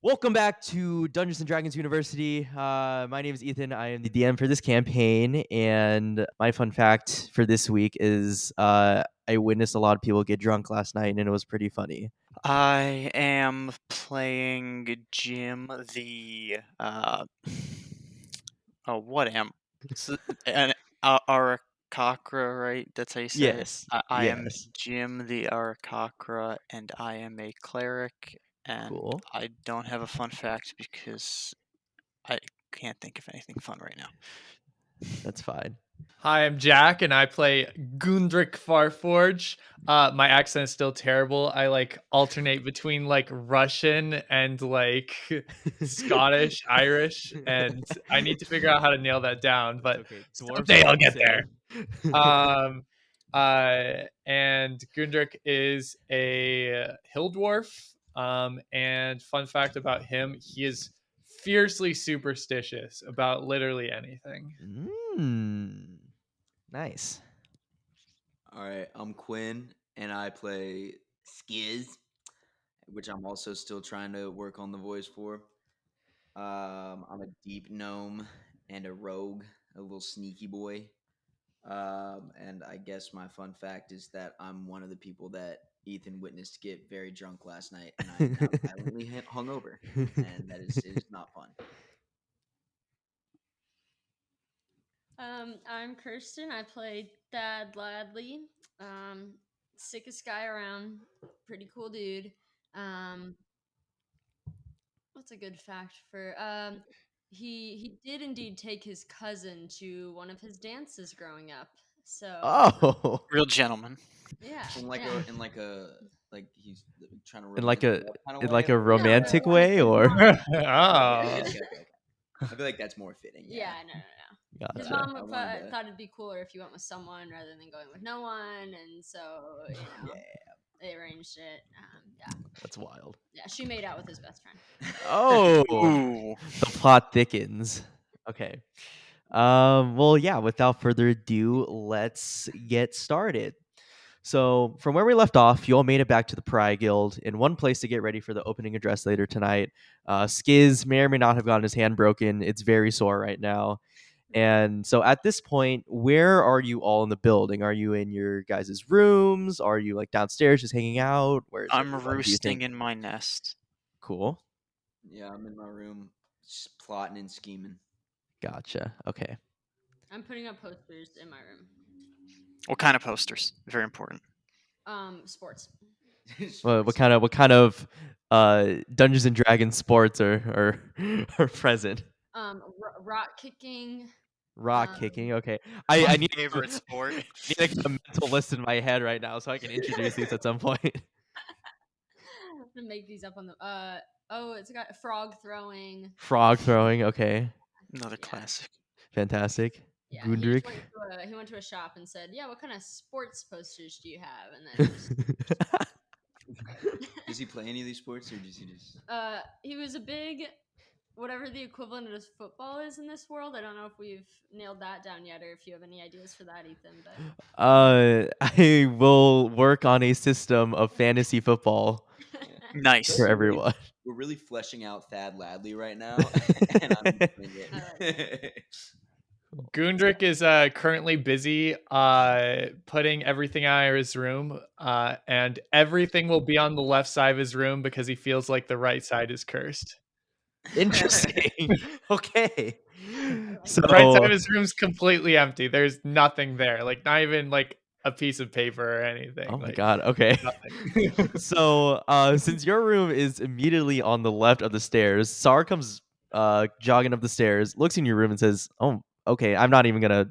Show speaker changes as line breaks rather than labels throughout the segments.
Welcome back to Dungeons and Dragons University. My name is Ethan. I am the DM for this campaign, and my fun fact for this week is I witnessed a lot of people get drunk last night, and it was pretty funny.
I am playing Jim, the what am an Arakakra, right? That's how you say it.
Yes,
I am
yes,
Jim, the Arakakra, and I am a cleric. And
cool.
I don't have a fun fact because I can't think of anything fun right now.
That's fine.
Hi, I'm Jack, and I play Gundrick Farforge. My accent is still terrible. I alternate between Russian and Scottish, Irish, and I need to figure out how to nail that down.
It's
But
okay. Dwarves
someday
are
I'll
the
get there.
same.
And Gundrick is a hill dwarf. And fun fact about him, he is fiercely superstitious about literally anything.
Nice.
All right, I'm Quinn, and I play Skizz, which I'm also still trying to work on the voice for. I'm a deep gnome and a rogue, a little sneaky boy. And I guess my fun fact is that I'm one of the people that Ethan witnessed get very drunk last night, and I'm now violently hungover, and it is not fun.
I'm Kirsten. I play Thad Ladley. Sickest guy around. Pretty cool dude. What's a good fact for he did indeed take his cousin to one of his dances growing up. So
Oh,
Real gentleman.
yeah.
In he's trying to
in like
romance
a
it up kind of
in
way.
like a
or-
romantic
no,
way, or
Oh.
Okay. I feel like that's more fitting.
Yeah, no. His
gotcha.
mom
I wanted to-
thought it'd be cooler if you went with someone rather than going with no one, and so
Yeah.
they arranged it. Yeah,
That's wild.
yeah. She made out with his best friend.
Oh,
Ooh.
the plot thickens. Okay. Well, yeah, without further ado, let's get started. So, from where we left off, you all made it back to the Pariah Guild in one place to get ready for the opening address later tonight. Skizz may or may not have gotten his hand broken. It's very sore right now. And so at this point, where are you all in the building? Are you in your guys' rooms? Are you like downstairs just hanging out? Where's
I'm
everyone, do you
roosting
think?
in my nest.
Cool.
Yeah, I'm in my room plotting and scheming.
Gotcha. Okay.
I'm putting up posters in my room.
What kind of posters? Very important.
Sports.
Well, what kind of Dungeons and Dragons sports are present?
Rock kicking.
Rock kicking. Okay. I need
favorite sport.
need to get a mental list in my head right now so I can introduce these at some point.
I'm gonna make these up on the. It's got frog throwing.
Frog throwing. Okay.
Another
Yeah.
classic.
Fantastic.
Yeah,
Gundrick.
he went to a shop and said, "Yeah, what kind of sports posters do you have?" And then
Does he play any of these sports, or does he just?
he was a big, whatever the equivalent of football is in this world. I don't know if we've nailed that down yet, or if you have any ideas for that, Ethan. But
I will work on a system of fantasy football
Nice.
for everyone.
We're really fleshing out Thad Ladley right now, and I'm enjoying it.
Gundrick is currently busy putting everything out of his room, and everything will be on the left side of his room because he feels like the right side is cursed.
Interesting. Okay. So
The right side of his room's completely empty. There's nothing there, not even a piece of paper or anything.
oh my god. Okay.
Nothing.
So since your room is immediately on the left of the stairs, Sar comes jogging up the stairs, looks in your room and says, "Oh, okay, I'm not even gonna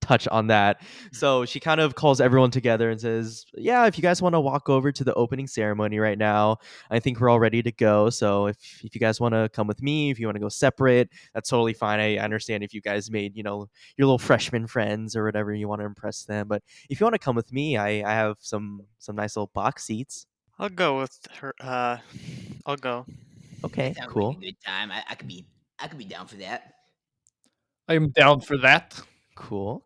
touch on that." So she kind of calls everyone together and says, "Yeah, if you guys want to walk over to the opening ceremony right now, I think we're all ready to go. So if you guys want to come with me, if you want to go separate, that's totally fine. I understand if you guys made, your little freshman friends or whatever, you want to impress them. But if you want to come with me, I have some nice little box seats."
I'll go with her. I'll go.
Okay,
Sounds
cool.
like a good time. I could be down for that.
I'm down for that.
Cool.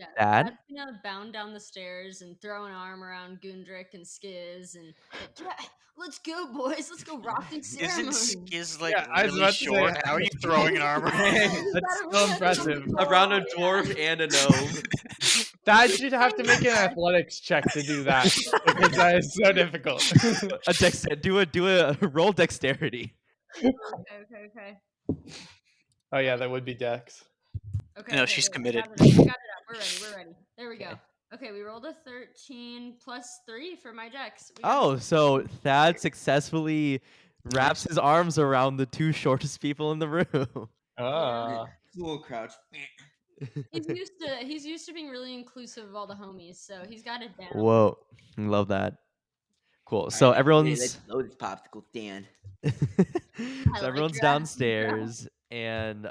Yeah,
Thad?
Dad's gonna bound down the stairs and throw an arm around Gundrick and Skizz and like, yeah, let's go, boys. Let's go rock these
Isn't
ceremonies.
Skizz like
Yeah, I was
really
about to say,
short? How are you throwing an arm around?
That's so impressive.
Around a dwarf and a gnome.
That should have to make an athletics check to do that because that is so difficult.
Do a roll dexterity.
Okay.
Oh yeah, that would be Dex.
Okay.
No,
okay,
she's
wait,
committed.
I got it up. We're ready. There we go.
Okay.
Okay, we rolled a 13 plus 3 for my dex. We got
Oh,
this.
so Thad successfully wraps his arms around the two shortest people in the room.
Ah.
Little crouch.
He's used to being really inclusive of all the homies, so he's got it down.
Whoa, love that. Cool.
All
So
right,
everyone's
let's blow this popsicle stand.
so everyone's
your attitude, bro.
downstairs, and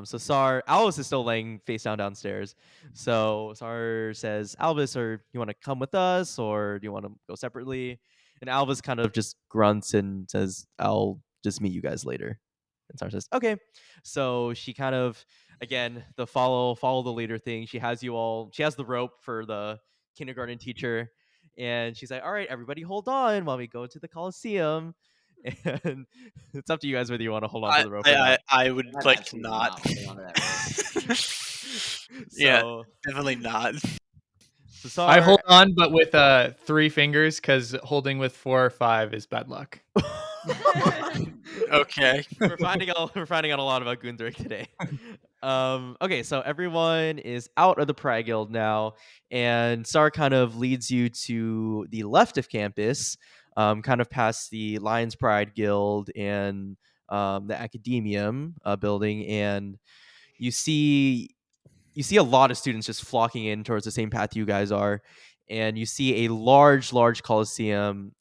so Albus is still laying face down downstairs. So Sar says, "Albus, or you want to come with us, or do you want to go separately?" And Albus kind of just grunts and says, "I'll just meet you guys later." And Sar says, "Okay." So she kind of again the follow the leader thing. She has you all. She has the rope for the kindergarten teacher. And she's like, "All right, everybody, hold on while we go to the Coliseum." And it's up to you guys whether you want to hold on to the rope or not.
I would
I'm
like to
absolutely
not.
holding onto that rope.
Yeah,
So,
definitely not.
so Sar,
I hold on, but with 3 fingers, because holding with 4 or 5 is bad luck.
Okay.
we're finding out a lot about Gundrick today. Okay, so everyone is out of the Pride Guild now, and Sar kind of leads you to the left of campus, kind of past the Lions Pride Guild and the Academium building, and you see a lot of students just flocking in towards the same path you guys are, and you see a large Coliseum.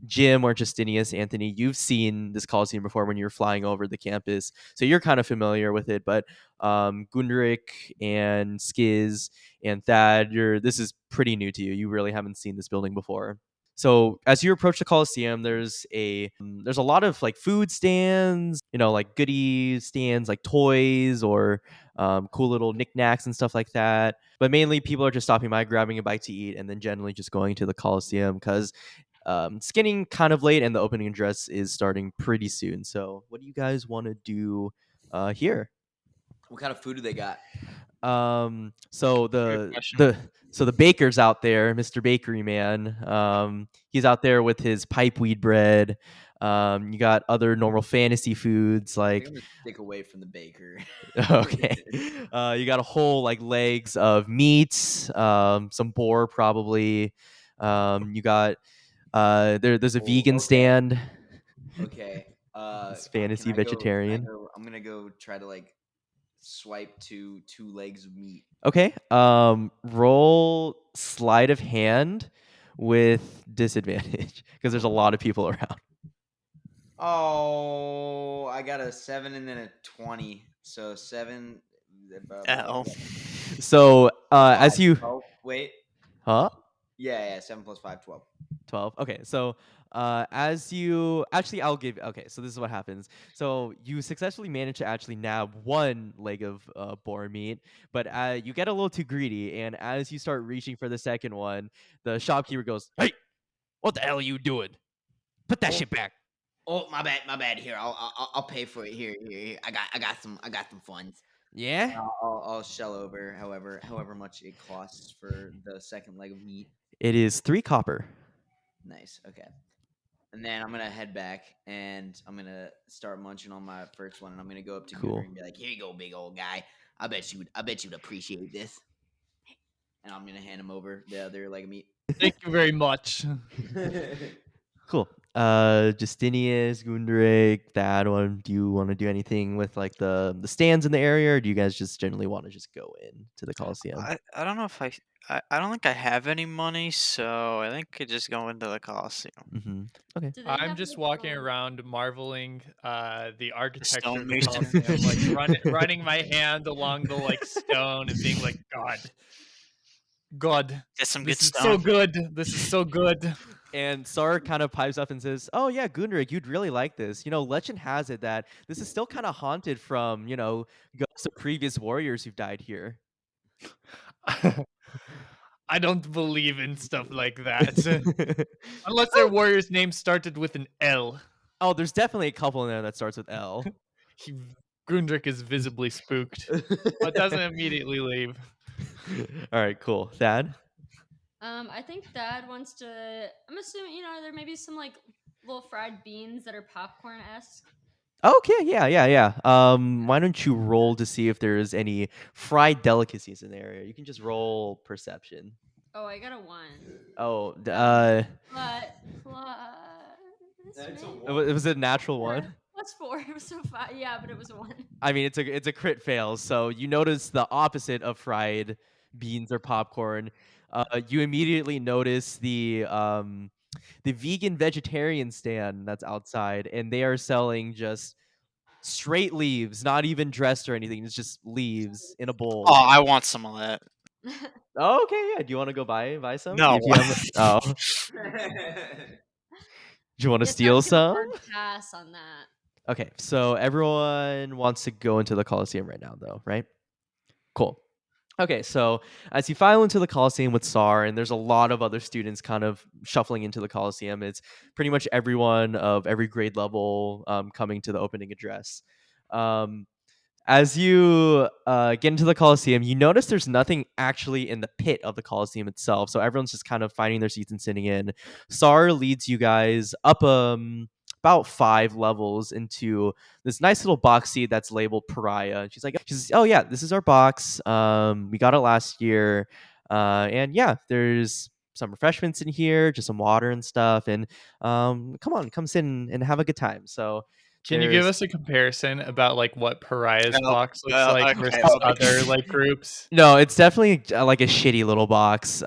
Jim or Justinius, Anthony, you've seen this Coliseum before when you were flying over the campus, so you're kind of familiar with it. But Gundrick and Skizz and Thad, this is pretty new to you. You really haven't seen this building before. So as you approach the Coliseum, there's a lot of like food stands, like goodie stands, like toys or cool little knickknacks and stuff like that. But mainly people are just stopping by, grabbing a bite to eat, and then generally just going to the Coliseum because it's getting kind of late and the opening address is starting pretty soon. So what do you guys want to do here?
What kind of food do they got?
So
Good question.
the baker's out there, Mr. Bakery Man. He's out there with his pipeweed bread. You got other normal fantasy foods
I
like
think I'm gonna stick away from the baker.
okay. You got a whole like legs of meat, some boar probably. You got there's a
Oh,
vegan
okay.
stand.
Okay.
It's fantasy
can I go-
vegetarian.
I'm gonna go try to like swipe to 2 legs of meat.
Okay. Roll sleight of hand with disadvantage because there's a lot of people around.
Oh, I got a 7 and then a 20. So 7.
Ow.
So as you
12. Wait.
huh?
Yeah, 7 plus 5, 12.
12. Okay, so as you actually, I'll give. Okay, so this is what happens. So you successfully manage to actually nab 1 leg of boar meat, but you get a little too greedy, and as you start reaching for the second one, the shopkeeper goes, "Hey, what the hell are you doing? Put that shit back."
Oh, my bad. Here, I'll pay for it. Here. I got some funds.
Yeah.
I'll shell over however much it costs for the second leg of meat.
It is 3 copper.
Nice. Okay. And then I'm gonna head back and I'm gonna start munching on my first one, and I'm gonna go up to
Cool.
Gunnar and be like, "Here you go, big old guy. I bet you'd appreciate this." And I'm gonna hand him over the other leg of meat.
Thank you very much.
Cool. Justinius, Gundrick, that one. Do you want to do anything with like the stands in the area, or do you guys just generally want to just go in to the Coliseum?
I don't know if I don't think I have any money, so I think I could just go into the Coliseum.
Mm-hmm. Okay.
Do they
I'm
have
just
the,
walking around marveling the architecture of the
stonemason.
Coliseum, like running my hand along the like stone and being like, God,
Get some good
this is
stuff.
so good. This is so good.
And Sar kind of pipes up and says, "Oh yeah, Gundrick, you'd really like this. Legend has it that this is still kind of haunted from, ghosts of previous warriors who've died here."
I don't believe in stuff like that. Unless their warrior's name started with an L.
Oh, there's definitely a couple in there that starts with L.
He, Gundrick is visibly spooked, but doesn't immediately leave.
All right, cool. Thad?
I think Dad wants to. I'm assuming there may be some like little fried beans that are popcorn esque.
Okay, yeah. Why don't you roll to see if there's any fried delicacies in the area? You can just roll perception.
Oh, I got a 1.
Oh,
But
That's a
maybe
it was a natural
four.
one.
Plus 4. It was so 5. Yeah, but it was a 1.
I mean, it's a crit fail. So you notice the opposite of fried beans or popcorn. You immediately notice the vegan vegetarian stand that's outside, and they are selling just straight leaves, not even dressed or anything. It's just leaves in a bowl.
Oh, I want some of that.
Oh, okay, yeah. Do you want to go buy some?
No.
If you have, oh, do you want to
Yes,
steal
I'd give a
some?
hard pass on that.
Okay, so everyone wants to go into the Coliseum right now, though, right? Cool. Okay, so as you file into the Coliseum with SAR, and there's a lot of other students kind of shuffling into the Coliseum, it's pretty much everyone of every grade level coming to the opening address. As you get into the Coliseum, you notice there's nothing actually in the pit of the Coliseum itself. So everyone's just kind of finding their seats and sitting in. SAR leads you guys up about 5 levels into this nice little box seat that's labeled Pariah. She's like, oh yeah, this is our box. We got it last year. And yeah, there's some refreshments in here, just some water and stuff. And come sit and have a good time. So
Can you give
there's-
us a comparison about like what Pariah's
Oh,
box looks like
okay,
versus
okay.
other like groups?
No, it's definitely like a shitty little box.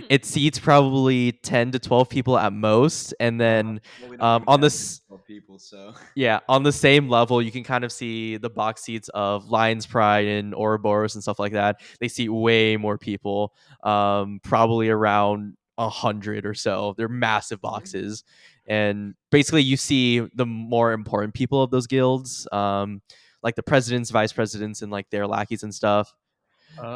It seats probably 10 to 12 people at most, and then
Well, we don't
on
even have
this
12 people, so
yeah, on the same level, you can kind of see the box seats of Lion's Pride and Ouroboros and stuff like that. They seat way more people, probably around 100 or so. They're massive boxes, and basically you see the more important people of those guilds, like the presidents, vice presidents, and like their lackeys and stuff.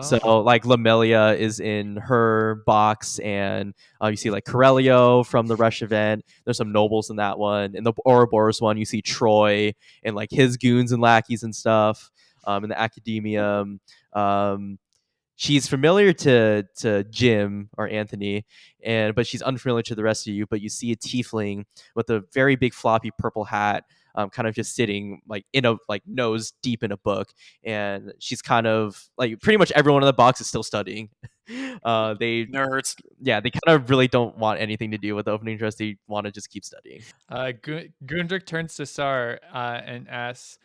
So like Lamelia is in her box, and you see like Corelio from the Rush event. There's some nobles in that one. In the Ouroboros one, you see Troy and like his goons and lackeys and stuff. In the Academium, she's familiar to Jim or Anthony, but she's unfamiliar to the rest of you. But you see a tiefling with a very big floppy purple hat, kind of just sitting like in a like nose deep in a book, and she's kind of like pretty much everyone in the box is still studying. They
Nerds.
yeah, they kind of really don't want anything to do with the opening dress. They want to just keep studying.
Gundrick turns to Sar and asks,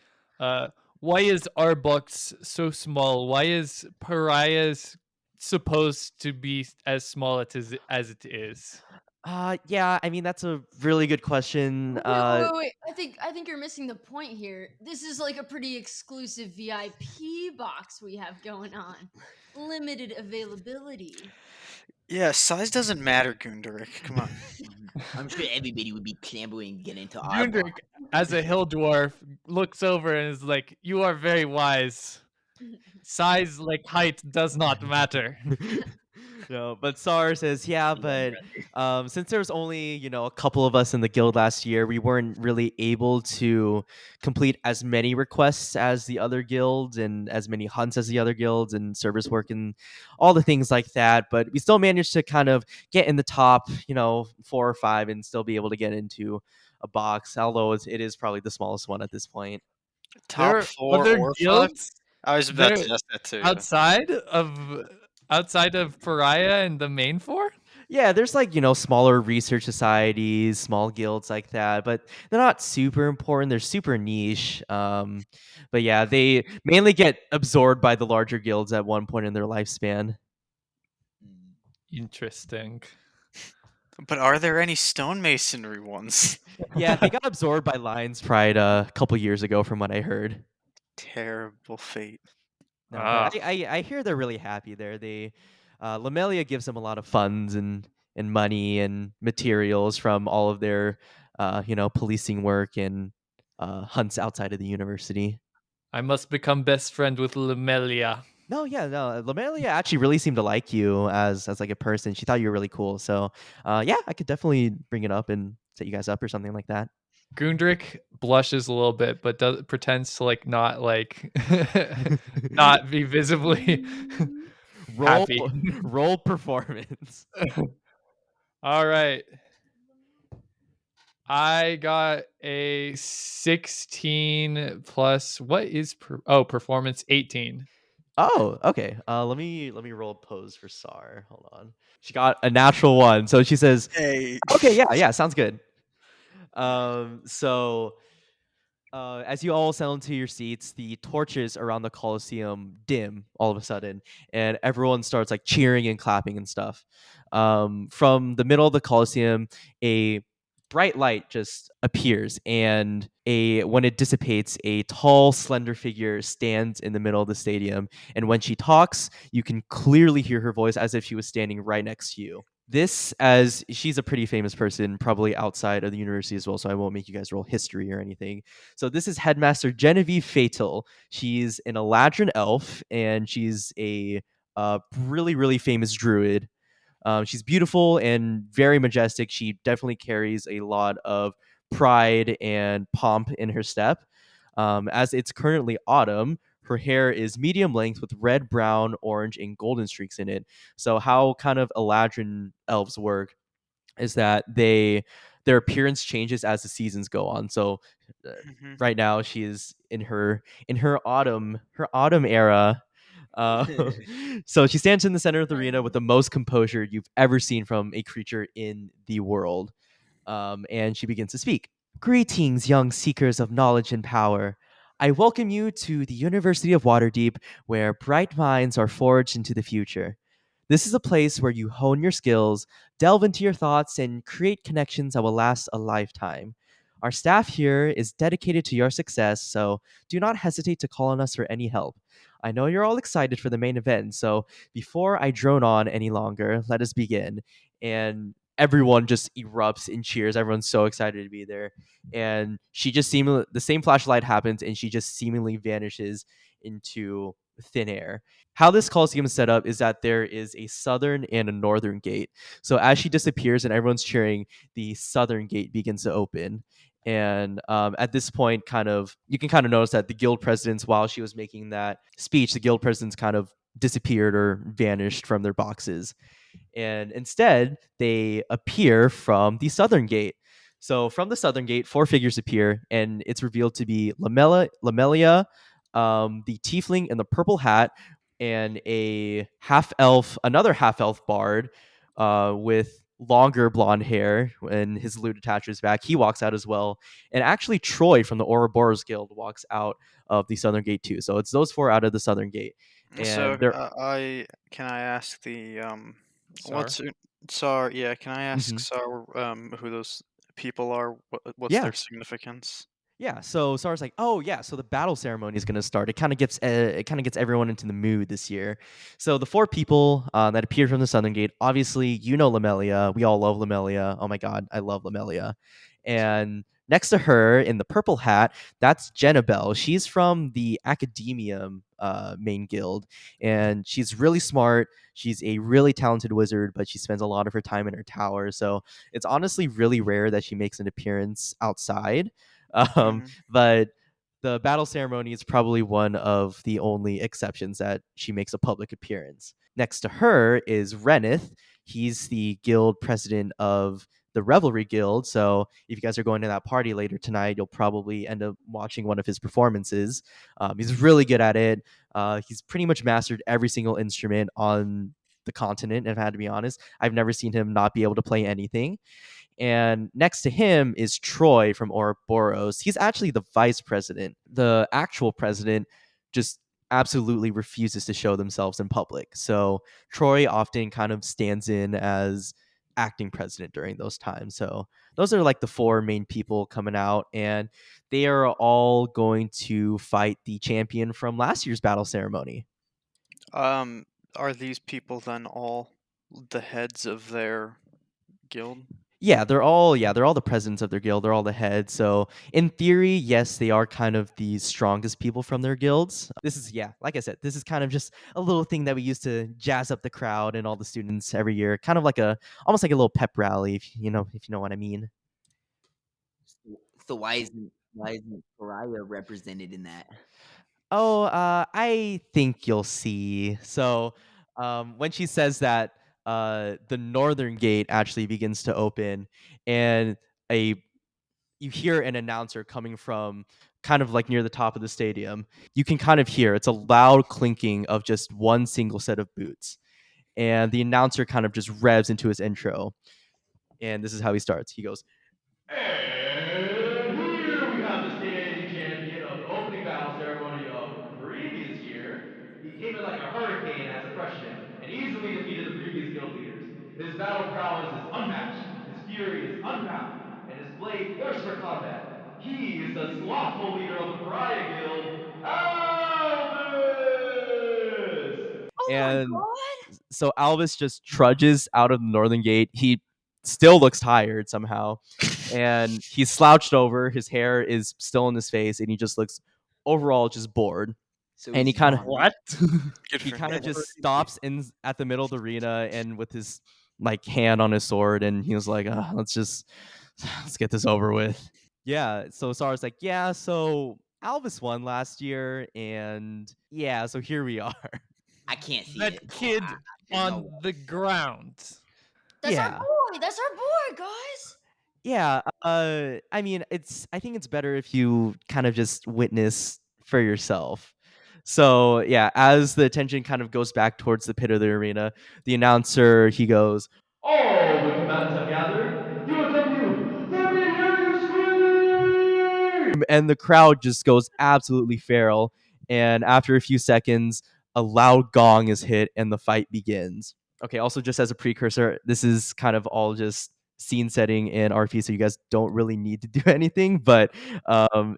"Why is our box so small? Why is Pariah's supposed to be as small as it is?"
Yeah, I mean that's a really good question.
Wait. I think you're missing the point here. This is like a pretty exclusive VIP box we have going on. Limited availability.
Yeah, size doesn't matter, Gundrick. Come on.
I'm sure everybody would be clamoring to get into our
Gundrick,
box.
as a hill dwarf, looks over and is like, "You are very wise. Size, like height, does not matter."
No, but SAR says, yeah, but since there was only, a couple of us in the guild last year, we weren't really able to complete as many requests as the other guilds and as many hunts as the other guilds and service work and all the things like that. But we still managed to kind of get in the top, 4 or 5 and still be able to get into a box, although it is probably the smallest one at this point.
Top
There are
4
other
or 5?
guilds
I was about
there
to ask that too.
outside of Pariah and the main 4.
Yeah, there's like, smaller research societies, small guilds like that, but they're not super important. They're super niche. But yeah, they mainly get absorbed by the larger guilds at one point in their lifespan.
Interesting.
But are there any stonemasonry ones?
Yeah, they got absorbed by Lion's Pride a couple years ago from what I heard.
Terrible fate.
No, but I hear they're really happy there. Lamelia gives them a lot of funds and money and materials from all of their policing work and hunts outside of the university.
I must become best friend with Lamelia.
No, yeah, no. Lamelia actually really seemed to like you as like a person. She thought you were really cool. So, yeah, I could definitely bring it up and set you guys up or something like that.
Gundrick blushes a little bit, but pretends to not not be visibly
roll
happy.
roll performance.
All right. I got a 16 plus what is performance 18.
Oh, okay. Let me roll pose for Sar. Hold on. She got a natural one, so she says,
Hey.
"Okay, yeah, sounds good." So as you all settle into your seats, the torches around the Colosseum dim all of a sudden, and everyone starts like cheering and clapping and stuff. From the middle of the Colosseum, a bright light just appears, and when it dissipates, a tall, slender figure stands in the middle of the stadium. And when she talks, you can clearly hear her voice as if she was standing right next to you. This, as she's a pretty famous person, probably outside of the university as well, so I won't make you guys roll history or anything. So this is Headmaster Genevieve Fatal. She's an Eladrin elf, and she's a really, really famous druid. She's beautiful and very majestic. She definitely carries a lot of pride and pomp in her step. As it's currently autumn, her hair is medium length with red, brown, orange, and golden streaks in it. So how kind of Eladrin elves work is that their appearance changes as the seasons go on. So
Mhm.
right now she is in her autumn era. Uh, so she stands in the center of the arena with the most composure you've ever seen from a creature in the world. And she begins to speak. Greetings, young seekers of knowledge and power. I welcome you to the University of Waterdeep, where bright minds are forged into the future. This is a place where you hone your skills, delve into your thoughts, and create connections that will last a lifetime. Our staff here is dedicated to your success, so do not hesitate to call on us for any help. I know you're all excited for the main event, so before I drone on any longer, let us begin. And everyone just erupts in cheers. Everyone's so excited to be there. And she just seemingly, the same flashlight happens, and she just seemingly vanishes into thin air. How this Coliseum is set up is that there is a southern and a northern gate. So as she disappears and everyone's cheering, the southern gate begins to open. And at this point, you can kind of notice that the guild presidents, while she was making that speech, the guild presidents kind of disappeared or vanished from their boxes. And instead, they appear from the southern gate. So from the southern gate, four figures appear, and it's revealed to be Lamelia, the tiefling in the purple hat, and another half elf bard with longer blonde hair, and his lute attaches back. He walks out as well. And actually, Troy from the Ouroboros Guild walks out of the southern gate too. So it's those four out of the southern gate.
So
And they're
can I ask the
Sar.
what's it- Sar? Yeah, can I ask
Mhm.
Sar who those people are? What's
Yeah.
their significance?
Yeah, so Sarah's like, oh yeah, so the battle ceremony is gonna start. It kind of gets everyone into the mood this year. So the four people that appeared from the Southern Gate, obviously you know Lamelia. We all love Lamelia. Oh my god, I love Lamelia. And next to her in the purple hat, that's Jennabelle. She's from the Academium main guild, and she's really smart. She's a really talented wizard, but she spends a lot of her time in her tower. So it's honestly really rare that she makes an appearance outside.
Mhm.
But the battle ceremony is probably one of the only exceptions that she makes a public appearance. Next to her is Reneth. He's the guild president of the Revelry Guild. So if you guys are going to that party later tonight, you'll probably end up watching one of his performances. He's really good at it. He's pretty much mastered every single instrument on the continent. If I had to be honest, I've never seen him not be able to play anything. And next to him is Troy from Ouroboros. He's actually the vice president. The actual president just absolutely refuses to show themselves in public. So Troy often kind of stands in as acting president during those times. So those are like the four main people coming out, and they are all going to fight the champion from last year's battle ceremony.
Um, are these people then all the heads of their guild?
they're all the presidents of their guild. They're all the heads. So in theory, yes, they are kind of the strongest people from their guilds. This is like I said, this is kind of just a little thing that we use to jazz up the crowd and all the students every year. Kind of like almost like a little pep rally, if you know what I mean.
So why isn't Pariah represented in that?
Oh, I think you'll see. So, when she says that, the northern gate actually begins to open, and you hear an announcer coming from kind of like near the top of the stadium. You can kind of hear it's a loud clinking of just one single set of boots, and the announcer kind of just revs into his intro, and this is how he starts. He goes,
And here we have the standing champion of the opening battle ceremony of the previous year. He came in like a hurricane as a freshman and easily defeated the previous guild leaders. His battle prowess is unmatched, his fury is unbound, and his blade thirsts for combat. He is the slothful leader of the Pariah Guild, Albus!
Oh
and
my god!
so Albus just trudges out of the northern gate. He still looks tired somehow, and he's slouched over. His hair is still in his face, and he just looks overall just bored.
So
And he
he's
kind of
gone.
What?
Good
he
for
kind of
him.
just stops at the middle of the arena and with his like hand on his sword, and he was like, let's get this over with. Yeah. So Sarah's like, yeah. So Albus won last year, and yeah. So here we are.
I can't see
That
it.
kid
There's no
on
way.
the ground.
That's
Yeah.
our boy. That's our boy, guys.
Yeah, I mean, I think it's better if you kind of just witness for yourself. So, yeah, as the attention kind of goes back towards the pit of the arena, the announcer, he goes,
All the combatants have gathered. UFW, let me hear you scream!
and the crowd just goes absolutely feral. And after a few seconds, a loud gong is hit and the fight begins. Okay, also just as a precursor, this is kind of all just scene setting in RP, so you guys don't really need to do anything. But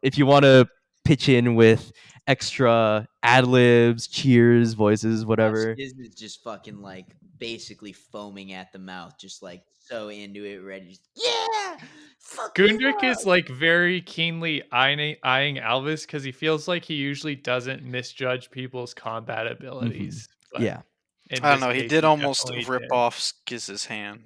if you want to pitch in with extra ad libs, cheers, voices, whatever.
Skizz is just fucking like basically foaming at the mouth, just like so into it, ready. Just, yeah, fuck
Gundrick
yeah!
is like very keenly eyeing Alvis because he feels like he usually doesn't misjudge people's combat abilities. But
Yeah.
in
I don't
this
know. He
case,
did almost
definitely
rip
did.
off Skizz's hand.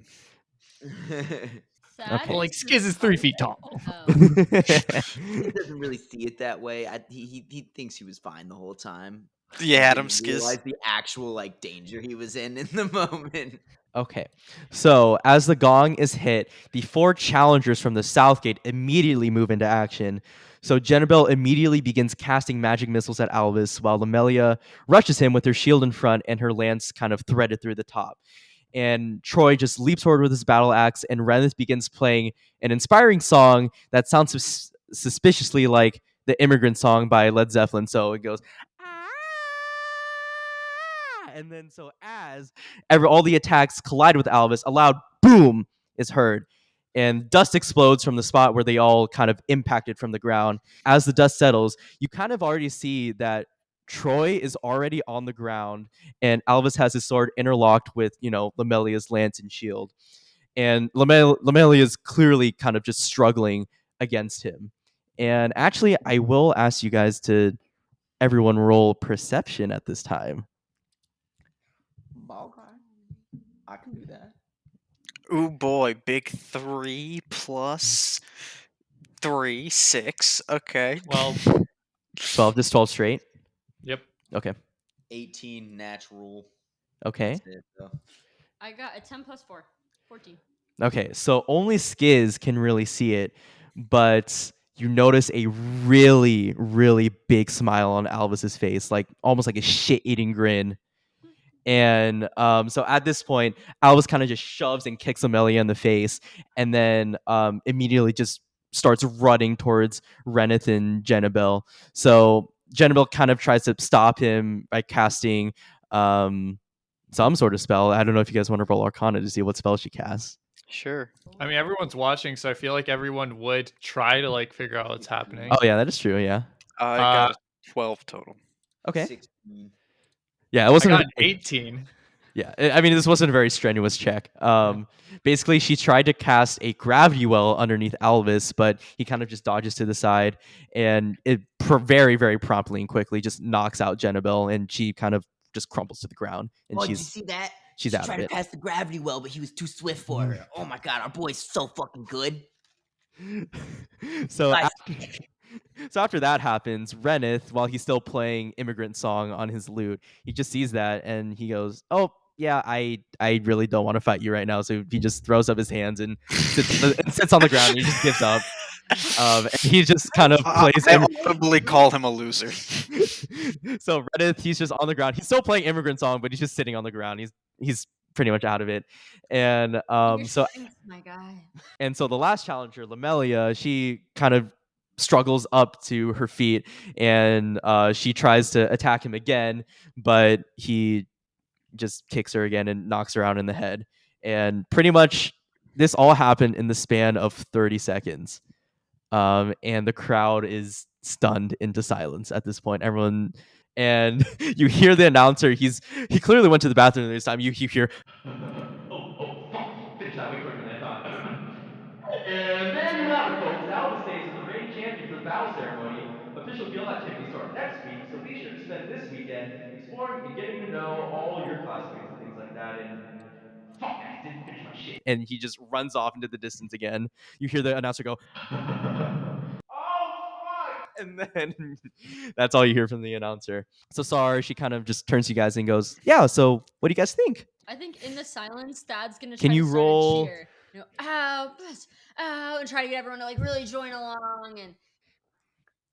Sad
Okay.
Well, like
is
Skizz is 3 feet tall.
Oh.
He doesn't really see it that way. He thinks he was fine the whole time.
Yeah,
He
Adam
didn't
Skizz.
realize the actual like danger he was in the moment.
Okay, so as the gong is hit, the 4 challengers from the Southgate immediately move into action. So Jenabel immediately begins casting magic missiles at Albus, while Lamelia rushes him with her shield in front and her lance kind of threaded through the top. And Troy just leaps forward with his battle axe, and Reneth begins playing an inspiring song that sounds suspiciously like the Immigrant Song by Led Zeppelin. So it goes, and then so as all the attacks collide with Albus, a loud boom is heard, and dust explodes from the spot where they all kind of impacted from the ground. As the dust settles, you kind of already see that Troy is already on the ground, and Albus has his sword interlocked with, Lamelia's lance and shield. And Lamelia is clearly kind of just struggling against him. And actually, I will ask you guys to everyone roll perception at this time.
Okay, I can do that.
Ooh boy, big 3 plus 3, 6. Okay.
12.
12, just 12 straight.
Yep.
Okay.
18 natural.
Okay.
That's it, though.
I got a 10 plus 4. 14.
Okay. So only Skizz can really see it, but you notice a really, really big smile on Albus's face, like almost like a shit-eating grin. And so at this point, Albus kind of just shoves and kicks Amelia in the face, and then immediately just starts running towards Reneth and Jenabel. So Jenabel kind of tries to stop him by casting some sort of spell. I don't know if you guys want to roll Arcana to see what spell she casts.
Sure.
I mean, everyone's watching, so I feel like everyone would try to like figure out what's happening.
Oh yeah, that is true. Yeah.
I got a 12 total.
Okay.
16.
Yeah, it
I
wasn't.
got an 18.
Yeah, I mean, this wasn't a very strenuous check. Basically, she tried to cast a gravity well underneath Alvis, but he kind of just dodges to the side, and it very, very promptly and quickly just knocks out Jennabelle, and she kind of just crumples to the ground, and
Oh, did you see that?
she's
She
out of
tried to
it.
pass the gravity well, but he was too swift for her. Oh my god, our boy's so fucking good.
So
Guys.
after that happens, Reneth, while he's still playing Immigrant Song on his lute, he just sees that and he goes, "Oh yeah, I really don't want to fight you right now." So he just throws up his hands and sits on the ground. And he just gives up. And he just kind of plays.
I audibly call him a loser.
So Reneth, he's just on the ground. He's still playing Immigrant Song, but he's just sitting on the ground. He's pretty much out of it. And so
my guy.
And so the last challenger, Lamelia, she kind of struggles up to her feet and she tries to attack him again, but he just kicks her again and knocks her out in the head. And pretty much this all happened in the span of 30 seconds. And the crowd is stunned into silence at this point. Everyone, and you hear the announcer. He clearly went to the bathroom this time. You hear,
oh, fuck! Finish that way quicker than I thought. And there you have it, folks. Alva stays as the reigning champion for the battle ceremony. Official guild activities start next week, so be sure to spend this weekend exploring and getting to know all your classmates and things like that. And fuck, I didn't finish my shit.
and he just runs off into the distance again. You hear the announcer go,
Oh fuck!
and then that's all you hear from the announcer. So Sar, she kind of just turns to you guys and goes, "Yeah, so what do you guys think?"
I think in the silence, Dad's gonna
Can
try
you
to start
roll-
a cheer. You know, ow, bless, ow, and try to get everyone to like really join along. And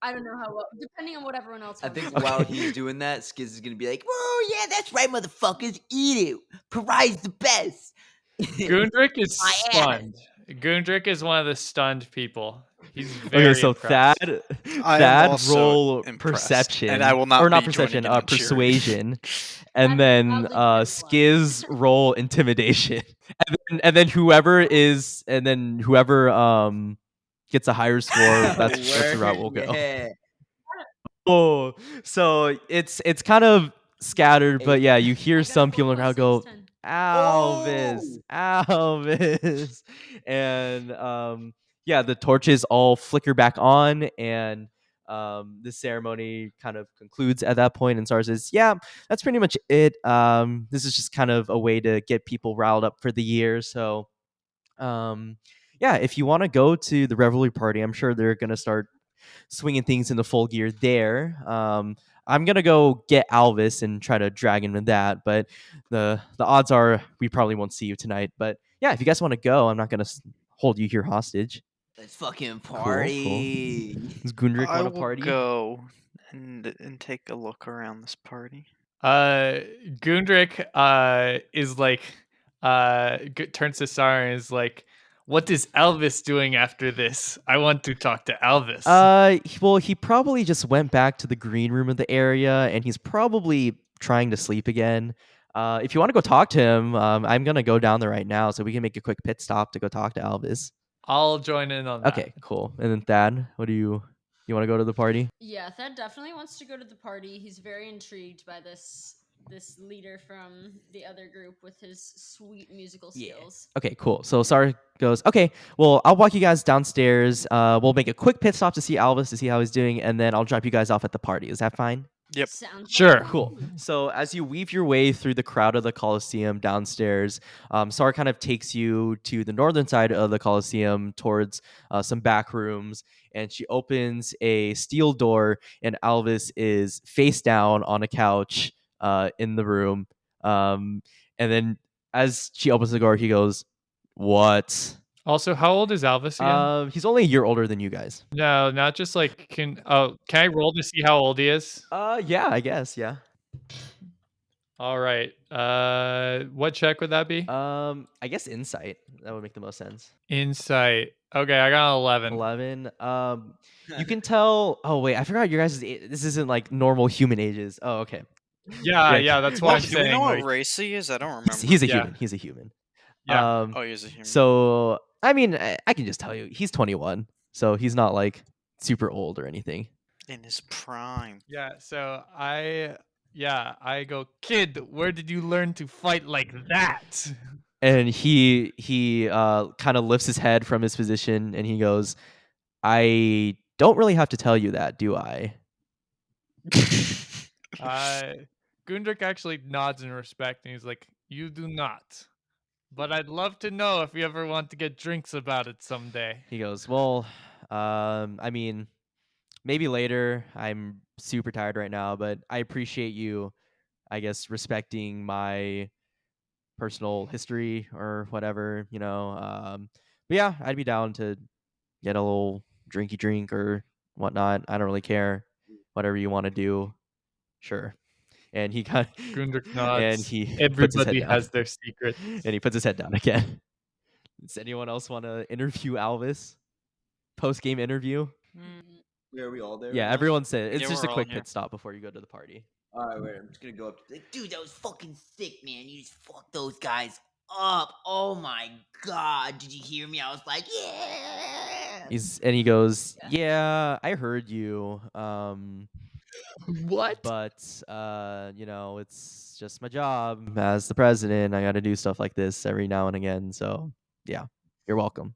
I don't know how well, depending on what everyone else
I
wants.
think
to do.
while he's doing that, Skizz is gonna be like, "Whoa, yeah, that's right, motherfuckers, eat it. Pariah's the best."
Gundrick is
My ass.
stunned. Gundrick is one of the stunned people. He's very
Okay, so
impressed.
I am
Thad
also
roll
impressed,
perception,
and I will not
or not
be
perception,
joining in on cheering.
persuasion, and then
loudly critical.
Skizz roll intimidation, and then whoever gets a higher score, that's the route we'll go.
Yeah.
Oh, so it's kind of scattered, but yeah, you hear
I got a
some people in the crowd go,
4.610.
Alvis, and yeah, the torches all flicker back on, and the ceremony kind of concludes at that point, and Sar says, "Yeah, that's pretty much it. This is just kind of a way to get people riled up for the year, so yeah, if you want to go to the Revelry party, I'm sure they're gonna start swinging things into full gear there. I'm gonna go get Alvis and try to drag him in that, but the odds are we probably won't see you tonight. But yeah, if you guys want to go, I'm not gonna hold you here hostage.
Let's fucking
Cool.
party.
Does Gundrick
I
want to
will
party?
go and take a look around this party.
Gundrick is like turns to Sar and is like, "What is Elvis doing after this? I want to talk to Elvis."
Well, he probably just went back to the green room of the area, and he's probably trying to sleep again. If you want to go talk to him, I'm gonna go down there right now, so we can make a quick pit stop to go talk to Alvis.
I'll join in on that.
Okay, cool. And then Thad, what do you want to go to the party?
Yeah, Thad definitely wants to go to the party. He's very intrigued by this leader from the other group with his sweet musical skills.
Okay, cool. So Sar goes, "Okay, well, I'll walk you guys downstairs. We'll make a quick pit stop to see Alvis, to see how he's doing, and then I'll drop you guys off at the party. Is that fine?"
Yep.
Sounds
Sure.
like
Cool. So as you weave your way through the crowd of the Coliseum downstairs, Sar kind of takes you to the northern side of the Coliseum towards some back rooms, and she opens a steel door, and Alvis is face down on a couch in the room. And then as she opens the door, he goes, "What?"
Also, how old is Elvis again?
He's only a year older than you guys.
No, not just like can I roll to see how old he is?
Yeah, I guess, yeah.
All right. What check would that be?
I guess insight. That would make the most sense.
Insight. Okay, I got 11.
11. You can tell. Oh wait, I forgot your guys'. This isn't like normal human ages. Oh, okay.
Yeah, that's what I'm
Do we
saying.
know what
like-
race he is? I don't remember.
He's a
Yeah.
human. He's a human.
Yeah.
Oh, he's a human.
So I mean, I can just tell you, he's 21. So he's not like super old or anything.
In his prime.
Yeah, so I Yeah, I go, kid, where did you learn to fight like that?
And he kind of lifts his head from his position and he goes, I don't really have to tell you that, do I?
Gundrick actually nods in respect and he's like, you do not. But I'd love to know if you ever want to get drinks about it someday.
He goes, well, I mean, maybe later. I'm super tired right now, but I appreciate you, I guess, respecting my personal history or whatever, you know. But yeah, I'd be down to get a little drinky drink or whatnot. I don't really care. Whatever you want to do, sure. And he got
Gundrick
and
nods.
he puts his head
Everybody
down.
has their secrets.
And he puts his head down again. Does anyone else want to interview Alvis? Post game interview?
Are we all there?
Yeah,
right now?
everyone said it's
Yeah,
just a
we're all
quick
here.
pit stop before you go to the party.
All right, wait. I'm just gonna go up. Like, dude, that was fucking sick, man. You just fucked those guys up. Oh my god, did you hear me? I was like, yeah.
He goes, yeah, I heard you.
What?
But you know, it's just my job as the president. I got to do stuff like this every now and again. So yeah, you're welcome.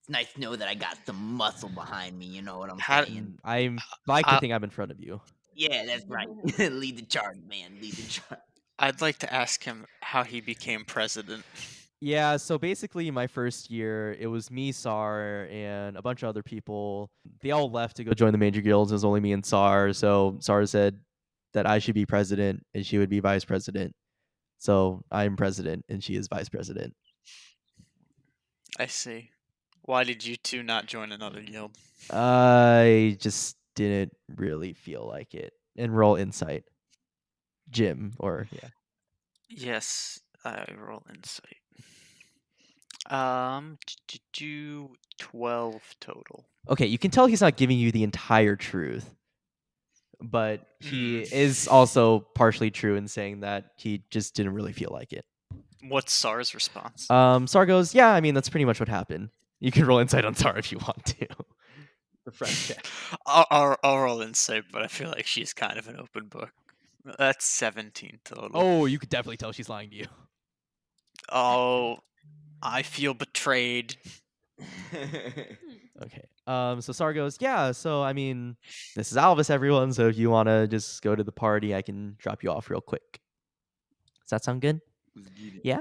It's nice to know that I got some muscle behind me. You know what I'm
How-
saying?
I'm like to think I'm in front of you.
Yeah, that's right. Lead the charge, man. Lead the charge.
I'd like to ask him how he became president.
Yeah, so basically my first year, it was me, Sar, and a bunch of other people. They all left to go join the major guilds. It was only me and Sar. So Sar said that I should be president and she would be vice president. So I'm president and she is vice president.
I see. Why did you two not join another guild?
I just didn't really feel like it. And roll insight. Jim, or yeah.
Yes, I roll insight. 12 total.
Okay, you can tell he's not giving you the entire truth. But he is also partially true in saying that he just didn't really feel like it.
What's SAR's response?
Sar goes, yeah, I mean, that's pretty much what happened. You can roll insight on Sar if you want to. The fresh check.
I'll roll insight, but I feel like she's kind of an open book. That's 17 total.
Oh, you could definitely tell she's lying to you.
Oh, I feel betrayed.
Okay. So Sar goes, yeah, so I mean, this is Alvis, everyone, so if you want to just go to the party, I can drop you off real quick. Does that sound good? Yeah?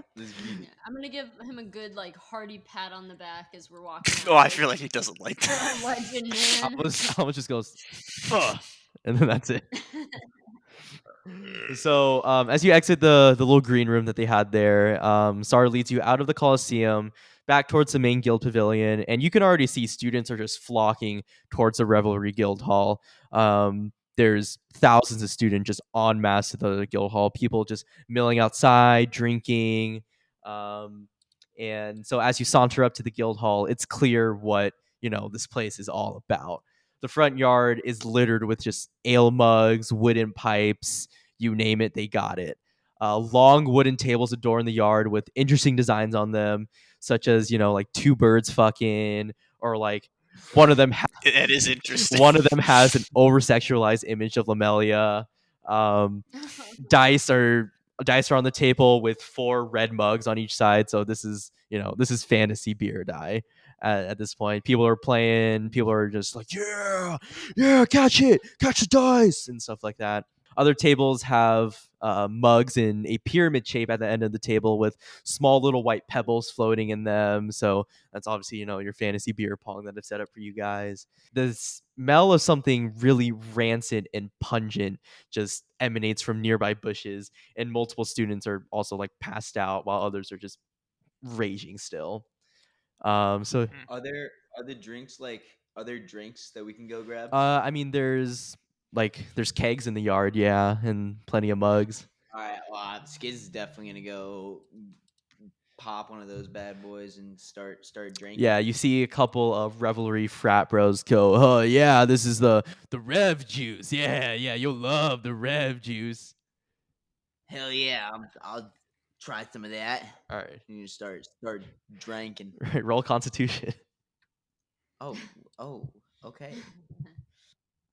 I'm gonna give him a good like hearty pat on the back as we're walking.
Oh, I
out.
feel like he doesn't like that.
Legend, man.
Alvis just goes, ugh, and then that's it. So as you exit the little green room that they had there, Sar leads you out of the Coliseum back towards the main guild pavilion, and you can already see students are just flocking towards the Revelry Guild Hall. There's thousands of students just en masse to the guild hall, people just milling outside, drinking. And so as you saunter up to the guild hall, it's clear what, you know, this place is all about. The front yard is littered with just ale mugs, wooden pipes, you name it, they got it. Long wooden tables adorn the yard with interesting designs on them, such as, you know, like two birds fucking, or like one of them
That is interesting.
one of them has an over-sexualized image of Lamelia. Dice are on the table with 4 red mugs on each side. So this is fantasy beer die. At this point, people are playing. People are just like, yeah, catch the dice and stuff like that. Other tables have mugs in a pyramid shape at the end of the table with small little white pebbles floating in them. So that's obviously, you know, your fantasy beer pong that I've set up for you guys. The smell of something really rancid and pungent just emanates from nearby bushes, and multiple students are also like passed out while others are just raging still. So
Are there drinks that we can go grab?
I mean, there's kegs in the yard, yeah, and plenty of mugs.
All right, well, Skizz is definitely gonna go pop one of those bad boys and start drinking.
Yeah, you see a couple of Revelry frat bros go, oh yeah, this is the Rev juice. Yeah, you'll love the Rev juice.
Hell yeah, I'll try some of that.
All right.
And you start drinking.
Right, roll Constitution.
Oh, okay.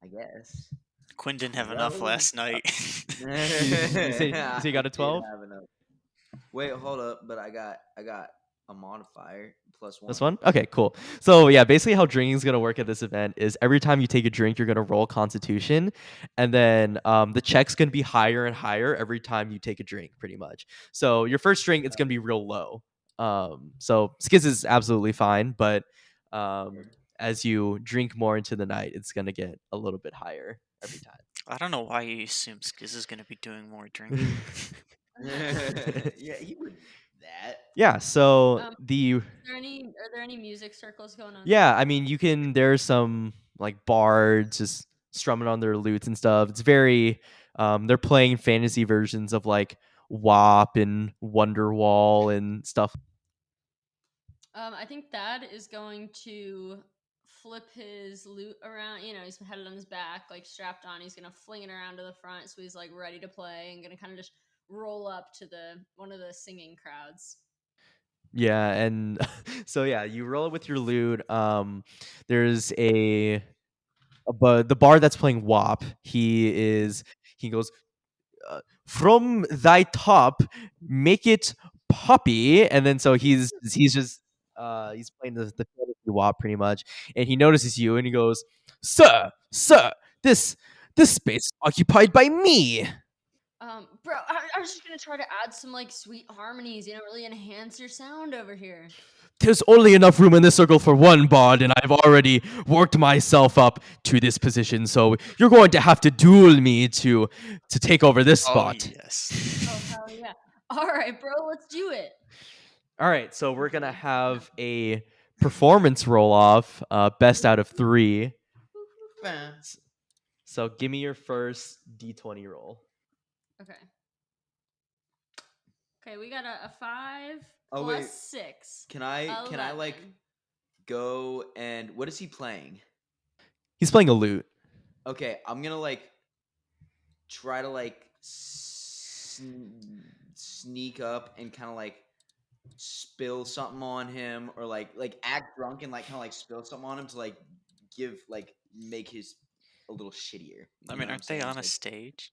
I guess.
Quinn didn't have
Well,
enough last night.
You say you got a
I did
12?
have enough. Wait, hold up, but I got a modifier +1.
This one? Okay, cool. So yeah, basically how drinking is gonna work at this event is every time you take a drink, you're gonna roll Constitution, and then the check's gonna be higher and higher every time you take a drink, pretty much. So your first drink, it's gonna be real low. So Skizz is absolutely fine, but as you drink more into the night, it's gonna get a little bit higher every time.
I don't know why you assume Skizz is going to be doing more drinking.
Yeah, he would that.
Yeah. So
Are there any music circles going on?
Yeah, I mean, you can. There's some like bards just strumming on their lutes and stuff. It's very. They're playing fantasy versions of like WAP and Wonderwall and stuff.
I think Thad is going to flip his loot around. You know, he's had it on his back, like strapped on. He's gonna fling it around to the front, so he's like ready to play, and gonna kind of just roll up to one of the singing crowds.
Yeah, and so yeah, you roll it with your lute. There's but the bard that's playing WAP. He goes, from thy top, make it poppy, and then so he's just he's playing the fantasy WAP pretty much, and he notices you and he goes, sir, this space is occupied by me.
Bro, I was just gonna try to add some like sweet harmonies, you know, really enhance your sound over here.
There's only enough room in this circle for one bard, and I've already worked myself up to this position, so you're going to have to duel me to take over this spot.
Oh, yes.
Oh hell yeah! All right, bro, let's do it.
All right, so we're gonna have a performance roll off, best out of 3. So give me your first d20 roll.
Okay. Okay, we got a 5
Oh,
plus
wait.
6.
Can I like
11.
go and what is he playing?
He's playing a lute.
Okay, I'm gonna like try to like sneak up and kind of like spill something on him, or like act drunk and like kind of like spill something on him to like make his a little shittier.
I mean, aren't they on a stage?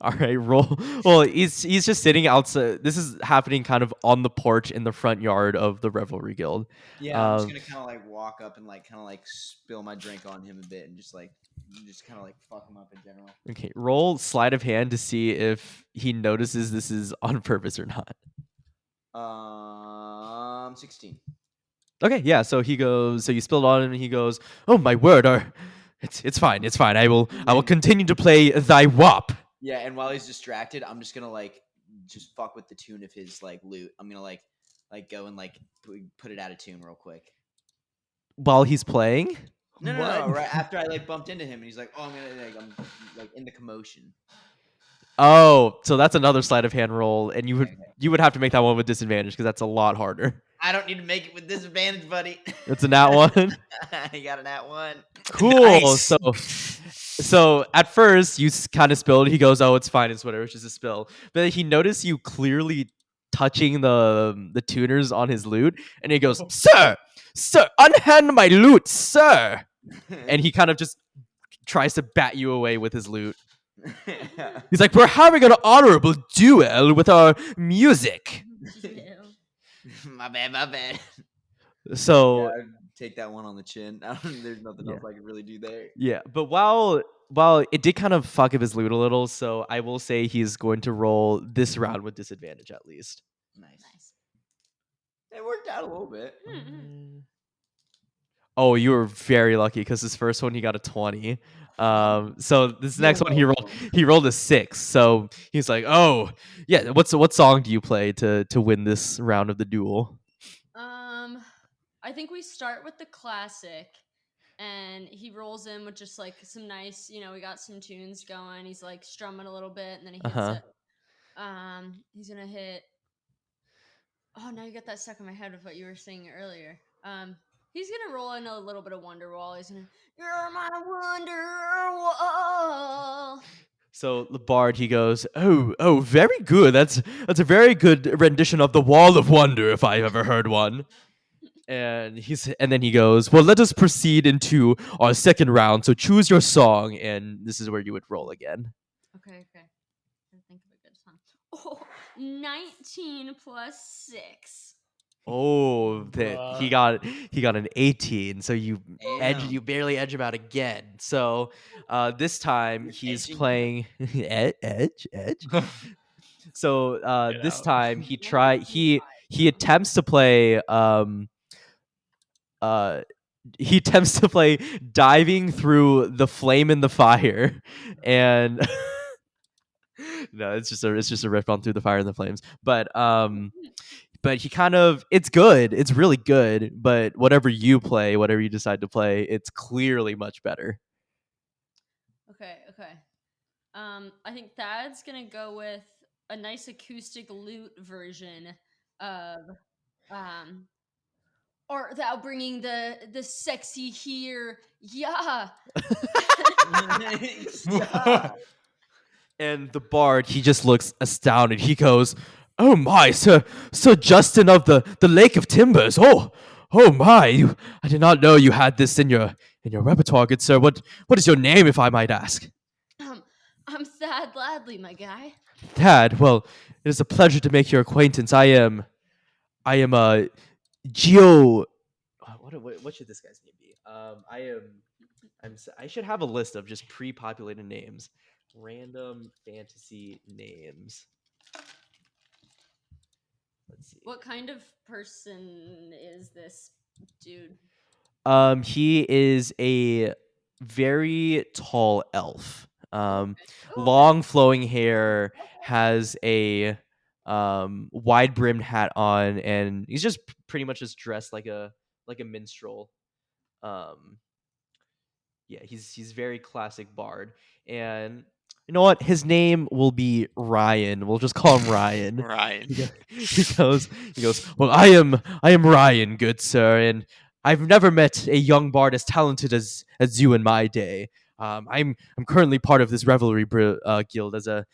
All right, roll. Well, he's just sitting outside. This is happening kind of on the porch in the front yard of the Revelry Guild.
Yeah, I'm just gonna kind of like walk up and like kind of like spill my drink on him a bit and just kind of like fuck him up in general.
Okay, roll sleight of hand to see if he notices this is on purpose or not.
16.
Okay, yeah. So he goes. So you spilled on him, and he goes, "Oh my word! It's fine. It's fine. I will continue to play thy WAP."
Yeah, and while he's distracted, I'm just gonna like just fuck with the tune of his like lute. I'm gonna like go and like put it out of tune real quick.
While he's playing?
No,
What?
right after I like bumped into him, and he's like, "Oh, I'm like in the commotion."
Oh, so that's another sleight of hand roll, and you would have to make that one with disadvantage because that's a lot harder.
I don't need to make it with disadvantage, buddy.
It's a nat 1.
I got a nat 1.
Cool.
Nice.
So at first you kind of spilled. He goes, "Oh, it's fine. It's whatever. It's just a spill." But then he noticed you clearly touching the tuners on his lute, and he goes, "Sir, unhand my lute, sir." And he kind of just tries to bat you away with his lute. He's like, "We're having an honorable duel with our music."
my bad.
So
Yeah, take that one on the chin. There's nothing else I can really do there.
yeah, but while it did kind of fuck up his loot a little, so I will say he's going to roll this round with disadvantage at least.
Nice. It worked out a little bit.
Oh, you were very lucky because his first one he got a 20. So this next one he rolled a 6. So he's like, "Oh, yeah, what song do you play to win this round of the duel?"
I think we start with the classic, and he rolls in with just like some nice, you know, we got some tunes going. He's like strumming a little bit, and then he hits it. He's gonna hit. Oh, now you got that stuck in my head with what you were saying earlier. He's gonna roll in a little bit of Wonderwall. He's gonna, "You're my Wonderwall."
So the bard he goes, "Oh, very good. That's a very good rendition of the Wall of Wonder if I've ever heard one." And then he goes, well, let us proceed into our second round. So choose your song, and this is where you would roll again.
Okay. I think of a good song. Oh, 19 plus 6.
Oh, he got an 18. So you
Damn.
barely edge him out again. So this time he's
Edging
playing edge. So
Get
this
out.
time he attempts to play he attempts to play diving through the flame in the fire, and no, it's just a riff on through the fire and the flames. But he kind of, it's good, it's really good. But whatever you decide to play, it's clearly much better.
Okay. I think Thad's gonna go with a nice acoustic lute version of or without bringing the sexy here, yeah.
And the bard, he just looks astounded. He goes, "Oh my, Sir Justin of the Lake of Timbers. Oh my, I did not know you had this in your repertoire, good sir. What is your name, if I might ask?"
I'm Thad Ladley, my guy.
Thad, well, it is a pleasure to make your acquaintance. I am Geo. What should this guy's name be? I should have a list of just pre-populated names, random fantasy names. Let's see.
What kind of person is this dude?
He is a very tall elf.
Okay.
Long flowing hair, has a wide brimmed hat on, and he's just pretty much just dressed like a minstrel. Yeah, he's very classic bard. And you know what? His name will be Ryan. We'll just call him Ryan.
Ryan.
He goes, well, I am Ryan, good sir, and I've never met a young bard as talented as you in my day. I'm currently part of this Revelry guild as a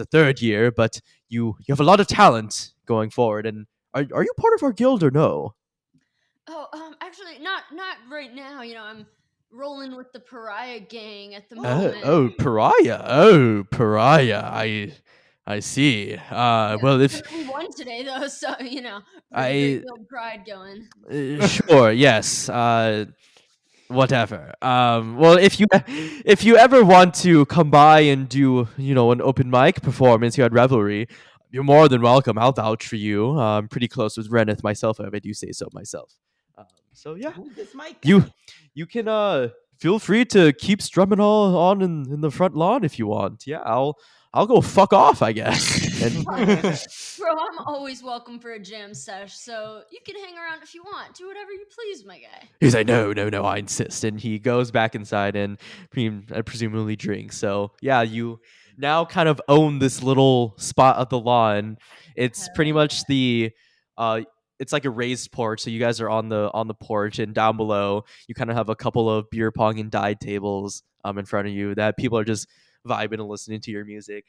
third year, but you have a lot of talent going forward. And are you part of our guild or no?
Oh, actually, not right now. You know, I'm rolling with the Pariah gang at the moment.
Pariah. I see. Well, if
we won today, though, so you know,
I
build pride going.
Sure, yes. Whatever. Well, if you ever want to come by and do, an open mic performance here at Revelry, you're more than welcome. I'll vouch for you. I'm pretty close with Reneth myself, if I do say so myself. So yeah,
Who's this mic?
you can feel free to keep strumming on in the front lawn if you want. Yeah, I'll go fuck off, I guess. And
Bro, I'm always welcome for a jam sesh, so you can hang around if you want. Do whatever you please, my guy.
he's like, no, I insist. And he goes back inside and presumably drinks. So yeah, you now kind of own this little spot of the lawn. It's pretty much it's like a raised porch, so you guys are on the porch, and down below you kind of have a couple of beer pong and dide tables in front of you that people are just vibing and listening to your music.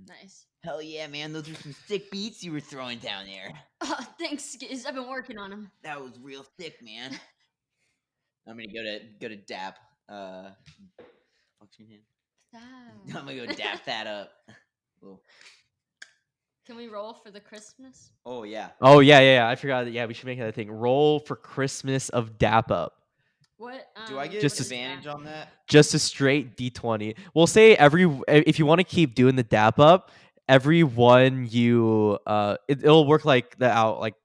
Nice.
Hell yeah, man! Those are some sick beats you were throwing down there.
Thanks, Skizz. I've been working on them.
That was real thick, man. I'm gonna go to Dap. What's your name?
Thad.
I'm gonna go dap that up. Little-
Can we roll for the Christmas?
Oh yeah.
Oh yeah. I forgot that. Yeah, we should make that a thing. Roll for Christmas of Dap Up.
What?
Do I get
Just
advantage on that?
Just a straight D20. We'll say if you want to keep doing the Dap Up, every one you it'll work like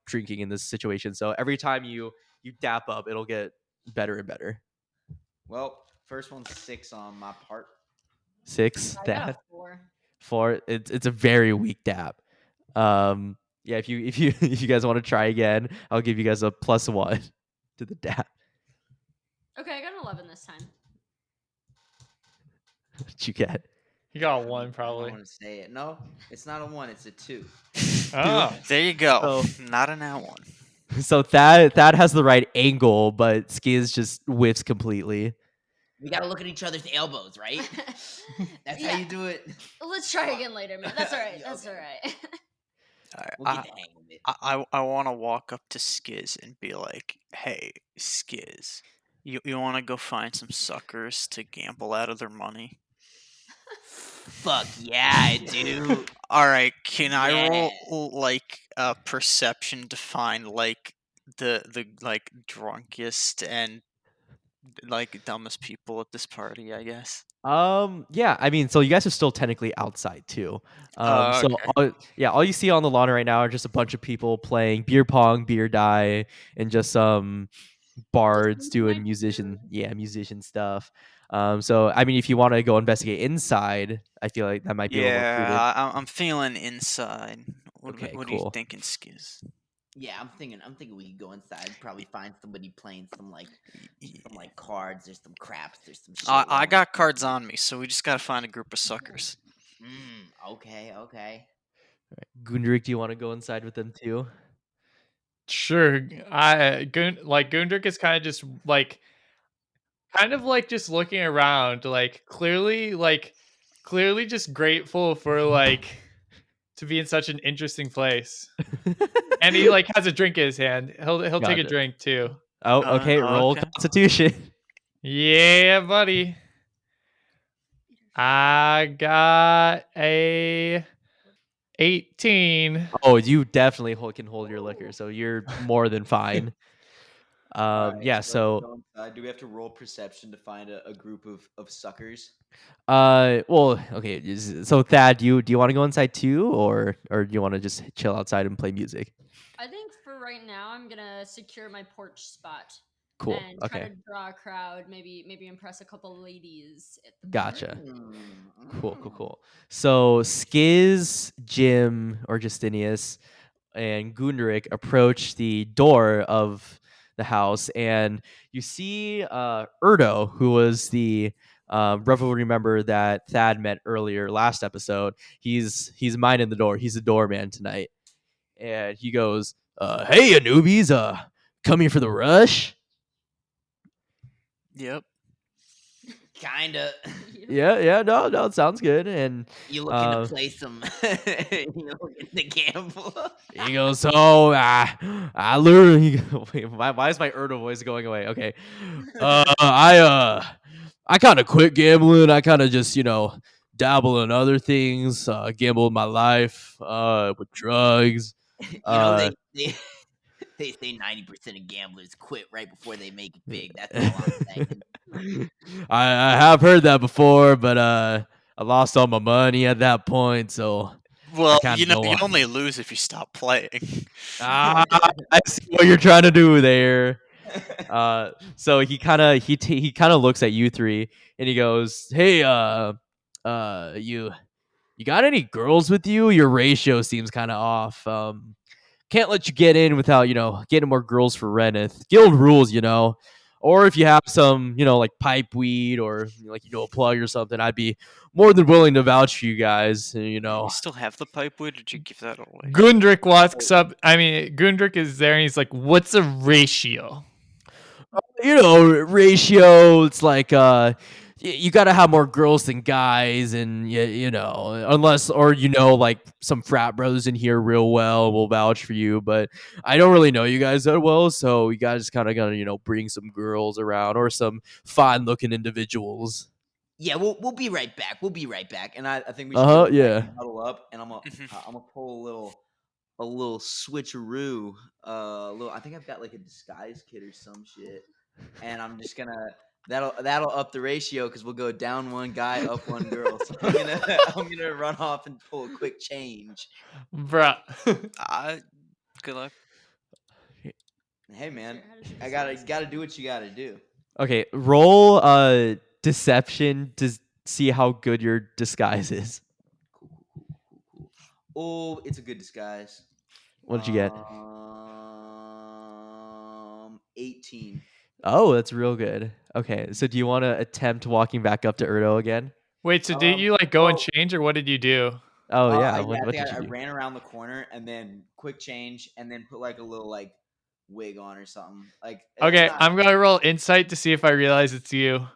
drinking in this situation. So every time you Dap Up, it'll get better and better.
Well, first one's 6 on my part.
6.
I got a
That
4.
4. It's a very weak Dap. Yeah, if you guys want to try again, I'll give you guys a +1 to the Dap.
Okay, I got an 11 this time.
What'd you get?
He got a 1
I don't
probably.
want to say it. No, it's not a 1. It's a 2.
Oh,
There you go.
So-
Not an out one.
So Thad has the right angle, but Skizz just whiffs completely.
We gotta look at each other's elbows, right? That's how
Yeah.
you do it.
Let's try again later, man. That's all right.
Yeah,
That's
okay.
all right.
We'll get the hang of it.
I want to walk up to Skizz and be like, "Hey, Skizz, you want to go find some suckers to gamble out of their money?"
Fuck yeah, I do.
All right, can I
Yeah.
roll like a perception to find like the like drunkest and like dumbest people at this party? I guess.
Yeah, I mean, so you guys are still technically outside too. So
Okay.
all you see on the lawn right now are just a bunch of people playing beer pong, beer die, and just some bards doing musician stuff. So I mean, if you want to go investigate inside, I feel like that might be a little more prudent.
Yeah, I'm feeling inside.
Okay,
What are you
cool.
thinking, Skizz?
Yeah, I'm thinking we could go inside, probably find somebody playing some cards. There's some craps. There's some shit.
I got cards on me, so we just gotta find a group of suckers.
Okay.
Gundrik, do you want to go inside with them too?
Sure. Gundrik is kind of just just looking around, clearly just grateful for to be in such an interesting place. And he has a drink in his hand. He'll take a
Gotcha.
drink too.
Oh, okay. Roll
okay.
Constitution.
Yeah, buddy. I got a 18.
Oh, you definitely can hold your liquor, so you're more than fine.
Alright,
Yeah.
let's
So,
go inside. Do we have to roll perception to find a group of suckers?
well, okay. So Thad, do you want to go inside too, or do you want to just chill outside and play music?
I think for right now, I'm gonna secure my porch spot.
Cool.
And try
Okay.
to draw a crowd, maybe impress a couple ladies at the
Gotcha.
party.
Cool. So Skizz, Jim, or Justinius, and Gundrik approach the door of the house, and you see Erdo, who was the Revelry member that Thad met earlier last episode. He's minding the door. He's the doorman tonight, and he goes, "Hey, you newbies, coming for the rush?"
Yep.
Kinda.
Yeah, no, it sounds good. And
You looking to play some? You looking to gamble?
he goes, "So, I learned." Why is my Erdo voice going away? Okay, I kind of quit gambling. I kind of just, dabble in other things. Gamble in my life, with drugs.
They say 90% of gamblers quit right before they make it big. That's all I'm saying.
I have heard that before, but I lost all my money at that point, so
Well,
kinda
you know, you
don't
only lose if you stop playing.
I see what you're trying to do there. So he kind of looks at you three and he goes, "Hey, you got any girls with you? Your ratio seems kind of off. Can't let you get in without, getting more girls for Reneth. Guild rules, Or if you have some, like pipe weed or a plug or something, I'd be more than willing to vouch for you guys.
You still have the pipe wood? Or did you give that away?
Gundrik walks up. Gundrik is there and he's like, "What's a ratio?"
Ratio. It's like you got to have more girls than guys, and unless like some frat brothers in here real well will vouch for you, but I don't really know you guys that well, so you guys kind of gotta bring some girls around or some fine looking individuals.
Yeah, we'll be right back. And I think we should go
yeah.
and huddle up, and I'm gonna pull a little switcheroo. I think I've got like a disguise kit or some shit, and I'm just gonna that'll up the ratio because we'll go down one guy, up one girl. So I'm gonna run off and pull a quick change,
bruh.
Good luck.
Hey man, I gotta do what you gotta do.
Okay, roll deception to see how good your disguise is.
Cool. Oh, it's a good disguise.
What did you get?
18.
Oh, that's real good. Okay, so do you want to attempt walking back up to Erdo again?
Wait, so did you go and change, or what did you do?
Oh yeah,
I
what did you
I
do?
ran around the corner and then quick change and then put like a little wig on or something.
Okay, I'm gonna roll insight to see if I realize it's you.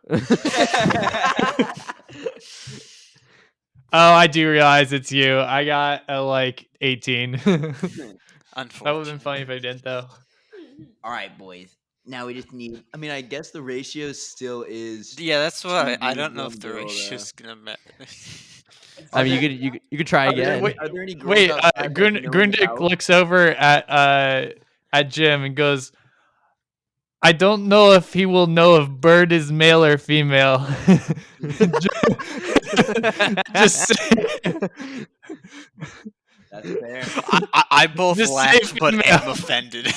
Oh, I do realize it's you. I got a 18. That would have been funny if I didn't, though.
All right, boys. Now we just need. I mean, I guess the ratio still is.
Yeah, that's why I
dudes,
don't know
one
if the
girl,
ratio's gonna
I mean,
there-
you could try
Are there,
again.
are there any girls
Wait,
outside that know
Grundig
about?
looks over at Jim and goes, I don't know if he will know if Bird is male or female. Just say,
That's fair.
I both
Just say
laughed but am
female.
offended.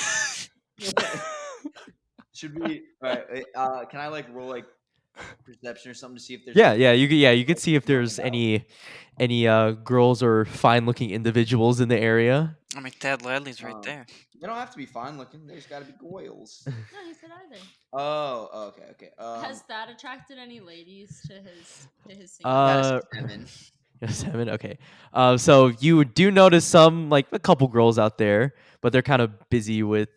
Should we? All right. Can I roll perception or something to see if there's?
Yeah, you could see if
Knowing
there's
about.
any girls or fine-looking individuals in the area.
I mean, Thad Ladley's right there.
They don't have to be fine looking. There's got to be goils.
No, he said either.
Oh, okay.
Has that attracted any ladies to his singing?
Uh,
That's 7.
7. Okay. So you do notice some a couple girls out there, but they're kind of busy with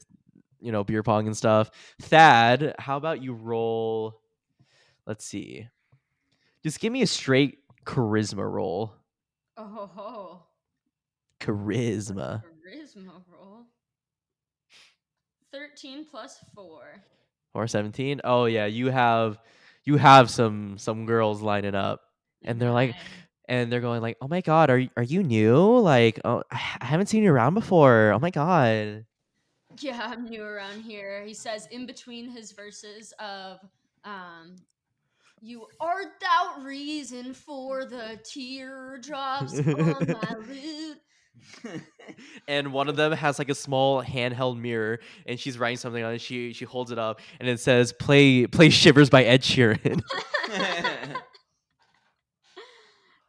beer pong and stuff. Thad, how about you roll? Let's see. Just give me a straight charisma roll.
Oh,
Charisma.
charisma roll. 13 plus 4.
Or 17. Oh yeah, you have some girls lining up, and they're like,
Nice.
and they're going oh my god, are you new? Oh, I haven't seen you around before. Oh my god.
Yeah, I'm new around here. He says in between his verses of, you art thou reason for the teardrops on my lute.
And one of them has a small handheld mirror, and she's writing something on it. She holds it up, and it says, "Play Shivers" by Ed Sheeran.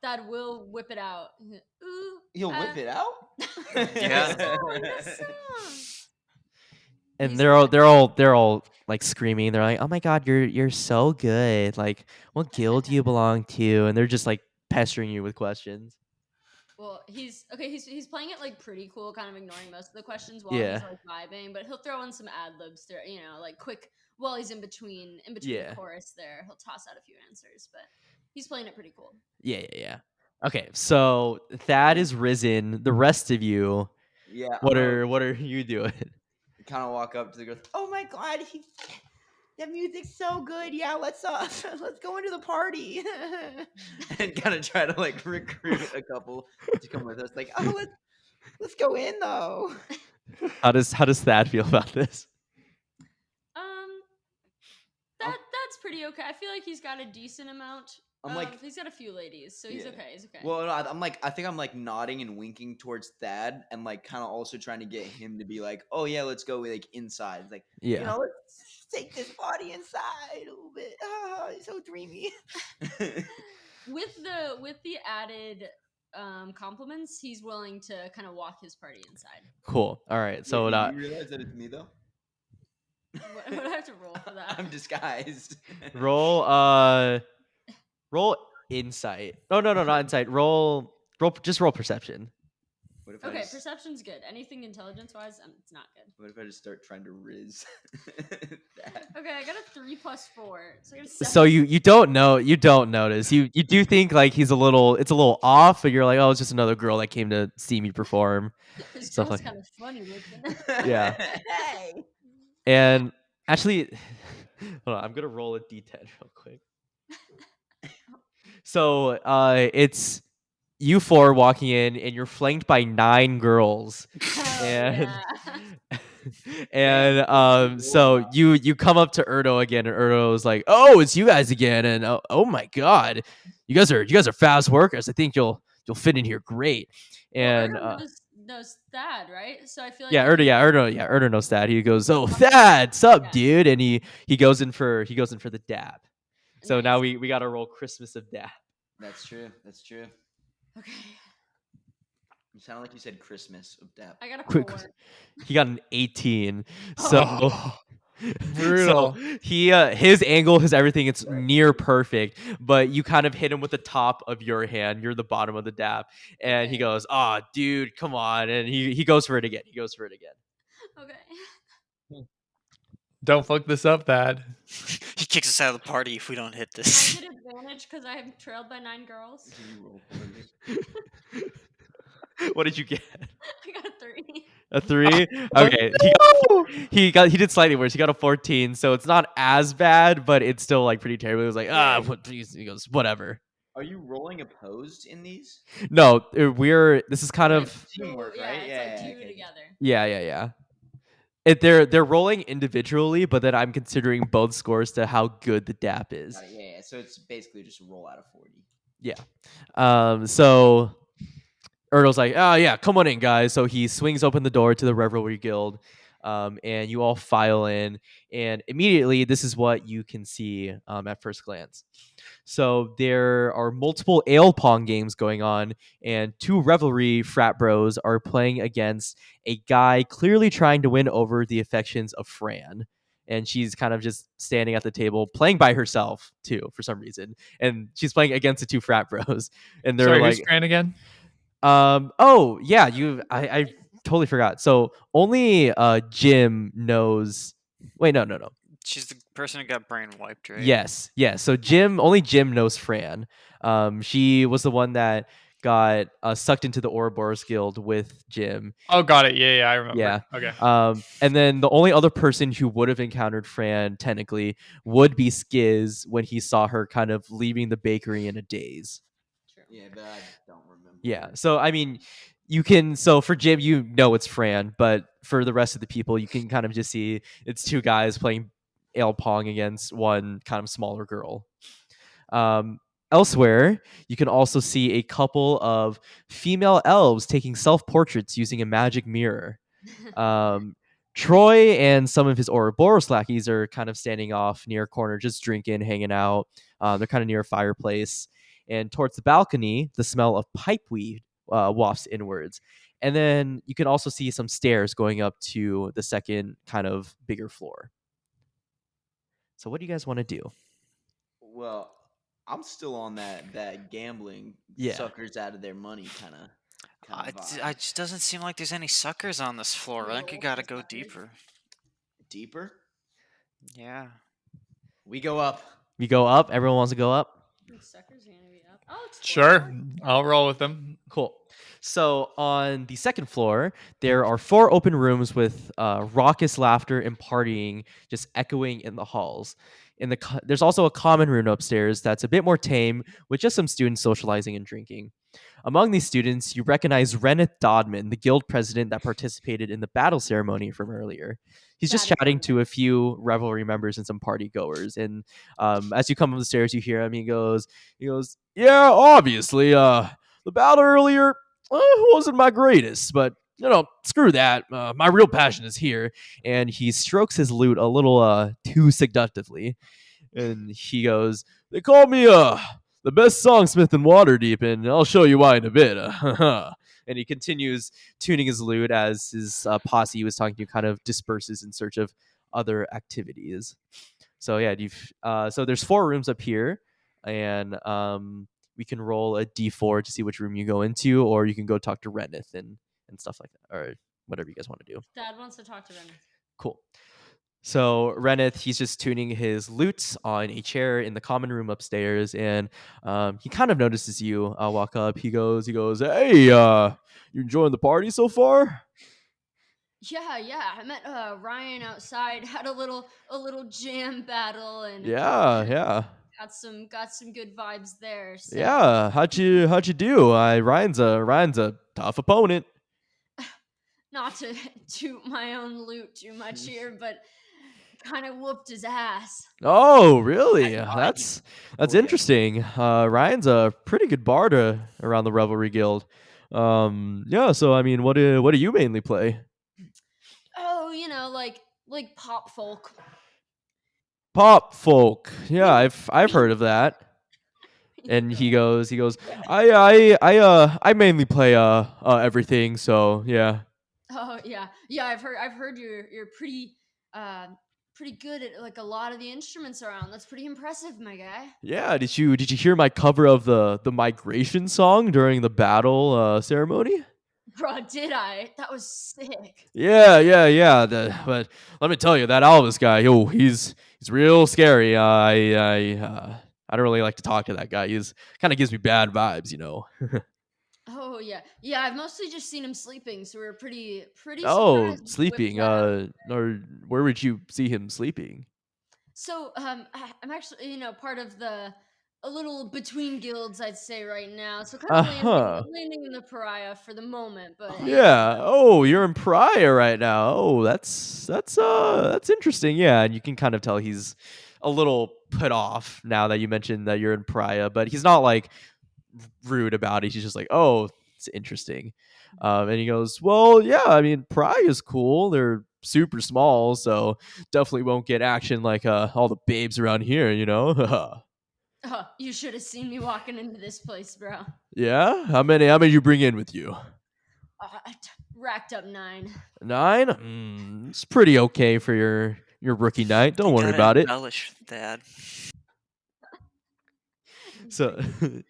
That will whip it out. Ooh,
He'll whip it out.
Yeah.
That song.
And
He's
they're all screaming. They're like, "Oh my god, you're so good! What guild do you belong to?" And they're just pestering you with questions.
Well, he's playing it pretty cool, kind of ignoring most of the questions while
Yeah.
he's vibing, but he'll throw in some ad libs there, quick while he's in between
Yeah.
the chorus there. He'll toss out a few answers, but he's playing it pretty cool.
Yeah. Okay, so Thad is risen. The rest of you,
Yeah.
what are you doing?
Kind of walk up to the girls. Oh my god, that music's so good. Yeah, let's go into the party. And kind of try to recruit a couple to come with us. Let's go in though.
How does Thad feel about this?
That's pretty okay. I feel like he's got a decent amount. He's got a few ladies, so he's
Yeah.
okay. He's okay.
Well, no, I think I'm nodding and winking towards Thad, and kind of also trying to get him to be oh yeah, let's go inside.
Yeah.
Let's take this party inside a little bit. Oh, it's so dreamy.
With the added compliments, he's willing to kind of walk his party inside.
Cool. All right. So
do you realize that it's me though?
What do I have to roll for that?
I'm disguised.
roll insight. Oh no, not insight. Roll perception.
What if I
Okay,
just,
perception's good. Anything intelligence-wise, it's not good.
what if I just start trying to riz that?
Okay, I got a 3 plus 4, so I got a 7.
So you don't notice. You do think it's a little off, but you're oh, it's just another girl that came to see me perform.
This
stuff
girl's
like-
kind of funny looking.
Yeah.
Hey.
And actually, hold on, I'm gonna roll a d10 real quick. So it's you 4 walking in, and you're flanked by 9 girls.
Hell
And
yeah.
and so you come up to Erdo again, and Erdo's like, "Oh, it's you guys again!" And oh my god, you guys are fast workers. I think you'll fit in here great. And
Erdo knows Thad, right? So I feel like
Erdo knows Thad. He goes, "Oh, Thad, sup, dude?" And he goes in for the dab. So now
Nice.
we got to roll Christmas of dab.
That's true.
Okay,
You sound like you said Christmas of Dap.
I got a
Quick,
4.
he got an 18. So
Oh, brutal.
So he his angle, his everything, it's near perfect, but you kind of hit him with the top of your hand. You're the bottom of the dap, and he goes, "Oh, dude, come on!" And he goes for it again.
Okay.
Don't fuck this up, Thad.
He kicks us out of the party if we don't hit
Can I
this.
get advantage because I am trailed by 9 girls?
Can you roll for this?
What did you get?
I got a 3.
A 3?
Oh,
Okay. He did slightly worse. He got a 14, so it's not as bad, but it's still like pretty terrible. It was like, what, please. He goes, whatever.
Are you rolling opposed in these?
No, this is kind of
Teamwork,
yeah,
right?
it's like 2
okay.
together.
yeah. They're rolling individually, but then I'm considering both scores to how good the DAP is.
Got it, yeah. So it's basically just a roll out of 40.
So Erdo's like, oh yeah, come on in, guys. So he swings open the door to the Revelry Guild, and you all file in, and immediately this is what you can see at first glance. So there are multiple ale pong games going on, and 2 Revelry frat bros are playing against a guy clearly trying to win over the affections of Fran. And she's kind of just standing at the table playing by herself too, for some reason. And she's playing against the 2 frat bros. And they're
Sorry,
like,
who's Fran again?
oh yeah, I totally forgot. So only Jim knows. Wait, no.
She's the person who got brain wiped, right?
Yes. So only Jim knows Fran. She was the one that got sucked into the Ouroboros Guild with Jim.
Oh, got it. Yeah, I remember.
Yeah.
Okay.
And then the only other person who would have encountered Fran technically would be Skizz when he saw her kind of leaving the bakery in a daze.
True.
Yeah, but I don't remember.
Yeah. So I mean, so for Jim, you know it's Fran, but for the rest of the people, you can kind of just see it's 2 guys playing ale pong against one kind of smaller girl. Elsewhere, you can also see a couple of female elves taking self-portraits using a magic mirror. Troy and some of his Ouroboros lackeys are kind of standing off near a corner, just drinking, hanging out. They're kind of near a fireplace. And towards the balcony, the smell of pipeweed wafts inwards. And then you can also see some stairs going up to the second kind of bigger floor. So what do you guys want to do?
Well, I'm still on that gambling
Yeah.
suckers out of their money kind of
It just doesn't seem like there's any suckers on this floor. I think you gotta go deeper.
Deeper?
Yeah.
We go up.
You go up? Everyone wants to go up?
The suckers are gonna be up. Oh, it's
Sure.
4.
I'll roll with them.
Cool. So on the second floor, there are 4 open rooms with raucous laughter and partying just echoing in the halls. There's also a common room upstairs that's a bit more tame, with just some students socializing and drinking. Among these students, you recognize Reneth Dodman, the guild president that participated in the battle ceremony from earlier. He's just chatting to a few Revelry members and some party goers. And as you come up the stairs, you hear him. He goes, yeah, obviously, the battle earlier wasn't my greatest, but screw that. My real passion is here. And he strokes his lute a little too seductively. And he goes, they call me the best songsmith in Waterdeep, and I'll show you why in a bit. And he continues tuning his lute as his posse he was talking to kind of disperses in search of other activities. So yeah, so there's 4 rooms up here, and we can roll a d4 to see which room you go into, or you can go talk to Reneth and stuff like that, or whatever you guys want to do.
Dad wants to talk to Reneth.
Cool. So Reneth, he's just tuning his lute on a chair in the common room upstairs, and he kind of notices you walk up. He goes, hey, you enjoying the party so far?
Yeah. I met Ryan outside. Had a little jam battle, and
Yeah.
got some good vibes there. So.
Yeah. How'd you do? Ryan's a tough opponent.
Not to toot my own loot too much here, but kind of whooped his ass.
Oh, really?
That's
That's interesting. Ryan's a pretty good bard around the Revelry Guild. Yeah. So I mean, what do you mainly play?
Oh, like pop folk.
Pop folk. Yeah, I've heard of that. And he goes, I mainly play everything. So yeah.
Oh yeah. I've heard you're pretty good at like a lot of the instruments around. That's pretty impressive, my guy.
Yeah. Did you hear my cover of the migration song during the battle ceremony?
Bro, did I? That was sick.
Yeah. But let me tell you, that Alvis guy, he's real scary. I don't really like to talk to that guy. He's kind of gives me bad vibes, you know.
Oh yeah, yeah. I've mostly just seen him sleeping, so we were pretty
Oh,
surprised. When he whipped
sleeping.
that out.
Or where would you see him sleeping?
So I'm actually part of a little between guilds, I'd say right now. So kind
Uh
of landing
huh.
landing in the pariah for the moment, but
Yeah. Oh, you're in Pariah right now. Oh, that's interesting. Yeah, and you can kind of tell he's a little put off now that you mentioned that you're in Pariah, but he's not like rude about it. He's just like, oh, it's interesting. And he goes, well, yeah, I mean, Pariah is cool. They're super small, so definitely won't get action like all the babes around here, you know.
you should have seen me walking into this place, bro.
Yeah. How many you bring in with you?
Racked up 9.
9? It's pretty okay for your rookie night. Don't
You
worry
gotta
about it.
embellish that.
So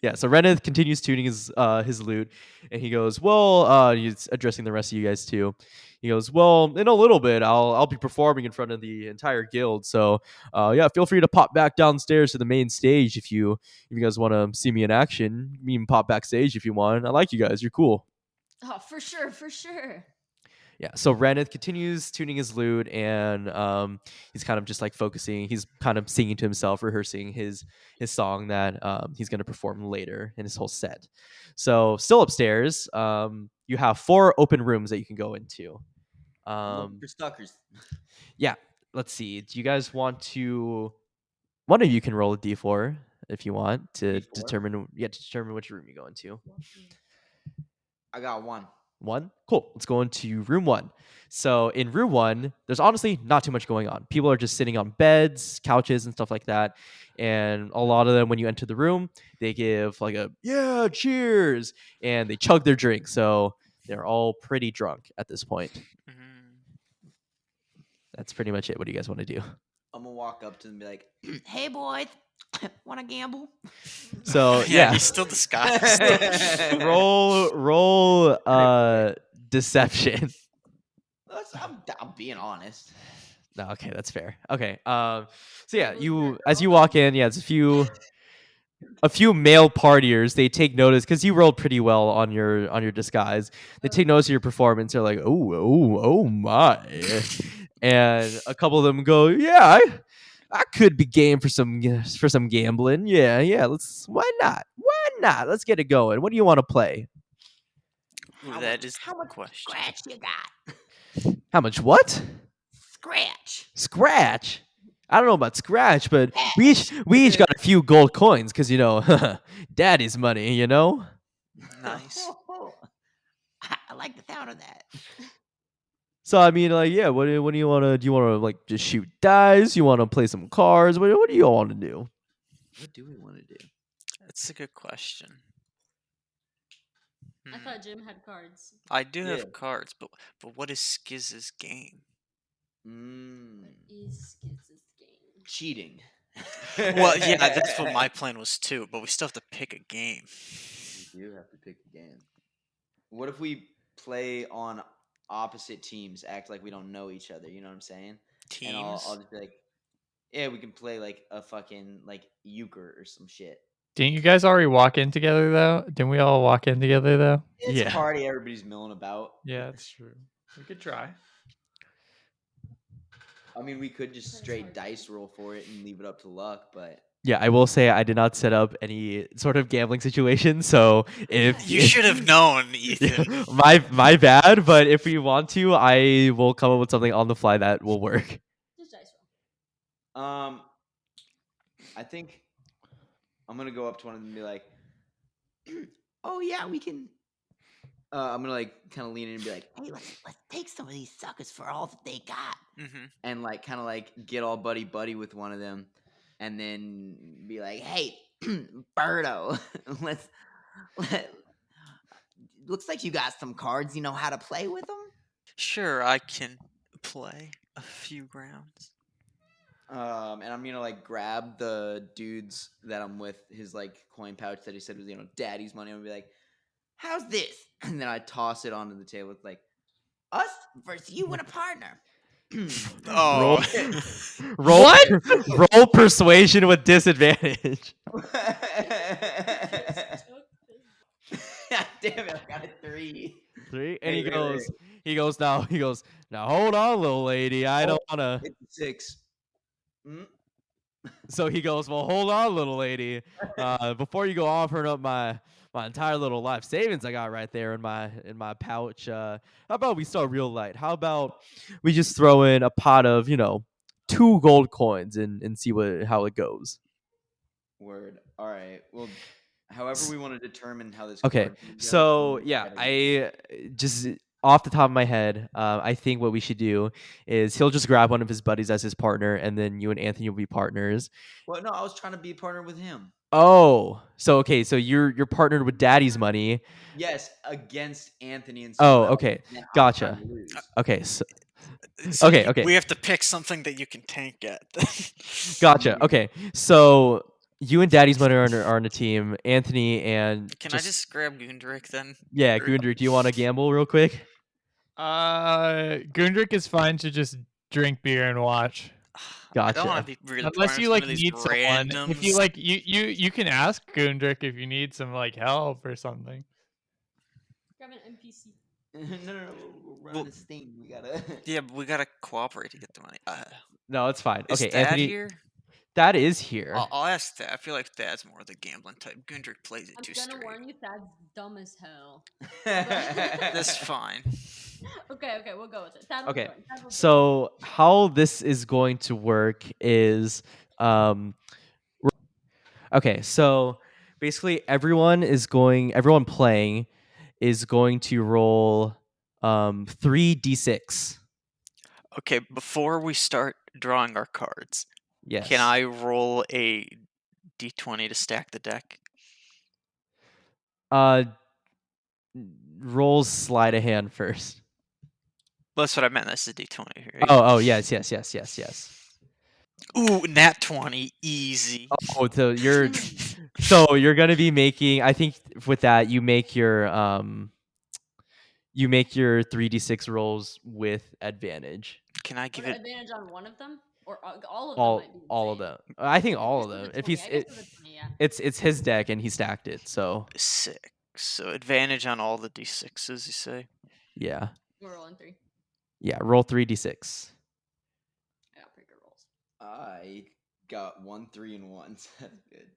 yeah, so Reneth continues tuning his lute, and he goes, "Well, he's addressing the rest of you guys too. He goes, "Well, in a little bit, I'll be performing in front of the entire guild. So, yeah, feel free to pop back downstairs to the main stage if you guys want to see me in action. You can pop backstage if you want. I like you guys. You're cool."
Oh, for sure.
Yeah, so Reneth continues tuning his lute, and he's kind of just like focusing. He's kind of singing to himself, rehearsing his song that he's going to perform later in his whole set. So, still upstairs, you have 4 open rooms that you can go into.
I'm looking for suckers.
Yeah, let's see. Do you guys want to? One of you can roll a d4 if you want to
D4?
determine which room you go into.
I got 1.
1? Cool. Let's go into room 1. So in room 1, there's honestly not too much going on. People are just sitting on beds, couches, and stuff like that. And a lot of them, when you enter the room, they give like a yeah, cheers, and they chug their drink. So they're all pretty drunk at this point.
Mhm.
That's pretty much it. What do you guys want to do?
I'm gonna walk up to them and be like, "Hey boys, want to gamble?"
So
Yeah,
yeah,
he's still disguised.
roll deception.
I'm being honest.
No, okay, that's fair. Okay, so yeah, as you walk in, yeah, it's a few male partiers. They take notice because you rolled pretty well on your disguise. They take notice of your performance. They're like, oh my, and a couple of them go, yeah, I could be game for some gambling. Yeah, why not? Let's get it going. What do you want to play?
Ooh, that is
How
the
much
question.
scratch you got?
How much what? Scratch. I don't know about scratch, but we each got a few gold coins because daddy's money.
Nice.
I like the sound of that.
So I mean, like, yeah. What do you want to? Do you want to like just shoot dice? You want to play some cards? What do you all want to do?
What do we want to do?
That's a good question.
I thought Jim had cards.
I do
Yeah.
have cards, but what is Skizz's game?
What is Skizz's game?
Cheating.
Well, yeah, that's what my plan was too, but we still have to pick a game.
We do have to pick a game. What if we play on opposite teams, act like we don't know each other? You know what I'm saying?
Teams?
And I'll just be like, yeah, we can play like a fucking like euchre or some shit.
Didn't you guys already walk in together though? Didn't we all walk in together though?
It's
Yeah.
a party everybody's milling about.
Yeah, that's true. We could try.
I mean, we could just straight dice roll for it and leave it up to luck, but
Yeah, I will say I did not set up any sort of gambling situation. So if
You should have known, Ethan.
my bad. But if we want to, I will come up with something on the fly that will work.
Just dice roll.
I think I'm gonna go up to one of them and be like, "Oh yeah, we can." I'm gonna like kind of lean in and be like, "Hey, let's take some of these suckers for all that they got," and like kind of like get all buddy with one of them, and then be like, "Hey, Birdo, looks like you got some cards. You know how to play with them?"
Sure, I can play a few rounds.
And I'm gonna like grab the dudes that I'm with, his like coin pouch that he said was daddy's money. I'm gonna be like, how's this? And then I toss it onto the table. It's like, us versus you and a partner.
Oh.
Roll,
What?
roll persuasion with disadvantage.
Damn it! I got a 3.
3, and
Wait.
he goes, now hold on, little lady, I don't wanna.
It's a 6. Mm?
So he goes, well, hold on, little lady, before you go offering up my entire little life savings I got right there in my pouch. How about we start real light? How about we just throw in a pot of 2 gold coins and see how it goes.
Word. All right. Well, however we want to determine how this.
Okay,
card can go,
so
I'm
yeah,
gonna try to
I just off the top of my head, I think what we should do is he'll just grab one of his buddies as his partner, and then you and Anthony will be partners.
Well, no, I was trying to be a partner with him.
Oh, so okay, so you're partnered with Daddy's money.
Yes, against Anthony and
Oh,
someone else,
okay,
and I'm
gotcha.
trying to lose.
Okay, so
So
okay.
We have to pick something that you can tank at.
Gotcha. Okay, so you and Daddy's money are on a team. Anthony and
Can I just grab Gundrick then?
yeah,
Or-
Gundrick, do you want to gamble real quick?
Gundrick is fine to just drink beer and watch.
I don't
Gotcha.
want to be really
Unless
partners
you
with
like
one of these
need someone. If you
randoms.
like you can ask Gundrick if you need some like help or something.
Grab an NPC.
no, we're running
Well-
this thing. We gotta.
Yeah, but we gotta cooperate to get the money.
No, it's fine.
Is
Okay,
Thad
Anthony,
here?
Dad is here.
I'll ask Thad. I feel like Thad's more the gambling type. Gundrick plays it
I'm
too
gonna
straight.
warn you, Thad's dumb as hell.
That's fine.
Okay, we'll go with it. Thad will
Okay,
do it. Thad will do it.
So how this is going to work is, okay, so basically everyone playing is going to roll 3d6.
Okay, before we start drawing our cards,
Yes.
can I roll a d20 to stack the deck?
Roll sleight of hand first.
That's what I meant. That's a d20 here.
Oh, yes.
Ooh, nat 20, easy.
Oh, so you're gonna be making. I think with that you make your 3d6 rolls with advantage.
Can I give
Would
it?
advantage on one of them or all of them?
All
might be
all of
insane.
them. I think
I
all
guess
of
with
them.
the
If
20,
he's
I guess with the 20, yeah.
it's his deck and he stacked it. So
6. So advantage on all the d6s, you say?
yeah,
We're rolling 3.
roll 3d6.
I got pretty good rolls.
I got 1, 3, and 1. So that's good.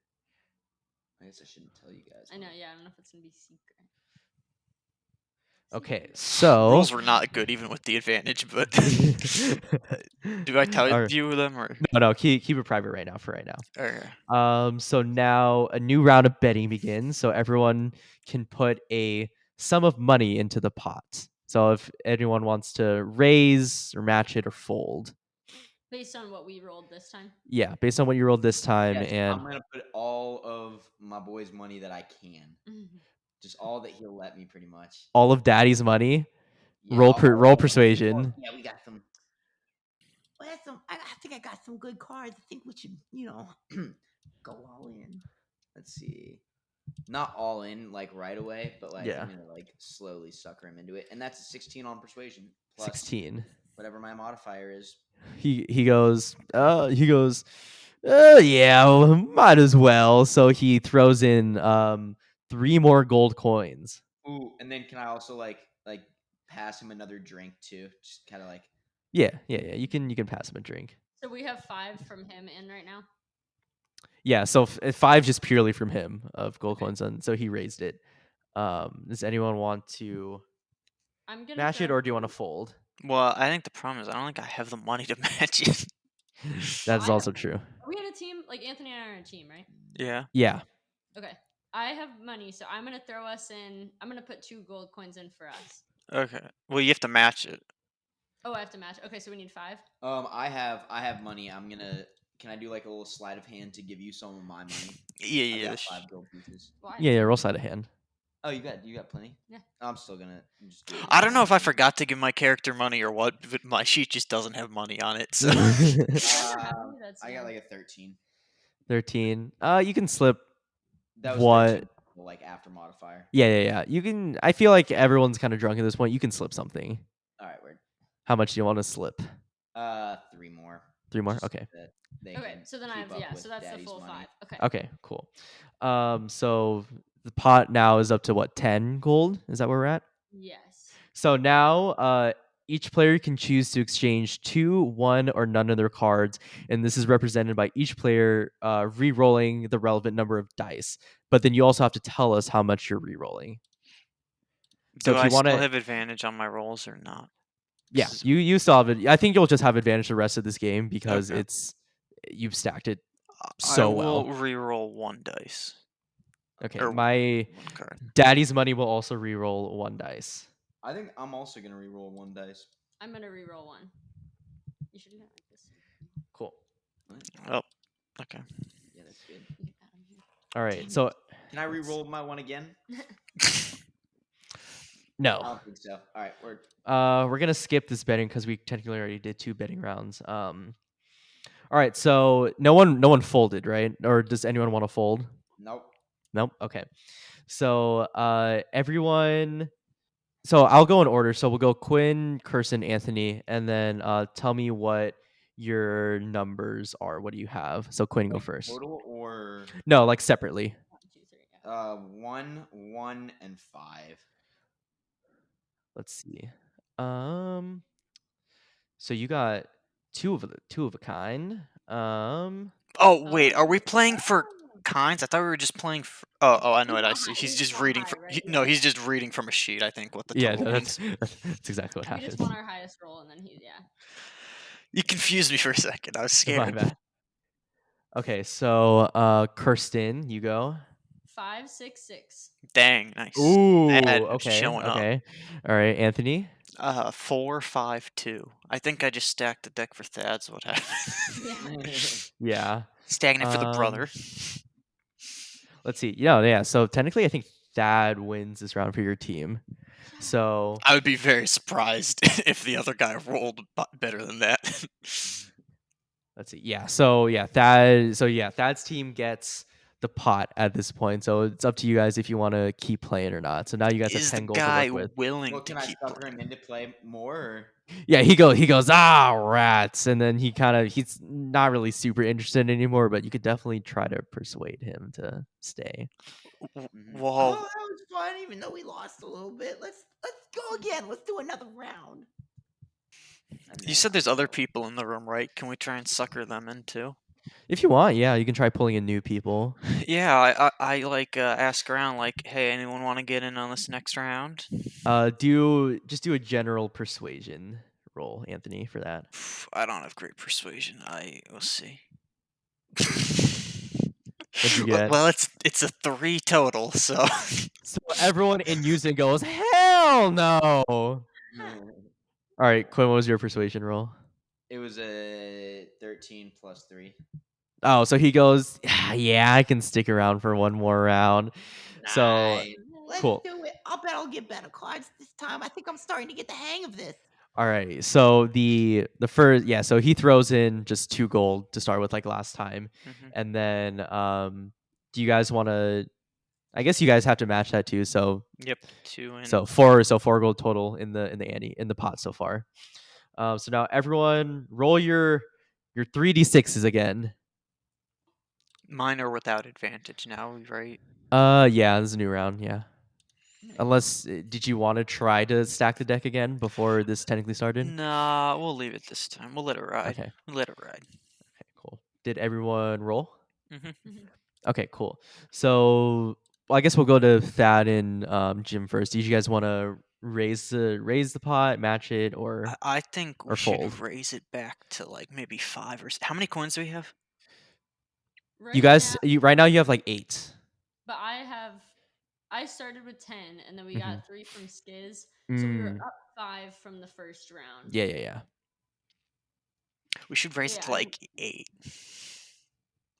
I guess I shouldn't tell you guys.
I know, yeah. I don't know if it's gonna be secret.
Okay, so
Rolls were not good even with the advantage, but do I tell
Alright.
you them or?
no, keep it private right now. For right now.
Okay.
So now a new round of betting begins. So everyone can put a sum of money into the pot. So if anyone wants to raise or match it or fold.
Based on what we rolled this time.
Yeah, based on what you rolled this time,
Yes,
and
I'm gonna put all of my boy's money that I can.
Mhm.
Just all that he'll let me, pretty much.
all of Daddy's money.
Yeah,
roll
all of it.
persuasion.
Yeah, we got some. Well, that's some. I think I got some good cards. I think we should, go all in. Let's see. Not all in like right away, but like
Yeah.
I'm gonna like slowly sucker him into it, and that's a 16 on persuasion plus
16.
whatever my modifier is.
He goes. Yeah, well, might as well. So he throws in 3 more gold coins.
Ooh, and then can I also like pass him another drink too? Just kind of like.
Yeah. You can pass him a drink.
So we have 5 from him in right now.
Yeah, so 5 just purely from him of gold coins, and so he raised it. Does anyone want to
I'm gonna
match it,
throw-
or do you want to fold?
Well, I think the problem is I don't think I have the money to match it.
That is
I
also
have-
true.
Are we on a team? Like Anthony and I are on a team, right?
Yeah.
Yeah.
Okay. I have money, so I'm gonna throw us in. I'm gonna put 2 gold coins in for us.
Okay. Well, you have to match it.
Oh, I have to match. Okay, so we need 5.
I have money. I'm gonna. Can I do like a little sleight of hand to give you some of my money?
Yeah,
I
yeah.
got 5 gold pieces.
Why?
Yeah, roll sleight of hand.
Oh, you got plenty.
Yeah.
I'm still gonna. Just do it.
I don't know if I forgot to give my character money or what, but my sheet just doesn't have money on it. So
That's
I got
fine.
like a 13.
13. You can slip
That was
What?
13 like after modifier.
Yeah. You can. I feel like everyone's kind of drunk at this point. You can slip something.
All right, word.
How much do you want to slip?
3 more.
3 more.
just
Okay.
that they
Okay,
can
so then I
keep
have
up with
so that's the
Daddy's
full
money.
5. Okay.
Okay. Cool. So the pot now is up to what, 10 gold? Is that where we're at?
Yes.
So now, each player can choose to exchange 2, 1, or none of their cards, and this is represented by each player re-rolling the relevant number of dice. But then you also have to tell us how much you're re-rolling. So
Do
if
I
you want
still
to,
have advantage on my rolls or not?
yeah,
This is-
you still have it. I think you'll just have advantage the rest of this game because
Okay.
you've stacked it
I
so
will
well.
re-roll 1 dice.
Okay,
Or
my
1 card.
daddy's money will also re-roll 1 dice.
I think I'm also gonna re-roll 1 dice.
I'm gonna re-roll 1. You should do that like this.
Cool.
Oh, okay.
Yeah, that's good.
You get that on here.
All right, so
Can I re-roll my 1 again? I
no.
don't think so. All right, word.
We're gonna skip this betting because we technically already did 2 betting rounds. All right, so no one folded, right? Or does anyone want to fold?
Nope.
Nope. Okay. So everyone. So I'll go in order. So we'll go Quinn, Kirsten, Anthony, and then tell me what your numbers are. What do you have? So Quinn, go first.
Total or
No, like separately.
1, 2, 3. Yeah.
1, 1, and 5.
Let's see. So you got two of a kind.
Oh, wait. Are we
Oh.
playing for
Oh.
kinds? I thought we were just playing for... Oh, I know what I
not
see.
high-
He's
he's
just
not
reading
high,
from...
right?
No,
Yeah.
he's just reading from a sheet, I think, what the
Yeah,
total
no,
means.
that's exactly what
We
happened.
just want our highest roll, and then yeah.
You confused me for a second. I was
My
scared.
bad. Okay, so Kirsten, you go.
5, 6, 6.
Dang, nice.
Ooh,
Dad
okay,
showing up.
okay. All right, Anthony.
4, 5, 2. I think I just stacked the deck for Thad's what happened.
Yeah.
Yeah.
Stacking it for the brother.
Let's see. Yeah. So technically, I think Thad wins this round for your team. So
I would be very surprised if the other guy rolled better than that.
let's see. Yeah. So yeah, Thad's team gets the pot at this point. So it's up to you guys if you want to keep playing or not. So now you guys
Is
have
the
10 gold to
guy
work with.
willing
Well,
to
can I
keep
sucker
playing?
him into play more? Or?
Yeah, he goes, rats, and then he's not really super interested anymore, but you could definitely try to persuade him to stay.
Well,
Oh, that was fun, even though we lost a little bit. Let's go again. Let's do another round.
you said there's other people in the room, right? Can we try and sucker them in too?
If you want, yeah, you can try pulling in new people.
Yeah, I like ask around like, hey, anyone want to get in on this next round?
Do a general persuasion roll, Anthony, for that.
I don't have great persuasion. We'll see.
What'd you get?
Well, it's a 3 total, so
So everyone in unison goes, hell no. All right, Quinn, what was your persuasion roll?
It was a 13 plus 3.
Oh, so he goes, yeah, I can stick around for one more round. So
Nice. Let's
cool.
do it. I'll bet I'll get better cards this time. I think I'm starting to get the hang of this.
All right. So the first, yeah, so he throws in just 2 gold to start with like last time.
Mhm.
And then do you guys want to, I guess you guys have to match that too. So
Yep, 2 and
so 4 gold total in the pot so far. So now everyone roll your 3d6s again.
mine are without advantage now, right?
Yeah, this is a new round, yeah. Unless did you want to try to stack the deck again before this technically started?
Nah, we'll leave it this time. We'll let it ride.
Okay.
We'll let it ride.
Okay, cool. Did everyone roll?
Mm-hmm.
Okay, cool. So I guess we'll go to Thad and Jim first. Do you guys want to raise the pot, match it, or
I think we
or
should
fold?
raise it back to like maybe 5 or how many coins do we have?
Right
You guys,
now,
right now you have like 8.
but I started with 10, and then we got 3 from Skizz, so we were
Mm.
up 5 from the first round.
Yeah.
We should raise it to
Yeah,
like 8.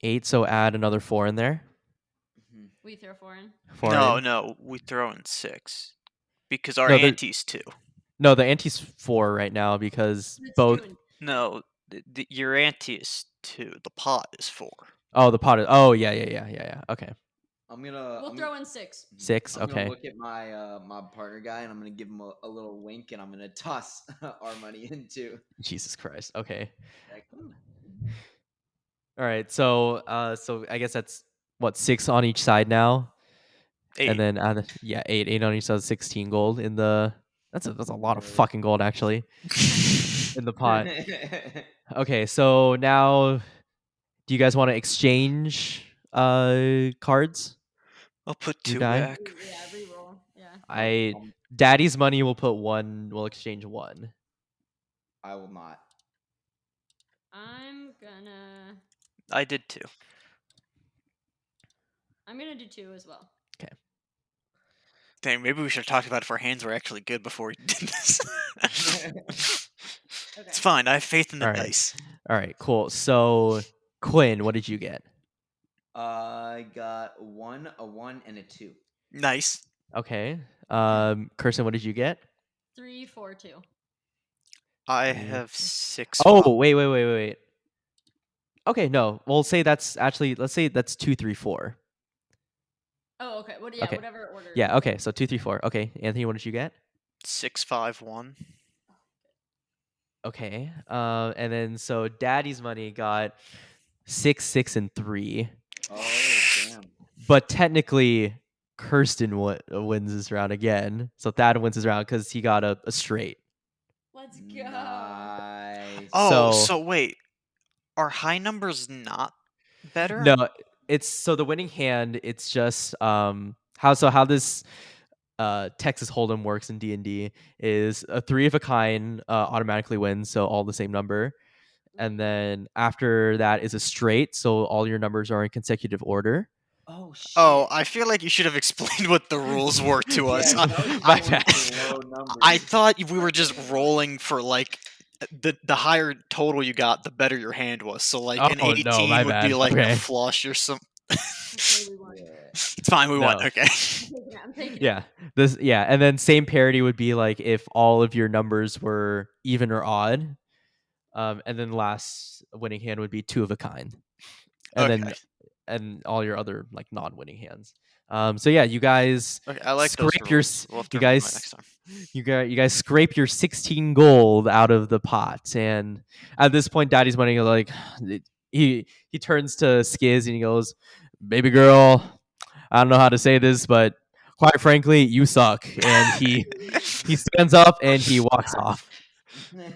8, so add another 4 in there.
We throw 4 in.
4
No,
in.
no, we throw in 6 because our
No, there-
ante's 2.
No, the ante's 4 right now because
It's
both.
2 and
No, your ante is 2. The pot is 4.
Oh, the pot is. Oh, yeah. Okay.
We'll throw in 6.
6.
I'm
Okay.
gonna look at my my partner guy, and I'm gonna give him a little wink, and I'm gonna toss our money into.
Jesus Christ. Okay.
Like,
All right. So I guess that's what 6 on each side now,
8.
and then 8 on each side, 16 gold in the. That's a lot of
Right.
fucking gold actually in the pot. Okay, so now, do you guys want to exchange cards?
I'll put
You
2
die?
back.
Yeah, reroll. Yeah.
Daddy's money will put 1. We'll exchange 1.
I will not.
I'm gonna
I did 2.
do 2 as well.
Dang, maybe we should have talked about if our hands were actually good before we did this.
Okay.
It's fine. I have faith in the
Alright.
dice.
All right, cool. So Quinn, what did you get?
I got a 1, and a 2.
Nice.
Okay. Kirsten, what did you get?
3, 4, 2.
I
Mm.
have 6.
Oh, wait. Okay, no. We'll say that's actually. Let's say that's 2, 3, 4.
Oh, okay.
Okay.
Whatever order.
Yeah. Okay. So 2, 3, 4. Okay, Anthony, what did you get?
6, 5, 1.
Okay. And then so Daddy's money got 6, 6, and 3.
Oh damn!
But technically, Kirsten wins this round again. So Thad wins this round because he got a straight.
Let's go.
Nice.
Oh,
So-
so wait. Are high numbers not better?
No, it's so the winning hand. It's just how this Texas Hold'em works in D&D is a 3 of a kind automatically wins, so all the same number, and then after that is a straight, so all your numbers are in consecutive order.
Oh shit!
Oh, I feel like you should have explained what the rules were to us.
Yeah, that was
My
going
bad.
for low numbers.
I thought we were just rolling for like the higher total you got, the better your hand was. So like an
Oh, no,
18
my
would be
bad.
like
Okay.
a flush or some.
Okay, we won.
Yeah.
It's fine, we won.
No.
Okay.
I'm taking it.
Yeah, and then same parity would be like if all of your numbers were even or odd, and then last winning hand would be 2 of a kind, and then
Okay.
and all your other like non-winning hands. So yeah, you guys
Okay, I like those
scrape your
rules. We'll have to
you
remember
guys
that next time.
you guys scrape your 16 gold out of the pot, and at this point Daddy's money like he turns to Skizz and he goes, "Baby girl, I don't know how to say this, but quite frankly, you suck." And he stands up and he walks off.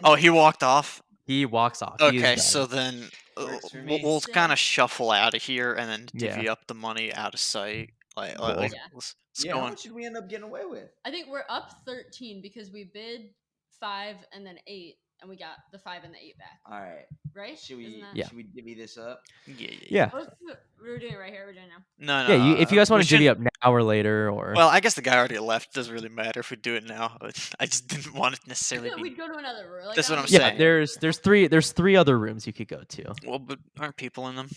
Oh, he walked off.
He walks off. He is
Okay,
done.
so then
Works for
we'll,
me.
we'll
Sick.
kind of shuffle out of here and then
Yeah.
divvy up the money out of sight. Like,
Cool.
like
Yeah.
let's
Yeah,
go
how
on.
much did we end up getting away with?
I think we're up 13 because we bid 5 and then 8, and we got the 5 and the 8 back.
All right,
Right?
should we?
Isn't that-
Yeah.
Should we divvy this up?
Yeah.
Oh, we're doing it right here. We're doing it now.
No,
Yeah, if you guys want
we
to divvy
shouldn't-
up now or later, or
Well, I guess the guy already left. Doesn't really matter if we do it now. But I just didn't want it necessarily
Yeah,
be.
we'd go to another room. Like,
That's
I
what
don't
I'm
know.
saying.
there's three other rooms you could go to.
Well, but aren't people in them?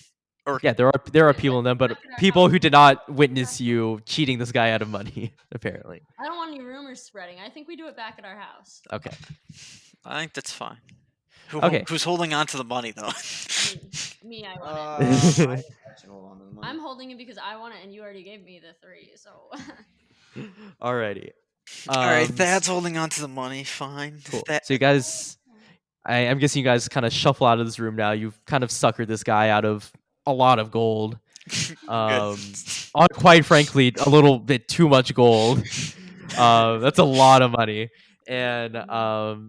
Or
Yeah, there are people in them, but people who did not witness you cheating this guy out of money, apparently.
I don't want any rumors spreading. I think we do it back at our house.
Okay.
I think that's fine.
Okay.
Who's holding on to the money though?
Me, I want
I
it.
can hold on to the money.
I'm holding it because I want it, and you already gave me the 3. So
Alrighty.
All right,
Um,
Thad's holding on to the money. Fine.
Cool.
Thad-
So you guys, I'm guessing you guys kind of shuffle out of this room now. You've kind of suckered this guy out of a lot of gold.
Good.
Quite frankly, a little bit too much gold. That's a lot of money. And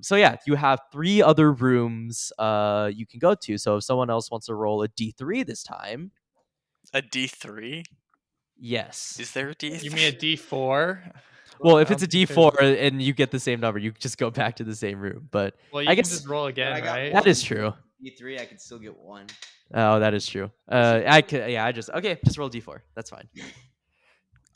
so yeah, you have 3 other rooms you can go to. So if someone else wants to roll a D3 this time,
A D3?
yes.
Is there a D3?
You mean a D4?
Well, if it's a
because-
D4 and you get the same number, you just go back to the same room. But
Well, you
I
can
guess
just roll again,
I got
right?
that is true.
D3, I could still get 1.
Oh, that is true. I could, yeah. Just roll D4. That's fine.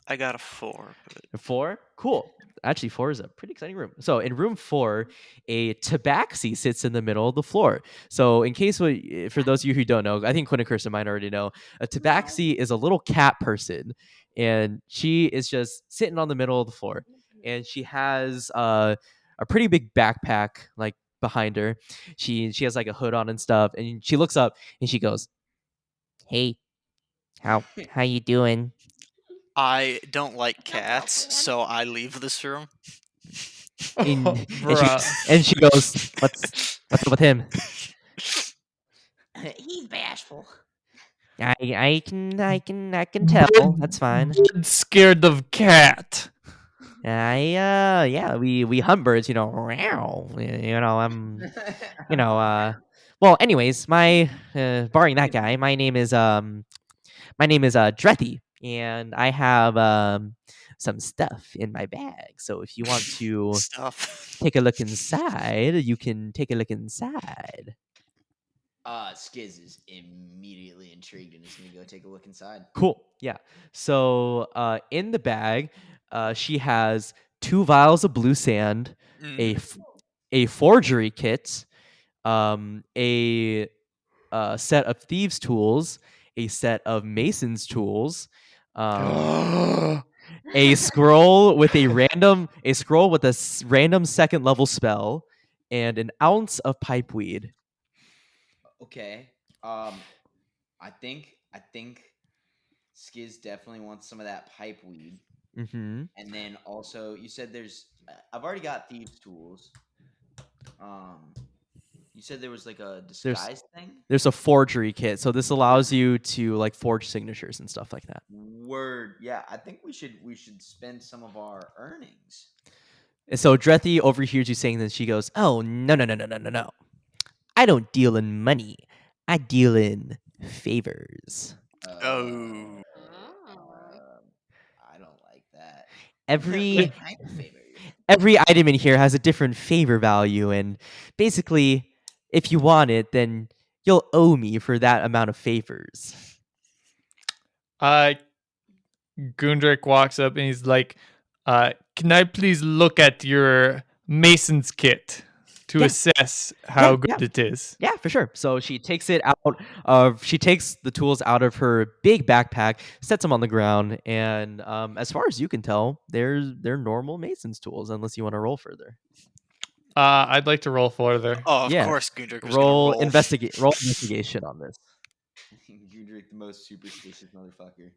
I got a 4. But
4, cool. Actually, 4 is a pretty exciting room. So in room 4, a tabaxi sits in the middle of the floor. So in case for those of you who don't know, I think Quinn and Kirsten might already know, a tabaxi is a little cat person, and she is just sitting on the middle of the floor, and she has a pretty big backpack like behind her. She has like a hood on and stuff, and she looks up and she goes, "Hey, how you doing?"
I don't like cats, so I leave this room.
And
Bruh.
she goes, what's up with him?
He's bashful.
I can tell. That's fine.
Scared of cat.
We hunt birds, well, anyways, barring that guy, my name is Drethy, and I have some stuff in my bag. So if you want to
Stuff.
take a look inside, you can take a look inside.
Skizz is immediately intrigued and is gonna go take a look inside.
Cool. Yeah. So in the bag, she has 2 vials of blue sand, a forgery kit, a set of thieves' tools, a set of masons' tools, a scroll with a random random second level spell, and an ounce of pipeweed.
Okay. I think Skizz definitely wants some of that pipe weed.
Mm-hmm.
And then also, you said there's. I've already got thieves' tools. You said there was like a disguise thing.
There's a forgery kit, so this allows you to like forge signatures and stuff like that.
Word, yeah. I think we should spend some of our earnings.
And so Drethy overhears you saying this. She goes, "Oh no! I don't deal in money. I deal in favors."
Oh.
I don't like that.
Every
What kind of favor?
every item in here has a different favor value, and basically, if you want it, then you'll owe me for that amount of favors.
Gundrick walks up and he's like, can I please look at your Mason's kit to assess how good it is?
Yeah, for sure. So she takes the tools out of her big backpack, sets them on the ground, and as far as you can tell, they're normal Mason's tools, unless you want to roll further.
I'd like to roll further.
Oh, of
Yeah.
course, Gundrick was
Roll
gonna roll.
investigation on this.
Gundrick, the most superstitious motherfucker.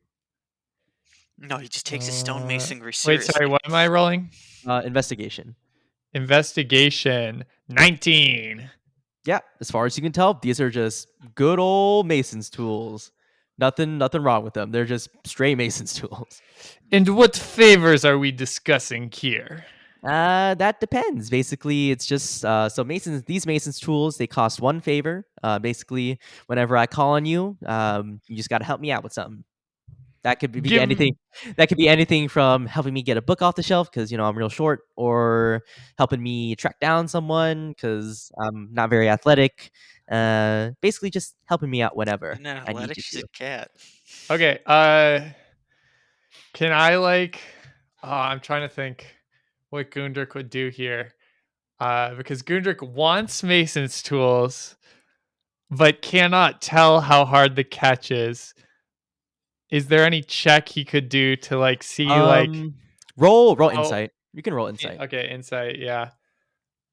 No, he just takes his stonemasonry
Wait,
seriously.
sorry, what am I rolling?
Investigation.
Investigation 19.
Yeah, as far as you can tell, these are just good old Mason's tools. Nothing wrong with them. They're just straight Mason's tools.
And what favors are we discussing here?
That depends. Basically, it's just these Mason's tools, they cost 1 favor. Basically, whenever I call on you, you just got to help me out with something. That could be anything. That could be anything from helping me get a book off the shelf because I'm real short, or helping me track down someone because I'm not very athletic. Basically, just helping me out whenever
Isn't that
I need
athletic?
you
She's
to.
a cat.
Okay, can I I'm trying to think what Gundrick would do here. Because Gundrick wants Mason's tools, but cannot tell how hard the catch is. Is there any check he could do to see
roll insight? You can roll insight.
Okay, insight, yeah.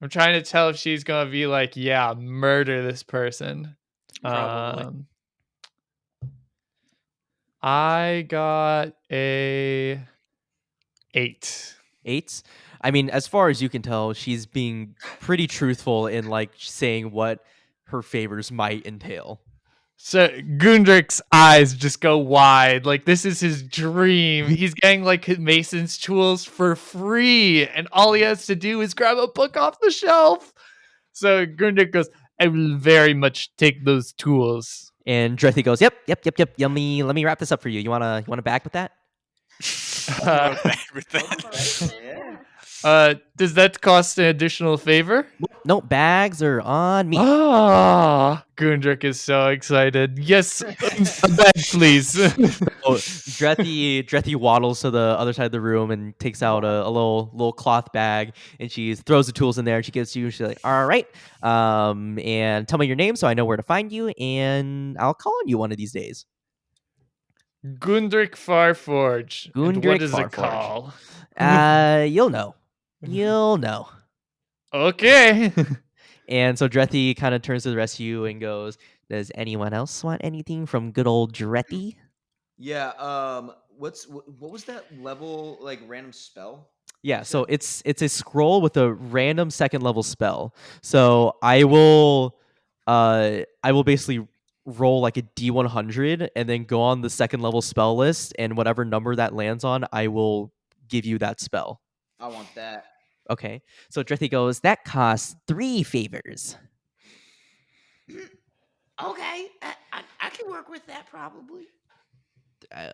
I'm trying to tell if she's gonna be murder this person.
Probably.
I got a 8.
8. I mean, as far as you can tell, she's being pretty truthful in saying what her favors might entail.
So Gundrick's eyes just go wide. This is his dream. He's getting Mason's tools for free, and all he has to do is grab a book off the shelf. So Gundrick goes, "I will very much take those tools."
And Drethy goes, "Yep. Let me wrap this up for you. You wanna back with that?"
With that.
Does that cost an additional favor?
No, bags are on me.
Gundrick is so excited. Yes, a bag, please.
Drethy waddles to the other side of the room and takes out a little cloth bag, and she throws the tools in there. And she gives to you. She's like, "All right, and tell me your name so I know where to find you, and I'll call on you one of these days."
Gundrick Farforge. And what is it
Farforge.
call?
You'll know. You'll know.
Okay.
And so Drethy kind of turns to the rest of you and goes, "Does anyone else want anything from good old Drethy?"
Yeah. what was that level like random spell?
Yeah,
you
so
said?
it's a scroll with a random second level spell. So I will basically roll like a D100 and then go on the second level spell list, and whatever number that lands on, I will give you that spell.
I want that.
Okay. So Drithy goes, that costs 3 favors.
Okay, I can work with that probably.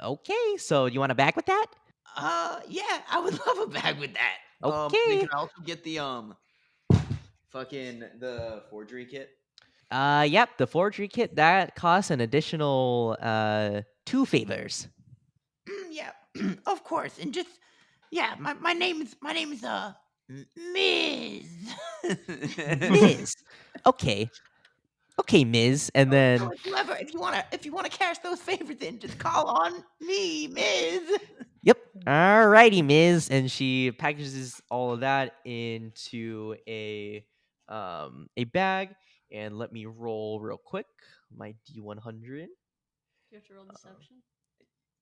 Okay, so you want a bag with that?
Yeah, I would love a bag with that.
Then
Okay.
can I also get the fucking the forgery kit?
Yep, the forgery kit that costs an additional 2 favors.
Yeah, of course, and just yeah, my name is Ms.
Ms. Okay. Okay, Ms. And
So
then
if you wanna cash those favors in, just call on me, Ms.
yep. Alrighty, Ms. And she packages all of that into a bag. And let me roll real quick my D100.
You have to roll deception.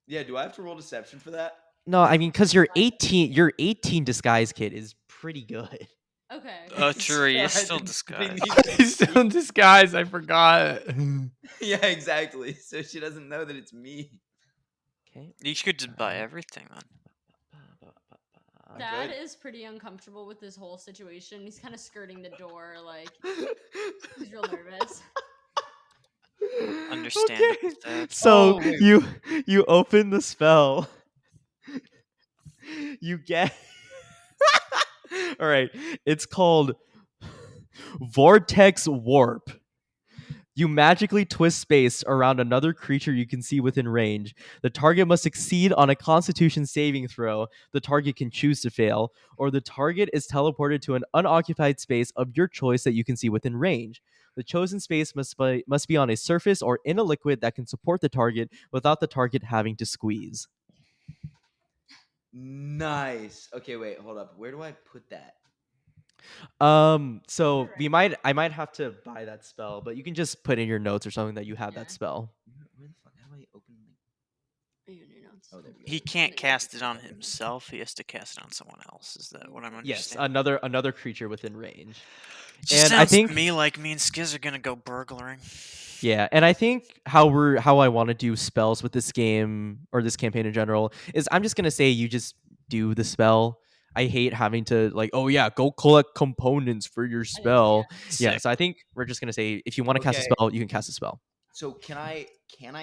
Yeah, do I have to roll deception for that?
No, I mean because your 18 disguise kit is pretty good.
Okay.
True, he is
I
still
didn't
disguised.
think
He's still in disguise. I forgot.
Yeah, exactly. So she doesn't know that it's me.
Okay.
You could just buy everything then.
Dad
good.
is pretty uncomfortable with this whole situation. He's kind of skirting the door, like he's real nervous.
Understandable,
Okay.
Dad.
So
Oh, wait.
you open the spell. You get all right. It's called Vortex Warp. You magically twist space around another creature you can see within range. The target must succeed on a Constitution saving throw. The target can choose to fail, or the target is teleported to an unoccupied space of your choice that you can see within range. The chosen space must be on a surface or in a liquid that can support the target without the target having to squeeze.
Nice. Okay, wait, hold up. Where do I put that?
So I might have to buy that spell, but you can just put in your notes or something that you have
Yeah.
that spell.
Where the fuck? How do I open?
Are you in your notes?
Oh, there we go.
He can't cast it on himself. He has to cast it on someone else. Is that what I'm
Yes,
understanding?
another creature within range.
Just
and I
sounds
think-
to me like me and Skizz are gonna go burglaring.
Yeah, and I think how I want to do spells with this game or this campaign in general is I'm just gonna say you just do the spell. I hate having to like, oh yeah, go collect components for your spell. Yeah,
Sick.
so I think we're just gonna say if you want to cast a
Okay.
spell, you can cast a spell.
So can I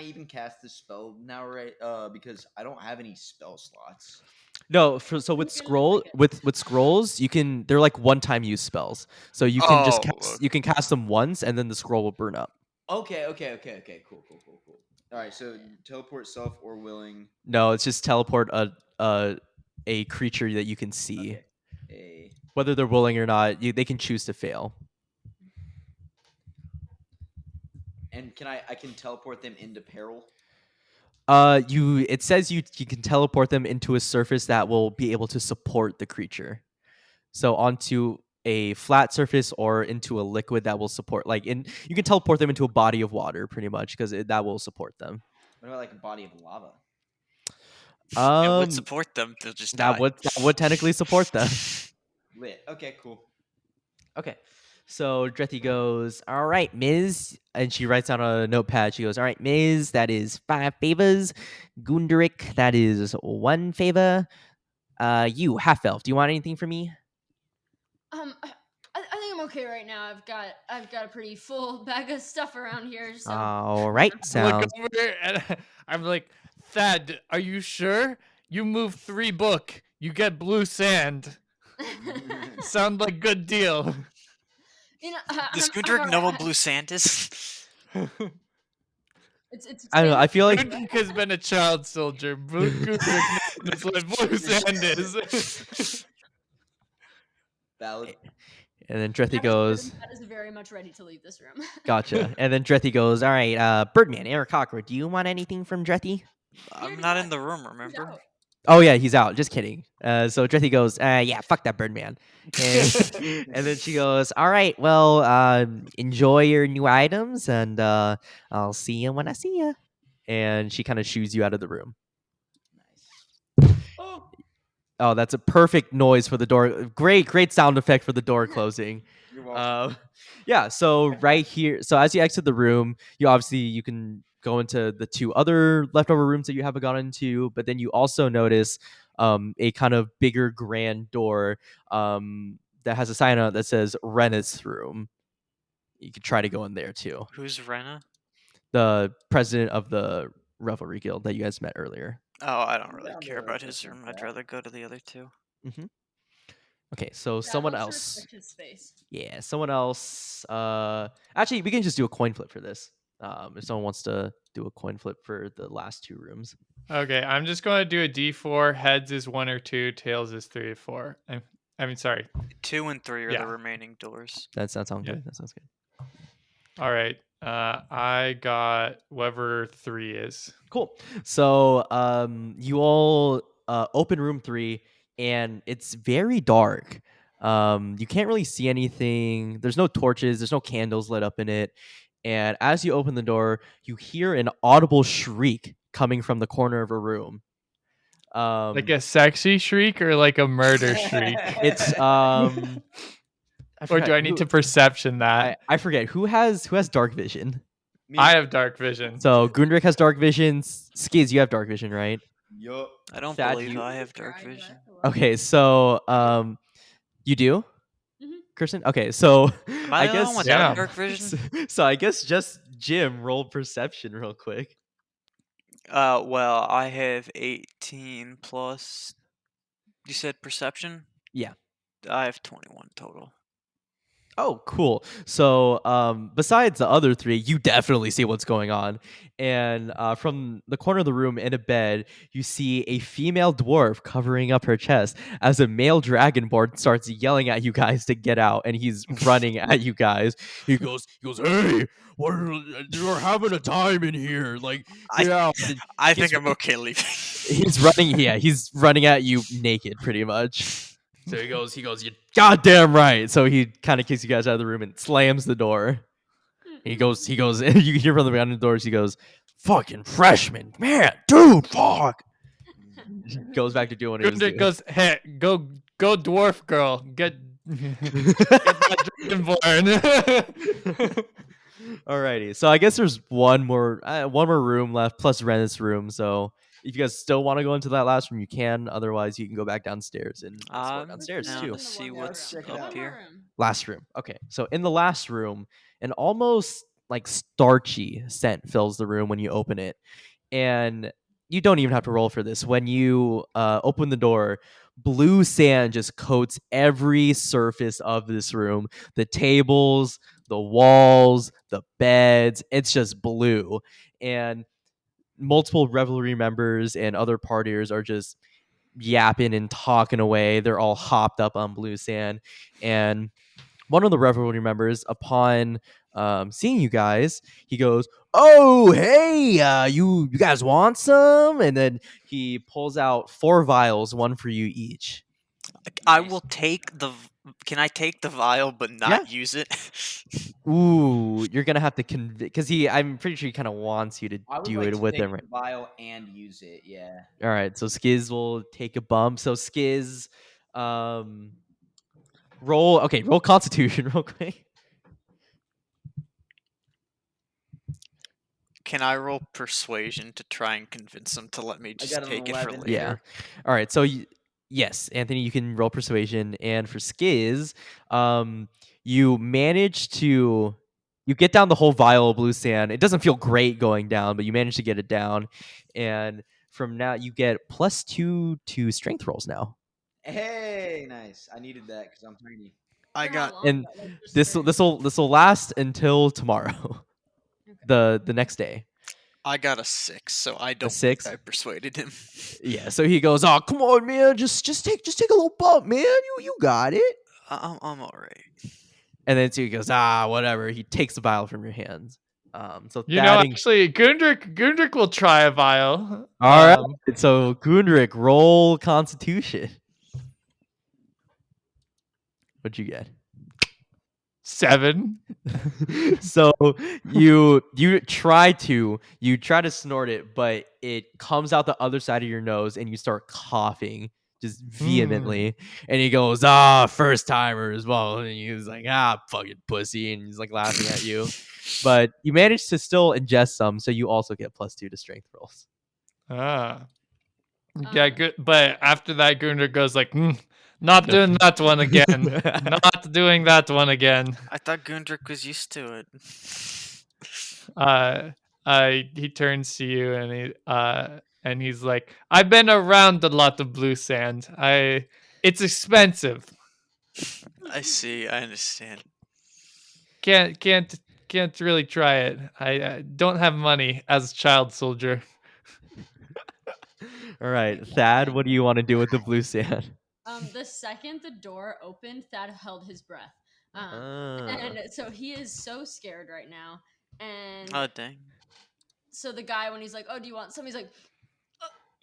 even cast this spell now, right? Because I don't have any spell slots.
No, so with
You can, like,
with scrolls, they're like one-time use spells. So you can just cast them once and then the scroll will burn up.
Okay. Cool. All right, so teleport self or willing.
No, it's just teleport a creature that you can see.
Okay.
Whether they're willing or not, they can choose to fail.
And I can teleport them into peril?
It says you can teleport them into a surface that will be able to support the creature. So onto a flat surface or into a liquid that will support you can teleport them into a body of water pretty much because that will support them.
What about like a body of lava?
It would support them. They'll just die.
that would technically support them.
Lit. Okay, cool.
Okay. So Drethy goes, all right, Ms. And she writes down a notepad. She goes, all right, Ms. That is 5 favors. Gunderic, that is 1 favor. You, half elf, do you want anything from me?
I think I'm okay right now. I've got a pretty full bag of stuff around here. So
All right,
I look
sounds.
over and I'm like, Thad, are you sure? You move 3 book, you get blue sand. Sound like good deal.
you know,
Does
I'm
Gundrick know what
alright.
blue sand is?
It's
I don't know. I feel like
Gundrick has been a child soldier. Gundrick knows what blue sand is.
Valid.
and then Drethy goes,
That is very much ready to leave this room.
gotcha. And then Drethy goes, all right, Birdman, Eric Cockroach, do you want anything from Drethy?
I'm not in the room, remember?
out.
Oh yeah, he's out. Just kidding. So Drethy goes, yeah, fuck that Birdman. And, and then she goes, all right, well, enjoy your new items, and I'll see you when I see you. And she kind of shoos you out of the room. Oh, that's a perfect noise for the door. Great sound effect for the door closing.
You're welcome.
Yeah, so right here, so as you exit the room, you can go into the 2 other leftover rooms that you haven't gone into, but then you also notice a kind of bigger grand door that has a sign on it that says Renna's room. You could try to go in there too.
Who's Renna?
The president of the Revelry Guild that you guys met earlier.
Oh, I don't really
down
care
to
about
look
his
at
room. I'd
that.
rather go to the other 2.
Okay, so
Yeah,
someone
let's
else.
respect his space.
Yeah, someone else. Actually, we can just do a coin flip for this. If someone wants to do a coin flip for the last 2 rooms.
Okay, I'm just going to do a D4. Heads is 1 or 2. Tails is 3 or 4. I mean, sorry.
2 and 3 are
Yeah.
the remaining doors.
That sounds
Yeah.
good. That sounds good.
All right. I got whatever 3 is.
Cool. So you all open room 3, and it's very dark. You can't really see anything. There's no torches. There's no candles lit up in it. And as you open the door, you hear an audible shriek coming from the corner of a room.
Like a sexy shriek or like a murder shriek?
It's
Or do I need to perception that?
I forget who has dark vision.
Me.
I have dark vision.
So Gundrick has dark vision. Skizz, you have dark vision, right?
Yup.
I don't
Thad,
believe
you-
I have
Sure,
dark
I do. I
vision.
feel like-
Okay, so you do,
Mhm.
Kirsten? Okay, so
Am I the only one without
Yeah.
dark vision?
so I guess just Jim roll perception real quick.
Well, I have 18 plus. You said perception?
Yeah.
I have 21 total.
Oh, cool. So besides the other 3, you definitely see what's going on. And from the corner of the room in a bed, you see a female dwarf covering up her chest as a male dragonborn starts yelling at you guys to get out, and he's running at you guys. He goes, "Hey, you're having a time in here. Like, get out." And
I
He's-
think I'm okay leaving.
he's running. Yeah, he's running at you naked, pretty much. So he goes, "You're goddamn right." So he kind of kicks you guys out of the room and slams the door. He goes, you can hear from the behind the doors. He goes, "Fucking freshman, man, dude, fuck." Goes back to doing what he was
Gundrick
doing.
goes, hey, go dwarf girl. Get that dragonborn.
Alrighty, so I guess there's one more room left plus Ren's room. So if you guys still want to go into that last room, you can. Otherwise, you can go back downstairs and explore downstairs
now
too.
let's see what's
Check it
up
out.
here.
Last room. Okay. So in the last room, an almost like starchy scent fills the room when you open it. And you don't even have to roll for this. When you open the door, blue sand just coats every surface of this room. The tables, the walls, the beds. It's just blue. And multiple Revelry members and other partiers are just yapping and talking away. They're all hopped up on blue sand. And one of the Revelry members, upon seeing you guys, he goes, "Oh, hey, you guys want some?" And then he pulls out 4 vials, one for you each.
I will take the. Can I take the vial but not use it?
Ooh, you're gonna have to convince, because I'm pretty sure he kind of wants you to
I would
do
like
it
to
with
take
him, right?
the vial and use it. Yeah.
All right, so Skizz will take a bump. So Skizz, roll Constitution real quick.
Can I roll persuasion to try and convince him to let me just
got an
take it for
11.
later?
Yeah. All right. So yes, Anthony, you can roll persuasion, and for Skizz, you manage to get down the whole vial of blue sand. It doesn't feel great going down, but you manage to get it down, and from now you get +2 to strength rolls now.
Hey, nice. I needed that because I'm tiny.
I
For how
got.
long?
And
Like, just
This
for-
this will last until tomorrow, the next day.
I got a 6, so I don't.
6?
think I persuaded him.
Yeah. So he goes, "Oh, come on, man, just take a little bump, man. You got it."
I'm all right.
And then so he goes, whatever. He takes the vial from your hands. So
You know,
Thad and-
actually, Gundrick will try a vial.
all right. So Gundrick, roll Constitution. What'd you get?
7.
So you try to snort it, but it comes out the other side of your nose, and you start coughing just vehemently, and he goes, "Ah, first timers." Well, and he was like, "Ah, fucking pussy," and he's like laughing at you. But you managed to still ingest some, so you also get +2 to strength rolls.
Ah. Yeah,
Um,
good. But after that, Gundar goes like, not doing that one again. Not doing that one again.
I thought Gundrick was used to it.
He turns to you and he's like, I've been around a lot of blue sand. It's expensive.
I see. I understand.
Can't really try it. I don't have money as a child soldier.
All right, Thad, what do you want to do with the blue sand?
The second the door opened, Thad held his breath.
Ah.
And so he is so scared right now. And
Oh dang.
so the guy, when he's like, "Oh, do you want some?" He's like,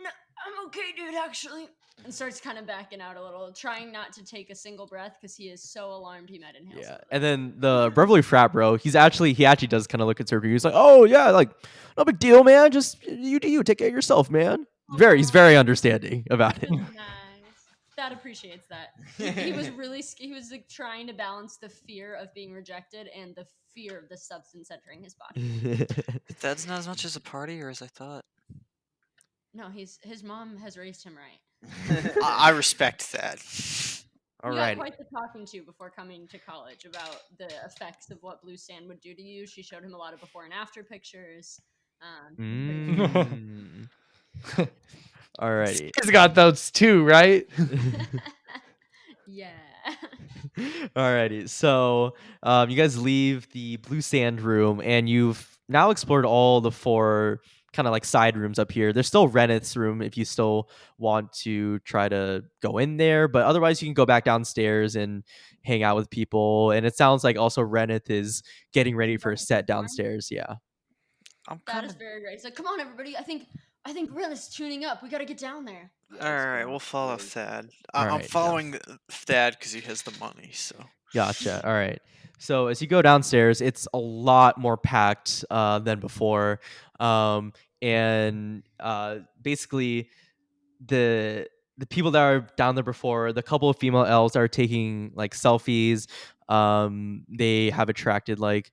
"No, I'm okay, dude, actually." And starts kind of backing out a little, trying not to take a single breath because he is so alarmed he might inhale.
Yeah, and then the Revelry frat bro, he actually does kind of look conservative. He's like, "Oh yeah, like no big deal, man. Just you do you. Take care of yourself, man." He's very understanding about it.
Nice. That appreciates that. He was really he was like trying to balance the fear of being rejected and the fear of the substance entering his body.
That's not as much as a party, or as I thought.
No, his mom has raised him right.
I respect that.
You got
Alrighty.
quite the talking to before coming to college about the effects of what blue sand would do to you. She showed him a lot of before and after pictures.
Mm. Alrighty.
He's got those too, right?
Yeah.
Alrighty. So you guys leave the blue sand room, and you've now explored all the 4 kind of like side rooms up here. There's still Reneth's room if you still want to try to go in there, but otherwise you can go back downstairs and hang out with people. And it sounds like also Reneth is getting ready for a set downstairs. Yeah.
I'm
That
kind
is
of.
very great. He's like, "Come on, everybody. I think Ren is tuning up. We got to get down there."
All right, we'll follow Thad. I'm
Alright,
following Thad because he has the money. So.
Gotcha. All right. So as you go downstairs, it's a lot more packed than before, and basically the people that are down there before, the couple of female elves are taking like selfies. They have attracted like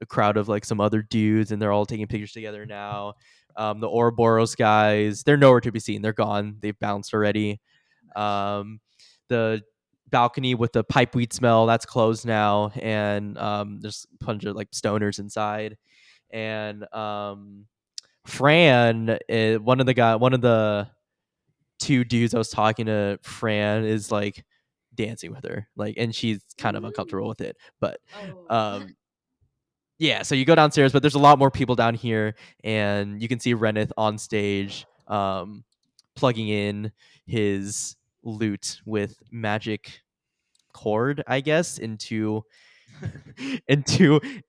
a crowd of like some other dudes, and they're all taking pictures together now. The Ouroboros guys, they're nowhere to be seen. They're gone. They've bounced already. The balcony with the pipe weed smell, that's closed now, and there's a bunch of like stoners inside. And Fran, one of the 2 dudes I was talking to, Fran, is like dancing with her, like, and she's kind of uncomfortable with it. But
Oh.
yeah, so you go downstairs, but there's a lot more people down here, and you can see Reneth on stage, plugging in his lute with magic cord, I guess, into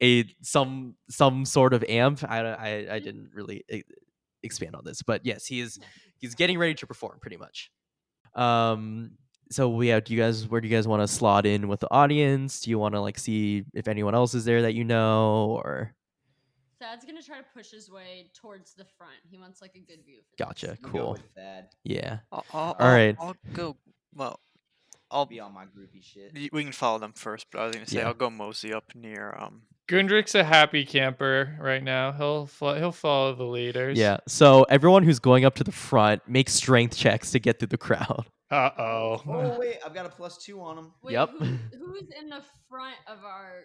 a some sort of amp. I didn't really expand on this, but yes, he's getting ready to perform pretty much. So where do you guys want to slot in with the audience? Do you want to like see if anyone else is there that you know, or?
Thad's gonna try to push his way towards the front. He wants like a good view. For
Gotcha.
this.
Go
Cool.
with Thad.
Yeah.
All
right.
I'll go. Well,
I'll be on my groupie shit.
we can follow them first, but I was gonna say
Yeah.
I'll go mosey up near
Gundrick's a happy camper right now. He'll follow the leaders.
Yeah. So everyone who's going up to the front, make strength checks to get through the crowd.
Uh-oh.
Oh wait, I've got a +2 on him.
Wait,
Yep.
who's in the front of our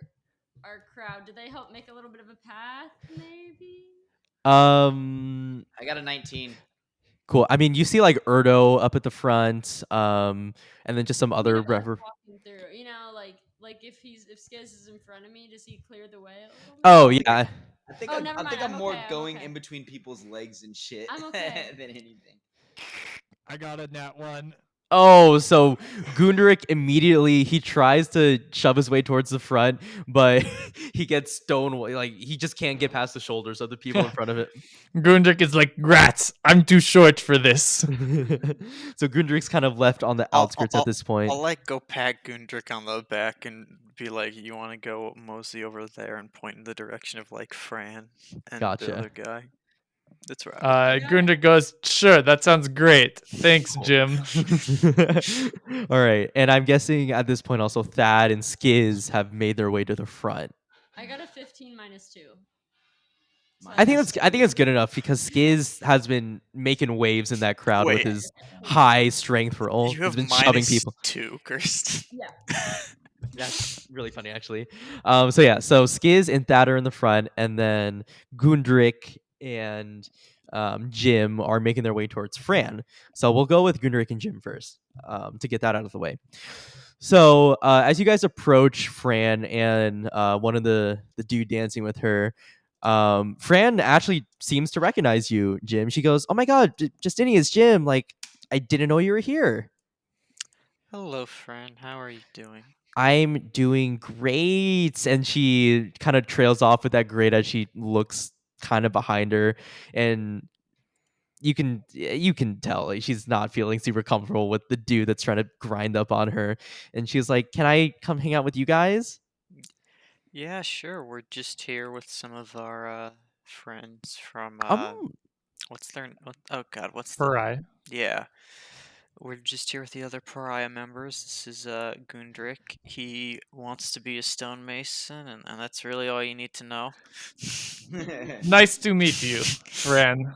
crowd? Do they help make a little bit of a path, maybe?
I got a 19.
Cool. I mean, you see like Erdo up at the front, and then just some other
Us
rever.
walking through, like if Skizz is in front of me, does he clear the way? A little bit?
Oh yeah.
I think
Oh, never
I
mind,
think I'm
I'm
more
okay, I'm
going
okay.
in between people's legs and shit
I'm okay.
than anything.
I got a nat 1.
Oh, so Gunderic immediately he tries to shove his way towards the front, but he gets stonewalled. Like he just can't get past the shoulders of the people in front of it.
Gundrick is like, rats, I'm too short for this.
So Gunderic's kind of left on the outskirts at this point.
I'll like go pat Gundrick on the back and be like, "You want to go mosey over there and point in the direction of like Fran and
Gotcha.
the other guy." That's right.
Gundrick goes, sure, that sounds great. Thanks, Jim.
All right, and I'm guessing at this point also Thad and Skizz have made their way to the front.
I got a 15 minus 2. So
I think it's good enough because Skizz has been making waves in that crowd with
Wait.
his high strength roll.
You
He's
have
been shoving people.
-2, Kirsten.
Yeah.
That's really funny, actually. So Skizz and Thad are in the front, and then Gundrick and Jim are making their way towards Fran. So we'll go with Gundrick and Jim first to get that out of the way. So as you guys approach Fran and one of the dude dancing with her, Fran actually seems to recognize you, Jim. She goes, "Oh my God, Justini, it's Jim. Like, I didn't know you were here."
Hello, friend. How are you doing?
I'm doing great. And she kind of trails off with that great as she looks kind of behind her. And you can tell like, she's not feeling super comfortable with the dude that's trying to grind up on her. And she's like, "Can I come hang out with you guys?"
Yeah, sure. We're just here with some of our friends from what's their oh God, what's the
Pariah.
yeah. We're just here with the other pariah members. This is Gundrick. He wants to be a stonemason, and that's really all you need to know.
Nice to meet you, Fran.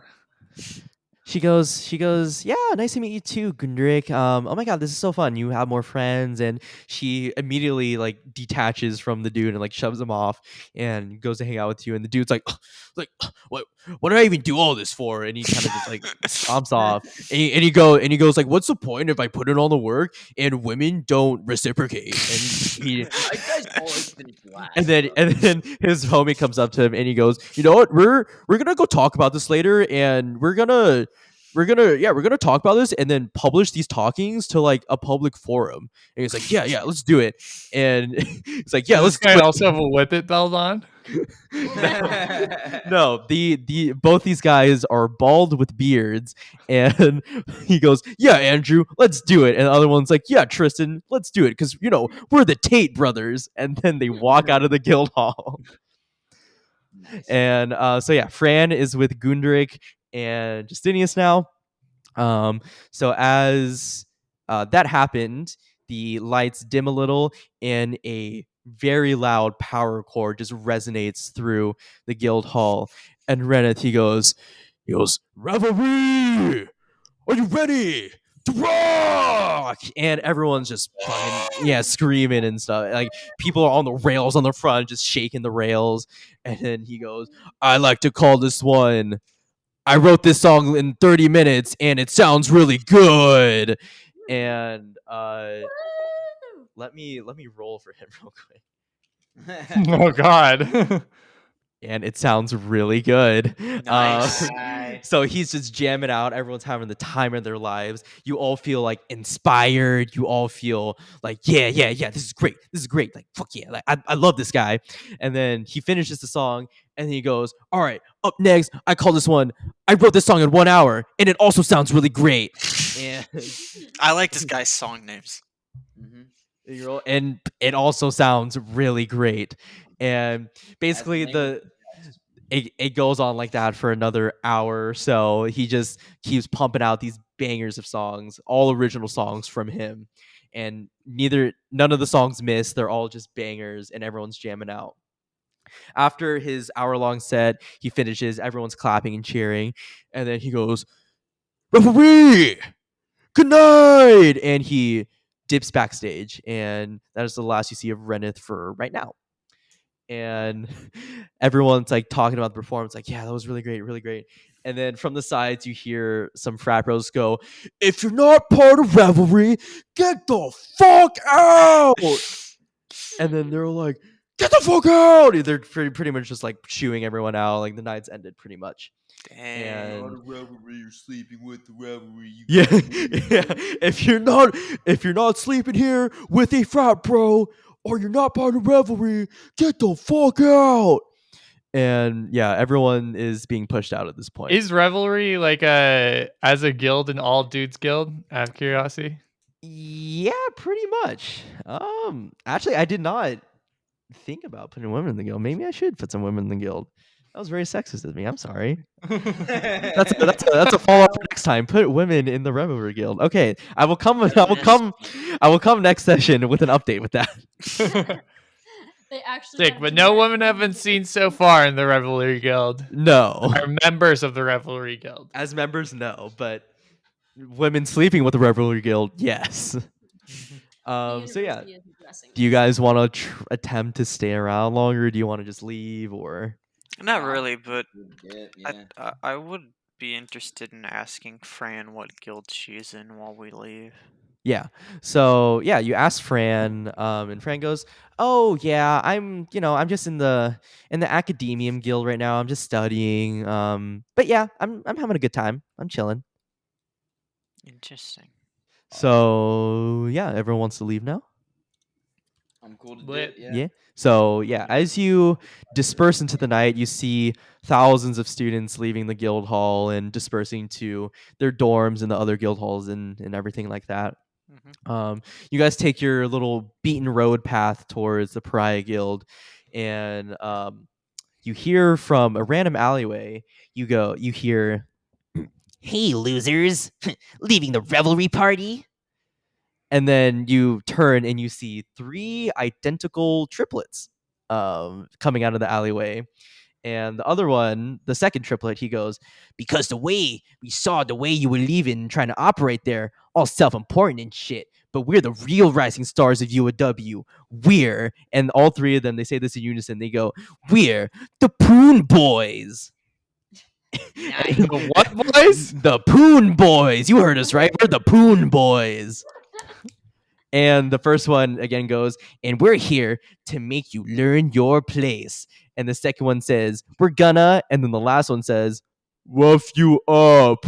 She goes, "Yeah, nice to meet you too, Gundrick. Oh my God, this is so fun. You have more friends." And she immediately like detaches from the dude and like shoves him off and goes to hang out with you. And the dude's like, what did I even do all this for? And he kind of just like stomps off. And he goes like, "What's the point if I put in all the work and women don't reciprocate?" And he
guys always finish last.
and then his homie comes up to him and he goes, "You know what? We're gonna go talk about this later, and we're gonna talk about this and then publish these talkings to like a public forum." And he's like, yeah, let's do it. And he's like, "Yeah,
Does
let's
this guy
do it."
also have a whip it belt on?
No, the both these guys are bald with beards, and he goes, "Yeah, Andrew, let's do it." And the other one's like, "Yeah, Tristan, let's do it because we're the Tate brothers." And then they walk out of the guild hall.
Nice.
And Fran is with Gundrick and Justinius now. So as that happened, the lights dim a little, and a very loud power chord just resonates through the guild hall. And Reneth, he goes, "Revelry, are you ready to rock?" And everyone's just fucking screaming and stuff. Like people are on the rails on the front, just shaking the rails. And then he goes, "I like to call this one, I wrote this song in 30 minutes and it sounds really good." And let me roll for him real quick.
Oh God.
And it sounds really good.
Nice.
So he's just jamming out. Everyone's having the time of their lives. You all feel like inspired. You all feel like, yeah, this is great. This is great. Like, fuck yeah. Like, I love this guy. And then he finishes the song and he goes, "All right, up next, I call this one, I wrote this song in 1 hour and it also sounds really great." And
I like this guy's song names.
and it also sounds really great. And basically it goes on like that for another hour or so. He just keeps pumping out these bangers of songs, all original songs from him. And none of the songs miss. They're all just bangers and everyone's jamming out. After his hour-long set, he finishes, everyone's clapping and cheering, and then he goes, "Referee, good night!" And he dips backstage, and that is the last you see of Reneth for right now. And everyone's like talking about the performance, like, "Yeah, that was really great, really great." And then from the sides, you hear some frat bros go, "If you're not part of Revelry, get the fuck out!" And then they're like, "Get the fuck out!" They're pretty much just like shooing everyone out. Like the night's ended pretty much.
Dang.
And
Revelry, you're sleeping with the Revelry.
yeah, If you're not sleeping here with a frat bro, or you're not part of Revelry, get the fuck out. And yeah, everyone is being pushed out at this point.
Is Revelry like as a guild an all dudes guild? Out of curiosity.
Yeah, pretty much. Actually, I did not think about putting women in the guild. Maybe I should put some women in the guild. That was very sexist of me. I'm sorry. That's a follow up for next time. Put women in the Revelry Guild. Okay, I will come. I will come next session with an update with that.
They actually
Sick,
have
but
to
no
wear
women have been seen so far in the Revelry Guild.
No,
Are members of the Revelry Guild.
as members, no, but women sleeping with the Revelry Guild, yes.
The
So yeah,
university is addressing
do you
this.
guys want to attempt to stay around longer? Or do you want to just leave or?
Not really, but
Yeah.
I would be interested in asking Fran what guild she's in while we leave.
Yeah. So yeah, you ask Fran, and Fran goes, "Oh yeah, I'm just in the academium guild right now. I'm just studying. But yeah, I'm having a good time. I'm chilling."
Interesting.
So yeah, everyone wants to leave now.
I'm cool to
Lit.
do it.
Yeah. So yeah, as you disperse into the night, you see thousands of students leaving the guild hall and dispersing to their dorms and the other guild halls and everything like that. You guys take your little beaten road path towards the Pariah Guild, and you hear from a random alleyway. You hear,
Hey, losers. Leaving the revelry party?
and then you turn and you see 3 identical triplets coming out of the alleyway. And the other one, the second triplet, he goes,
Because the way you were leaving, trying to operate there, all self-important and shit.
but we're the real rising stars of UAW. We're, and all 3 of them, they say this in unison. They go, we're the Poon Boys.
The what boys?
The Poon Boys. You heard us right. We're the Poon Boys. And the first one again goes, and we're here to make you learn your place. And the second one says, we're gonna. And then the last one says, woof you up.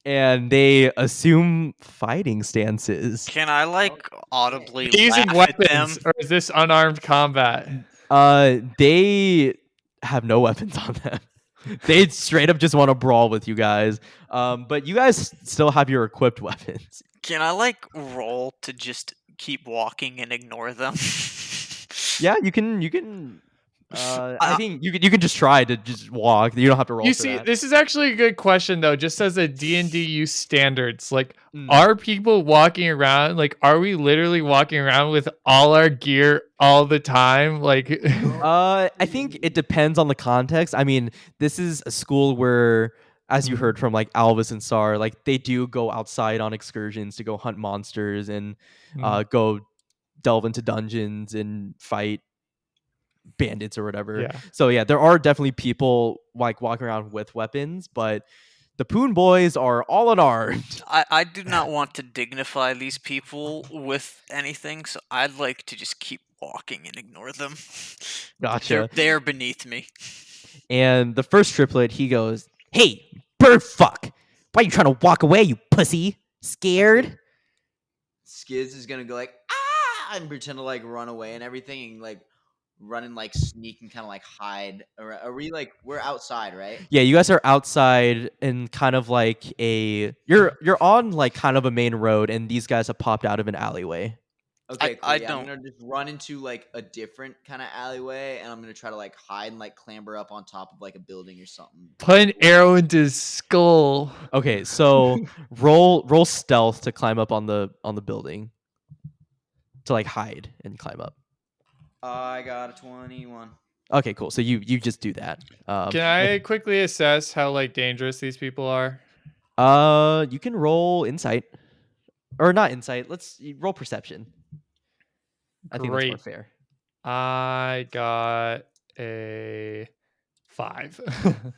And they assume fighting stances.
Can I audibly
Are you using
laugh at them?
weapons, or is this unarmed combat?
They have no weapons on them. They straight up just want to brawl with you guys. But you guys still have your equipped weapons.
Can I roll to just keep walking and ignore them?
Yeah, you can. I think you can just try to just walk. You don't have to roll.
You
for
see,
that.
this is actually a good question though. Just as a D&D use standards,
Mm.
are people walking around? Are we literally walking around with all our gear all the time?
I think it depends on the context. I mean, this is a school where, as you heard from Alvis and Sar, they do go outside on excursions to go hunt monsters and go delve into dungeons and fight bandits or whatever.
Yeah.
So yeah, there are definitely people walking around with weapons, but the Poon Boys are all unarmed.
I do not want to dignify these people with anything, so I'd like to just keep walking and ignore them.
Gotcha.
They're beneath me.
And the first triplet, he goes,
Hey, bird fuck. Why are you trying to walk away, you pussy? Scared?
Skizz is gonna go ah, and pretend to run away and everything, and run and sneak and kind of hide. Are we we're outside, right?
yeah, you guys are outside in kind of you're on kind of a main road, and these guys have popped out of an alleyway.
Okay, cool.
I
Yeah, I'm
don't-
gonna just run into a different kind of alleyway, and I'm gonna try to hide and clamber up on top of a building or something.
Put an arrow into his skull.
Okay, so roll stealth to climb up on the building, to hide and climb up.
I got a 21.
Okay, cool. So you just do that.
Can I quickly assess how dangerous these people are?
You can roll insight, or not insight. Let's roll perception. I think that's more
Great.
fair.
I got a 5.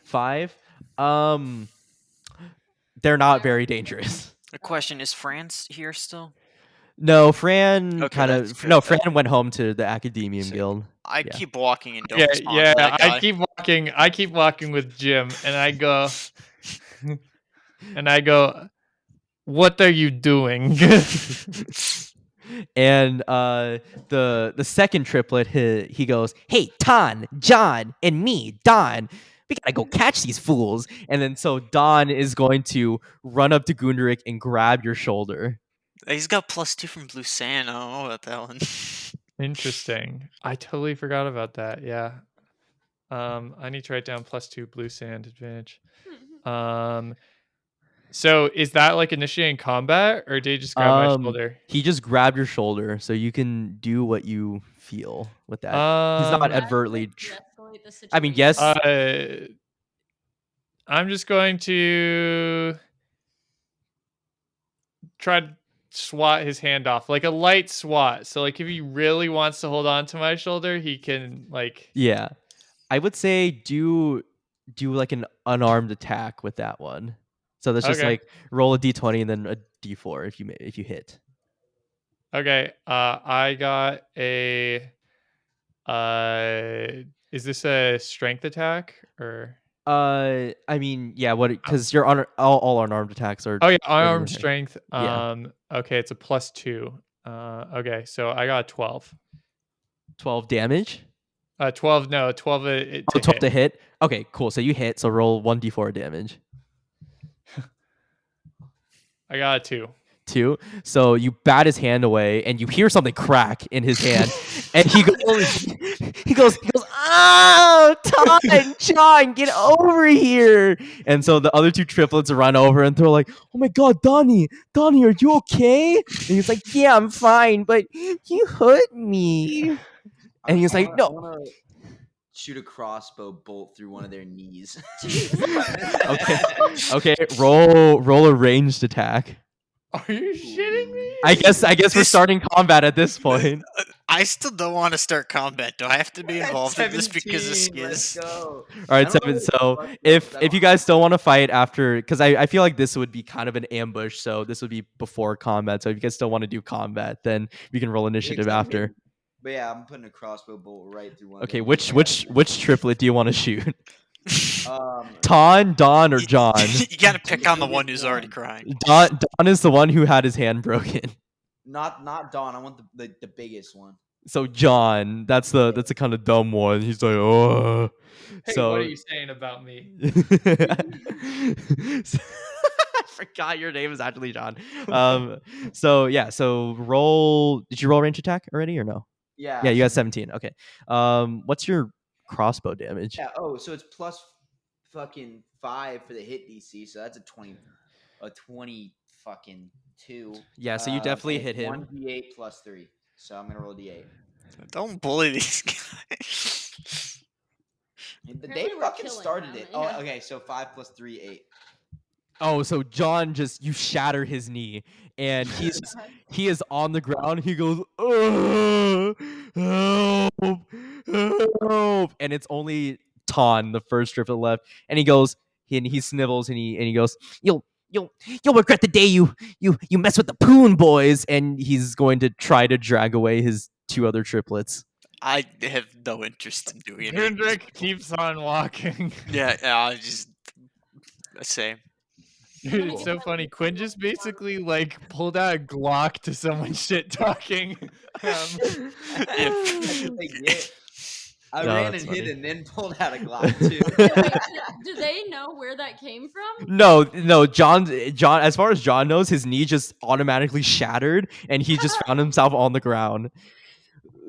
5. They're not very dangerous.
The question is, Fran's here still?
No, Fran
Okay, that's good.
Fran went home to the Academium Guild.
I
Yeah.
keep walking and don't
Yeah,
respond
yeah.
to that guy.
I keep walking with Jim, and I go, what are you doing?
And the second triplet, he goes, hey, Ton, John, and me, Don. We gotta go catch these fools. And then so Don is going to run up to Gunderic and grab your shoulder.
He's got +2 from Blue Sand. I don't know about that one.
Interesting. I totally forgot about that. Yeah. I need to write down +2 blue sand advantage. So is that like initiating combat, or did he just grab my shoulder?
He just grabbed your shoulder, so you can do what you feel with that. He's not
Um,
overtly.
De-escalate the
I mean,
situation.
yes.
I'm just going to try to swat his hand off, like a light swat. So like if he really wants to hold on to my shoulder, he can like.
Yeah, I would say do like an unarmed attack with that one. So that's just
Okay.
like roll a d20 and then a d4 if you hit.
Okay. I got a. Is this a strength attack or?
I mean, yeah, what? Because your all unarmed attacks are.
Oh yeah,
whatever
unarmed
your-
strength.
Yeah.
Okay, it's a +2. Okay, so I got a 12.
12 damage.
12. No, 12. To
12
hit.
to hit. Okay, cool. So you hit. So roll 1d4 damage.
I got a 2.
2. So you bat his hand away, and you hear something crack in his hand, and he goes, "Oh, Todd, John, get over here!" And so the other 2 triplets run over, and they're like, "Oh my God, Donnie, are you okay?" And he's like, "Yeah, I'm fine, but you hurt me." And he's like, "No."
I wanna shoot a crossbow bolt through one of their knees.
Okay. Roll a ranged attack.
Are you shitting me?
I guess we're starting combat at this point.
I still don't want to start combat. Do I have to be involved in this because of
17, let's
Skizz?
go.
All right,
I don't know
7.
what
So
the fuck
if
that
you guys still want to fight after, because I feel like this would be kind of an ambush, so this would be before combat. So if you guys still want to do combat, then we can roll initiative after.
But yeah, I'm putting a crossbow bolt right through one.
Okay,
of
which triplet do you want to shoot?
Um,
Don, or John?
You gotta pick on the one who's already crying.
Don is the one who had his hand broken.
not Dawn. I want the biggest one.
So John, that's the kind of dumb one. He's like, oh.
Hey,
So
what are you saying about me?
I forgot your name is actually John. So yeah, so roll. Did you roll range attack already or no?
Yeah.
Yeah, you got 17. Okay. What's your crossbow damage?
Yeah. Oh, so it's plus fucking 5 for the hit DC. So that's a 20 fucking 2.
Yeah, so you definitely hit him.
1d8 plus 3. So I'm gonna roll a d8.
Don't bully these guys.
They
Apparently we're
fucking
killing
started
them,
it.
yeah.
Oh, okay. So 5 plus 3, 8.
Oh, so John you shatter his knee, and he is on the ground. He goes, help, and it's only Ton, the first triplet left, and he goes, he snivels, and he goes, you'll regret the day you mess with the Poon boys, and he's going to try to drag away his 2 other triplets.
I have no interest in doing it.
Hendrik keeps on walking.
Yeah, I just same.
Dude, it's so funny. Quinn just basically like pulled out a Glock to someone shit talking.
That's what they get. I
No,
ran and
that's
hit
funny.
and then pulled out a Glock too.
Do they know where that came from?
No, John. As far as John knows, his knee just automatically shattered, and he just found himself on the ground.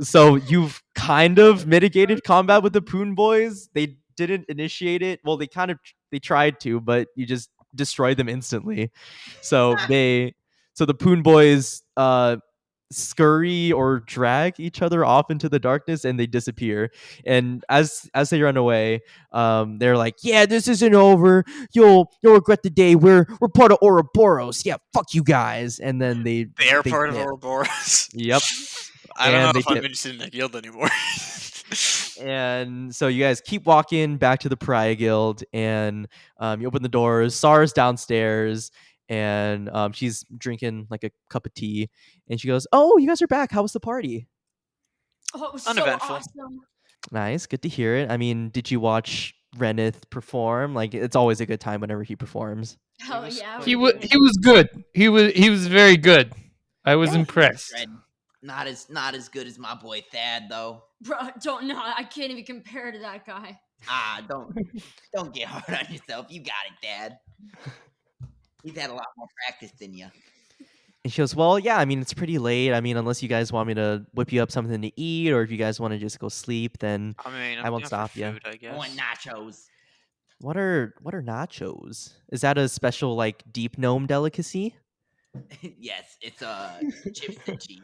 So you've kind of mitigated combat with the Poon boys. They didn't initiate it. Well, they tried to, but you just destroyed them instantly. So the Poon boys scurry or drag each other off into the darkness, and they disappear. And as they run away, they're like, "Yeah, this isn't over. You'll regret the day. We're part of Ouroboros. Yeah, fuck you guys." And then they
They're part of
dip.
Ouroboros.
Yep.
I don't
And
know
they
if I'm
dip.
interested in that guild anymore.
And so you guys keep walking back to the Pariah Guild, and you open the doors. Sarah's downstairs, and she's drinking like a cup of tea, and she goes, "Oh, you guys are back. How was the party?"
Oh, it was
Uneventful.
so awesome.
Nice, good to hear it. I mean, did you watch Reneth perform? Like, it's always a good time whenever he performs.
Oh yeah.
He
we
was
did.
good. He was very good. I was impressed.
Not as good as my boy Thad though.
Bro, don't know. I can't even compare to that guy.
Don't get hard on yourself. You got it, Dad. He's had a lot more practice than you.
And she goes, well, yeah, I mean, it's pretty late. I mean, unless you guys want me to whip you up something to eat, or if you guys want to just go sleep, then
I mean,
I
I'm
won't
down
stop
for
you.
food, I
I want
guess.
nachos.
What are nachos? Is that a special like deep gnome delicacy?
Yes, it's chips and cheese.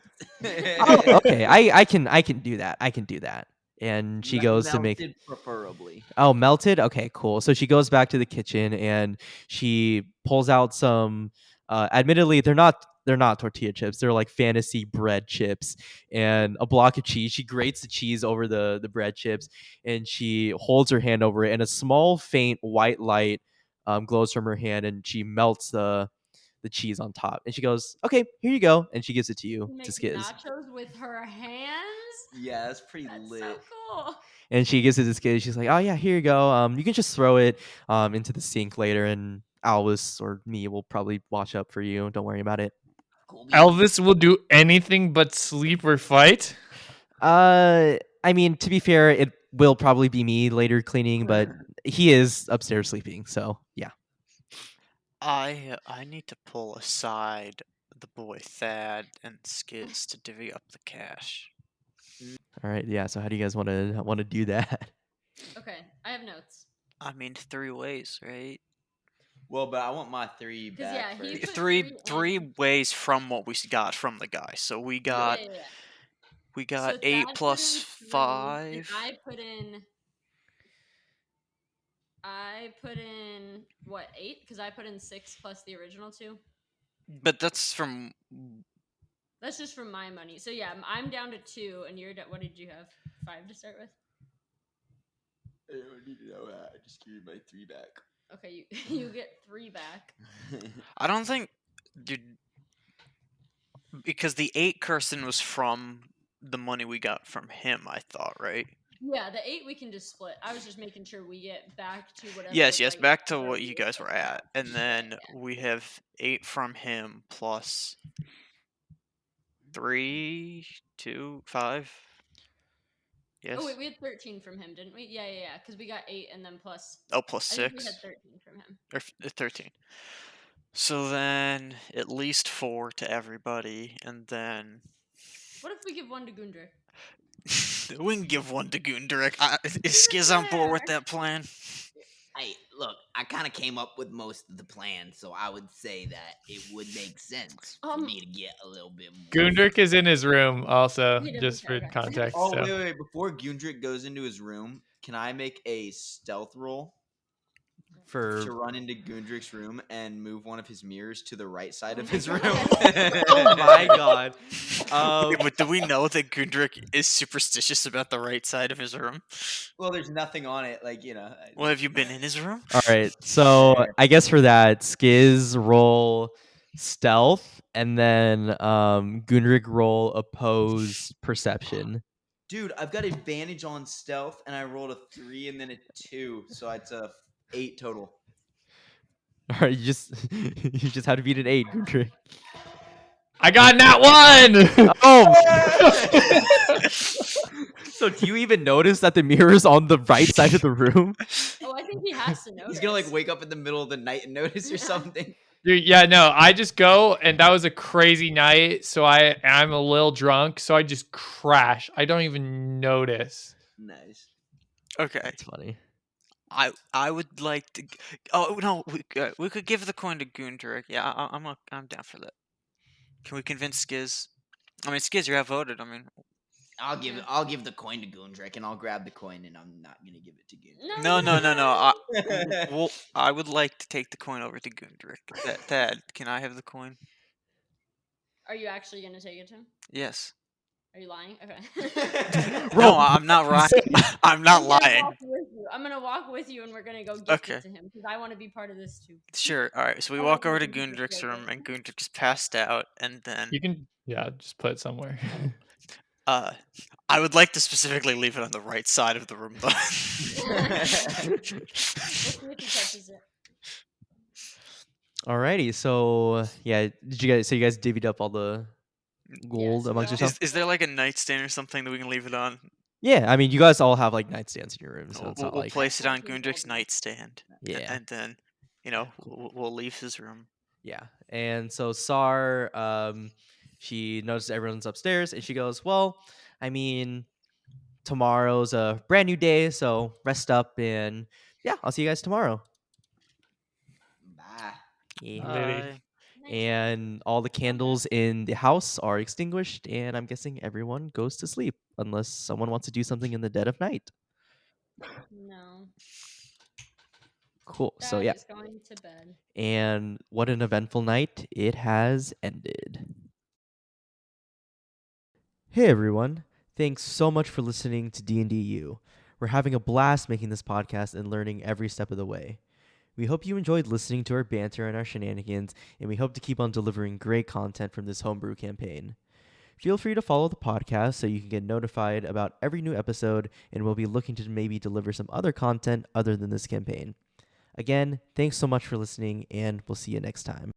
Oh, okay. I can do that. I can do that. And she goes to make
melted preferably.
Oh, melted? Okay, cool. So she goes back to the kitchen and she pulls out some admittedly they're not tortilla chips. They're like fantasy bread chips and a block of cheese. She grates the cheese over the bread chips and she holds her hand over it and a small faint white light glows from her hand and she melts the cheese on top. And she goes, "Okay, here you go." And she gives it to you
She
to
makes
Skizz.
nachos with her hands.
Yeah, that's pretty
That's
lit.
so cool.
And she gives it to Skizz. She's like, "Oh yeah, here you go. You can just throw it into the sink later, and Albus or me will probably wash up for you. Don't worry about it."
Cool beans.
Elvis will do anything but sleep or fight.
I mean, to be fair, it will probably be me later cleaning, but he is upstairs sleeping. So yeah.
I need to pull aside the boy Thad and Skizz to divvy up the cash.
All right. Yeah. So how do you guys want to do that?
Okay, I have notes.
I mean, 3 ways, right?
Well, but I want my 3
'Cause,
back
yeah, he
first.
put
Three
in.
ways from what we got from the guy. So we got
Yeah.
we got
So
8
Thad
plus
put in 3,
5.
And I put in what, 8? Because I put in 6 plus the original 2.
But that's from
That's just from my money. So yeah, I'm down to 2, and you're. What did you have? 5 to start with.
I don't need to know that. I just give you my 3 back.
Okay, you get 3 back.
I don't think dude, because the 8 Kirsten was from the money we got from him, I thought, right?
Yeah, the 8 we can just split. I was just making sure we get back to whatever.
Yes,
like,
back to
where
what
we
you guys were
started
at. And
Yeah,
then
yeah.
we have 8 from him plus 3, 2, 5. Yes.
Oh wait, we had 13 from him, didn't we? Yeah. Because we got 8 and then plus.
Oh, plus
I think we
6.
had 13 from him.
Or 13. So then at least 4 to everybody, and then
What if we give 1 to Gundrick?
we can give 1 to Gundrick. Is Skizz on board with that plan?
Hey, look, I kind of came up with most of the plans, so I would say that it would make sense for me to get a little bit more.
Gundrick is in his room also,
He doesn't
just for
care, okay.
context.
Oh,
so.
wait. Before Gundrick goes into his room, can I make a stealth roll to
For
run into Gundrick's room and move one of his mirrors to the right side of his
my
room?
God.
oh my god.
But do we know that Gundrick is superstitious about the right side of his room?
Well, there's nothing on it, like, you know.
Well, have you been in his room?
All right. So I guess for that, Skizz roll stealth, and then Gunrik roll oppose perception.
Dude, I've got advantage on stealth, and I rolled a 3 and then a 2, so it's a 8 total.
All right, you just have to beat an 8, Gunrik.
I got that one!
Oh. So do you even notice that the mirror is on the right side of the room?
Oh, I think he has to know.
He's gonna like wake up in the middle of the night and notice or something.
Dude, yeah, no, I just go, and that was a crazy night, so I'm a little drunk, so I just crash. I don't even notice.
Nice.
Okay.
That's funny.
I would like to. Oh no, we could give the coin to Gundrick. Yeah, I'm down for that. Can we convince Skizz? I mean, Skizz, you're outvoted. I mean,
I'll give the coin to Gundrick, and I'll grab the coin, and I'm not gonna give it to Gundrick.
no. I would like to take the coin over to Gundrick. Thad, can I have the coin?
Are you actually gonna take it to him?
Yes.
Are you lying? Okay.
No, I'm not lying. I'm not lying.
I'm gonna walk with you, and we're gonna go gift
Okay.
it to him because I want to be part of this too.
Sure. All right. So we
I
walk
don't
over to
think Gundrick's
Gundrick's
like
room,
it.
and Gundrick is passed out, and then
You can, just put it somewhere.
I would like to specifically leave it on the right side of the room, though.
Let's see if he touches it.
Alrighty, so yeah, you guys divvied up all the gold
Yes,
amongst
well-
yourself?
Is there like a nightstand or something that we can leave it on?
Yeah, I mean, you guys all have like nightstands in your room, so
We'll,
it's not
we'll
like
place it on
14
Gundrick's
gold.
nightstand.
Yeah.
And then, we'll leave his room.
Yeah. And so Sar, she notices everyone's upstairs and she goes, well, I mean, tomorrow's a brand new day, so rest up and yeah, I'll see you guys tomorrow.
Bye.
Yeah.
Liddy.
Bye.
Night.
And all the candles in the house are extinguished, and I'm guessing everyone goes to sleep unless someone wants to do something in the dead of night.
No.
Cool. So
Dad
yeah.
is going to bed.
And what an eventful night it has ended. Hey everyone. Thanks so much for listening to D&DU. We're having a blast making this podcast and learning every step of the way. We hope you enjoyed listening to our banter and our shenanigans, and we hope to keep on delivering great content from this homebrew campaign. Feel free to follow the podcast so you can get notified about every new episode, and we'll be looking to maybe deliver some other content other than this campaign. Again, thanks so much for listening, and we'll see you next time.